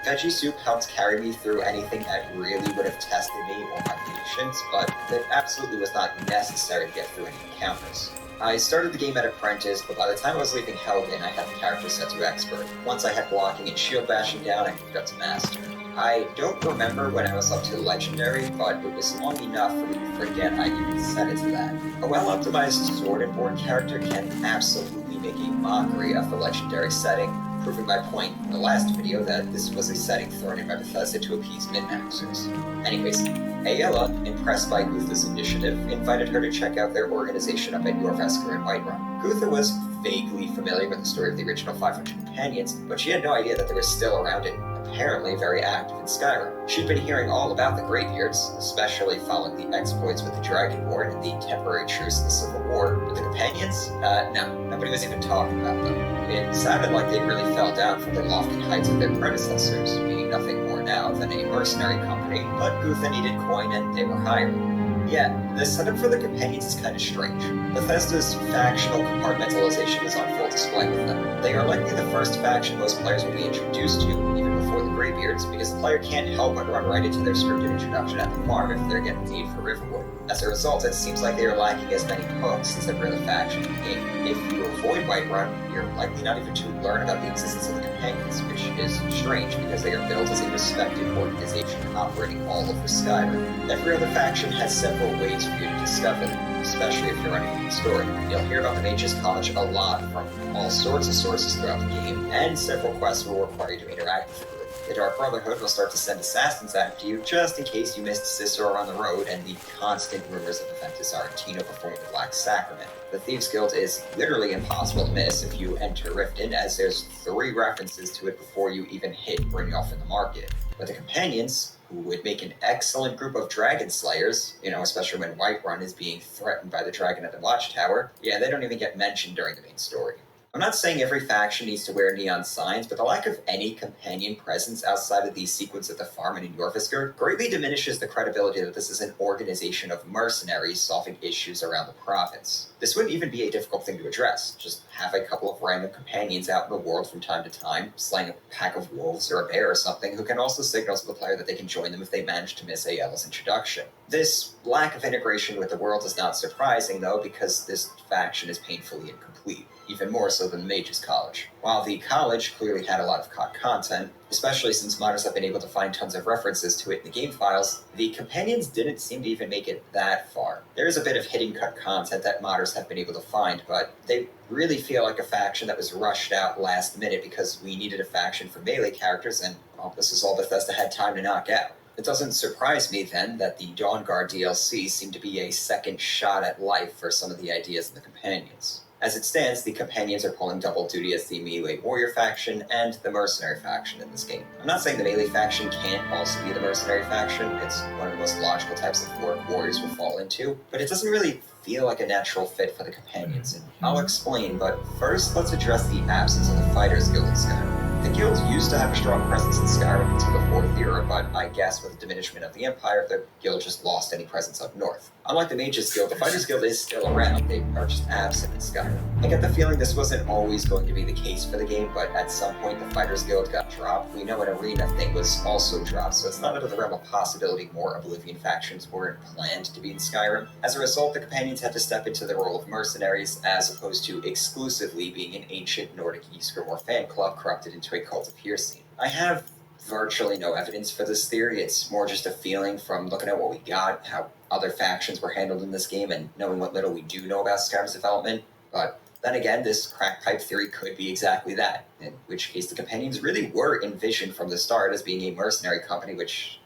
Veggie Soup helped carry me through anything that really would have tested me or my patience, but it absolutely was not necessary to get through any encounters. I started the game at Apprentice, but by the time I was leaving Helgen, I had the character set to Expert. Once I had blocking and shield bashing down, I moved up to Master. I don't remember when I was up to Legendary, but it was long enough for me to forget I even set it to that. A well-optimized Sword and Board character can absolutely make a mockery of the Legendary setting, proving my point in the last video that this was a setting thrown in by Bethesda to appease min-maxers. Anyways, Ayala, impressed by Gutha's initiative, invited her to check out their organization up at Jorvesker in Whiterun. Gutha was vaguely familiar with the story of the original 500 companions, but she had no idea that they were still around and apparently very active in Skyrim. She'd been hearing all about the Greybeards, especially following the exploits with the Dragonborn and the temporary truce in the Civil War. But the companions? No, nobody was even talking about them. It sounded like they really fell down from the lofty heights of their predecessors, being nothing more now than a mercenary company, but Gutha needed coin and they were hiring. Yeah, the setup for the companions is kind of strange. Bethesda's factional compartmentalization is on full display with them. They are likely the first faction most players will be introduced to, even before the Greybeards, because the player can't help but run right into their scripted introduction at the farm if they're getting paid for Riverwood. As a result, it seems like they are lacking as many hooks as every other faction in the game. If you avoid Whiterun, you're likely not even to learn about the existence of the companions, which is strange because they are built as a respected organization operating all over Skyrim. Every other faction has several ways for you to discover them, especially if you're running the story. You'll hear about the Mages College a lot from all sorts of sources throughout the game, and several quests will require you to interact with the group. The Dark Brotherhood will start to send assassins after you, just in case you missed Cicero on the road and the constant rumors of Aventus Argentino performing the Black Sacrament. The Thieves Guild is literally impossible to miss if you enter Riften, as there's 3 references to it before you even hit Brynjolf in the market. But the Companions, who would make an excellent group of Dragon Slayers, especially when Whiterun is being threatened by the dragon at the Watchtower, yeah, they don't even get mentioned during the main story. I'm not saying every faction needs to wear neon signs, but the lack of any companion presence outside of the sequence at the farm and in Jorfisker greatly diminishes the credibility that this is an organization of mercenaries solving issues around the province. This wouldn't even be a difficult thing to address. Just have a couple of random companions out in the world from time to time, slaying a pack of wolves or a bear or something, who can also signal to the player that they can join them if they manage to miss Aella's introduction. This lack of integration with the world is not surprising, though, because this faction is painfully incomplete. Even more so than the Mages College. While the college clearly had a lot of COD content, especially since modders have been able to find tons of references to it in the game files, the Companions didn't seem to even make it that far. There is a bit of hidden cut content that modders have been able to find, but they really feel like a faction that was rushed out last minute because we needed a faction for melee characters, and, well, this is all Bethesda had time to knock out. It doesn't surprise me, then, that the Dawnguard DLC seemed to be a second shot at life for some of the ideas in the Companions. As it stands, the Companions are pulling double duty as the melee warrior faction and the mercenary faction in this game. I'm not saying the melee faction can't also be the mercenary faction. It's one of the most logical types of work warriors will fall into, but it doesn't really feel like a natural fit for the Companions, and I'll explain, but first let's address the absence of the Fighters Guild in Skyrim. The guild used to have a strong presence in Skyrim until the 4th era, but I guess with the diminishment of the Empire, the guild just lost any presence up north. Unlike the Mages Guild, the Fighters Guild is still around. They are just absent in Skyrim. I get the feeling this wasn't always going to be the case for the game, but at some point the Fighters Guild got dropped. We know an arena thing was also dropped, so it's not out of the realm of possibility more Oblivion factions weren't planned to be in Skyrim. As a result, the Companions had to step into the role of mercenaries, as opposed to exclusively being an ancient Nordic Ysgrim fan club corrupted into a cult of Hircine. I have virtually no evidence for this theory. It's more just a feeling from looking at what we got, how other factions were handled in this game, and knowing what little we do know about Skyrim's development. But then again, this crack pipe theory could be exactly that, in which case the Companions really were envisioned from the start as being a mercenary company, which,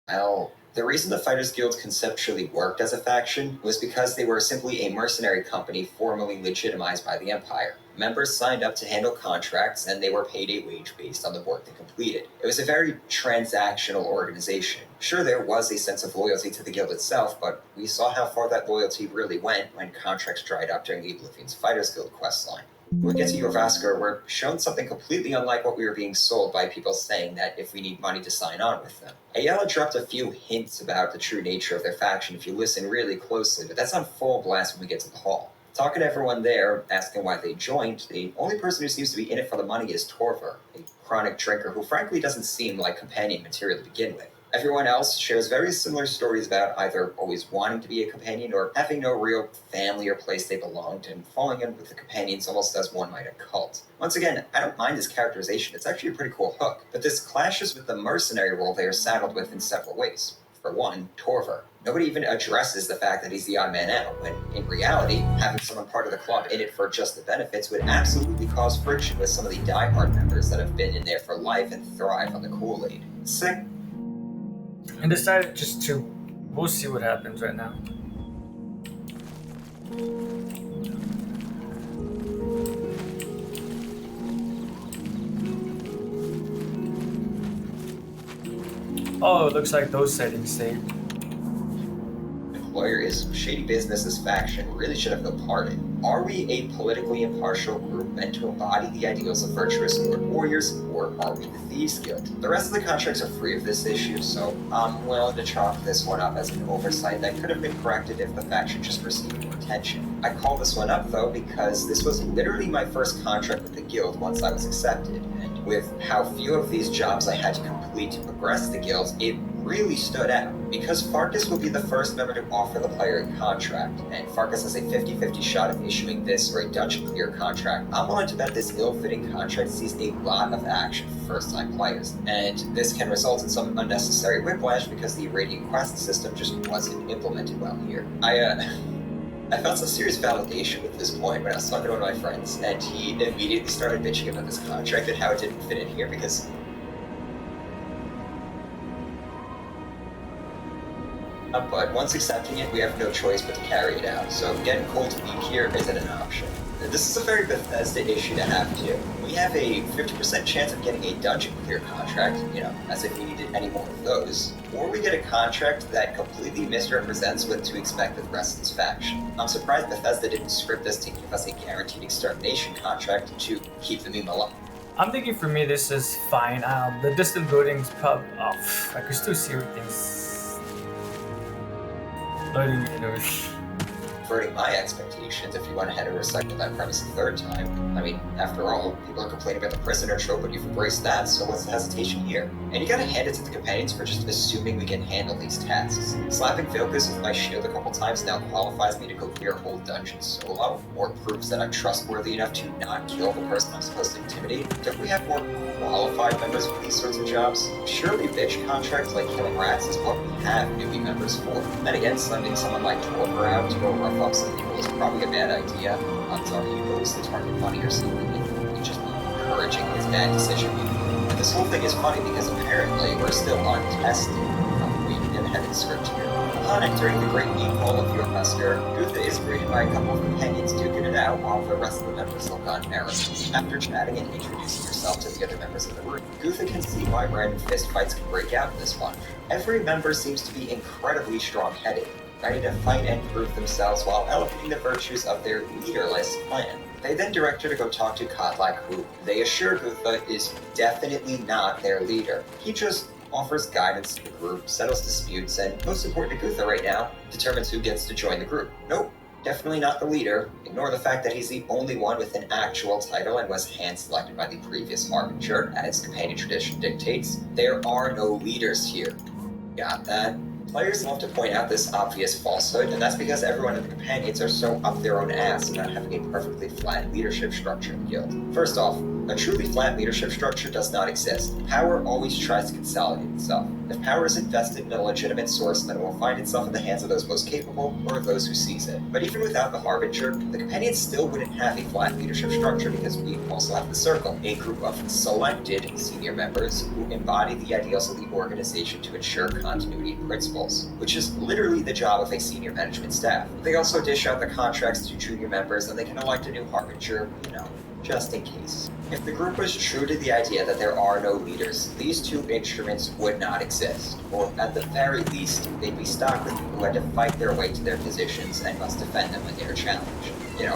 well, the reason the Fighters Guild conceptually worked as a faction was because they were simply a mercenary company formally legitimized by the Empire. Members signed up to handle contracts, and they were paid a wage based on the work they completed. It was a very transactional organization. Sure, there was a sense of loyalty to the guild itself, but we saw how far that loyalty really went when contracts dried up during the Oblivion's Fighters Guild questline. When we get to Jorvaskr, we're shown something completely unlike what we were being sold by people saying that if we need money to sign on with them. Aella dropped a few hints about the true nature of their faction if you listen really closely, but that's on full blast when we get to the hall. Talking to everyone there, asking why they joined, the only person who seems to be in it for the money is Torvar, a chronic drinker who frankly doesn't seem like companion material to begin with. Everyone else shares very similar stories about either always wanting to be a companion or having no real family or place they belonged, and falling in with the companions almost as one might a cult. Once again, I don't mind this characterization, it's actually a pretty cool hook, but this clashes with the mercenary role they are saddled with in several ways. For one, Torvar. Nobody even addresses the fact that he's the odd man out, when in reality, having someone part of the club in it for just the benefits would absolutely cause friction with some of the diehard members that have been in there for life and thrive on the Kool-Aid. Sick. And decided just to... We'll see what happens right now. Oh, it looks like those settings saved. Employer is shady business's faction really should have no part in. Are we a politically impartial group meant to embody the ideals of virtuous Lord warriors, or are we the Thieves Guild? The rest of the contracts are free of this issue, so I'm willing to chalk this one up as an oversight that could have been corrected if the faction just received more attention. I call this one up, though, because this was literally my first contract with the guild once I was accepted, and with how few of these jobs I had to complete to progress the guild, it really stood out. Because Farkas will be the first member to offer the player a contract, and Farkas has a 50-50 shot of issuing this or a dungeon clear contract, I'm willing to bet this ill-fitting contract sees a lot of action for first-time players, and this can result in some unnecessary whiplash because the Radiant Quest system just wasn't implemented well here. I felt some serious validation at this point when I was talking to one of my friends, and he immediately started bitching about this contract and how it didn't fit in here because But once accepting it, we have no choice but to carry it out, so getting cold to be here isn't an option. This is a very Bethesda issue to have too. We have a 50% chance of getting a dungeon clear contract, as if we needed any more of those, or we get a contract that completely misrepresents what to expect with the rest of this faction. I'm surprised Bethesda didn't script this to give us a guaranteed extermination contract to keep the meme alive. I'm thinking for me this is fine. The distant buildings I could still see everything's loading universe. Converting my expectations if you went ahead and recycled that premise a third time. I mean, after all, people are complaining about the prisoner trope, but you've embraced that, so what's the hesitation here? And you gotta hand it to the companions for just assuming we can handle these tasks. Slapping focus with my shield a couple times now qualifies me to go clear a whole dungeon solo, or proves that I'm trustworthy enough to not kill the person I'm supposed to intimidate. Don't we have more qualified members for these sorts of jobs? Surely bitch contracts like killing rats is what we have newbie members for. Then again, sending someone like Torpor out to go rough up some people is probably a bad idea until he owes the target money or something, and just be encouraging his bad decision making. And this whole thing is funny because apparently we're still untested. We can get ahead of the script here. Upon entering the great meat hall of your Husker, Gutha is greeted by a couple of companions duking it out while the rest of the members look on errand. After chatting and introducing yourself to the other members of the group, Gutha can see why random fistfights can break out in this bunch. Every member seems to be incredibly strong-headed, ready to fight and prove themselves while elevating the virtues of their leaderless clan. They then direct her to go talk to Kotlak, who they assure Gutha is definitely not their leader. He just offers guidance to the group, settles disputes, and most important to Gutha right now, determines who gets to join the group. Nope, definitely not the leader. Ignore the fact that he's the only one with an actual title and was hand-selected by the previous Harbinger, as companion tradition dictates. There are no leaders here. Got that? Players love to point out this obvious falsehood, and that's because everyone in the companions are so up their own ass about having a perfectly flat leadership structure in the guild. First off, a truly flat leadership structure does not exist. Power always tries to consolidate itself. If power is invested in a legitimate source, then it will find itself in the hands of those most capable, or those who seize it. But even without the Harbinger, the companions still wouldn't have a flat leadership structure because we also have the Circle, a group of selected senior members who embody the ideals of the organization to ensure continuity and principles, which is literally the job of a senior management staff. They also dish out the contracts to junior members, and they can elect a new Harbinger, just in case. If the group was true to the idea that there are no leaders, these two instruments would not exist. Or at the very least, they'd be stocked with people who had to fight their way to their positions and must defend them when they are challenged.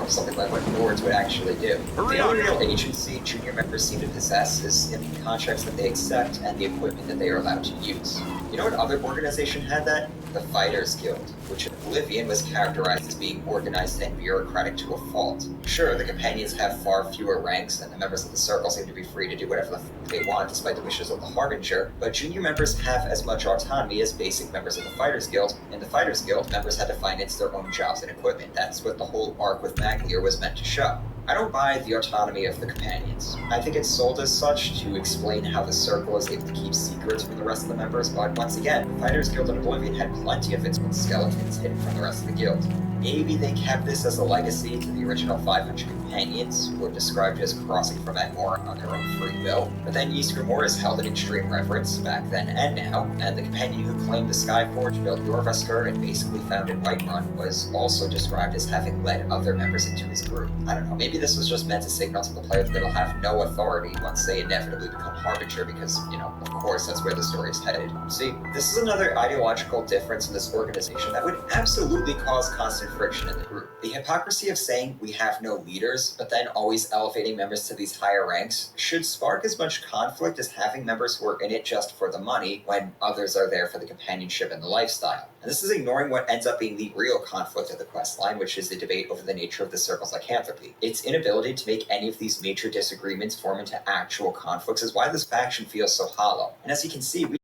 Something like what Nords would actually do. The only real agency junior members seem to possess is in the contracts that they accept and the equipment that they are allowed to use. You know what other organization had that? The Fighters Guild, which in Oblivion was characterized as being organized and bureaucratic to a fault. Sure, the companions have far fewer ranks, and the members of the Circle seem to be free to do whatever they want despite the wishes of the Harbinger, but junior members have as much autonomy as basic members of the Fighters Guild. In the Fighters Guild, members had to finance their own jobs and equipment. That's what the whole arc with Maglier was meant to show. I don't buy the autonomy of the companions. I think it's sold as such to explain how the Circle is able to keep secrets from the rest of the members, but once again, the Fighters Guild in Oblivion had plenty of its own skeletons hidden from the rest of the guild. Maybe they kept this as a legacy to the original 500 companions, who were described as crossing from Agmora on their own free will, but then Ys Grimor is held in extreme reverence back then and now, and the companion who claimed the Skyforge built Jorvaskr and basically founded Whiterun was also described as having led other members into his group. I don't know, maybe this was just meant to signal to the player that they'll have no authority once they inevitably become Harbinger because, of course that's where the story is headed. See, this is another ideological difference in this organization that would absolutely cause constant friction in the group. The hypocrisy of saying we have no leaders, but then always elevating members to these higher ranks should spark as much conflict as having members who are in it just for the money when others are there for the companionship and the lifestyle. And this is ignoring what ends up being the real conflict of the questline, which is the debate over the nature of the Circle's lycanthropy. Its inability to make any of these major disagreements form into actual conflicts is why this faction feels so hollow. And as you can see, we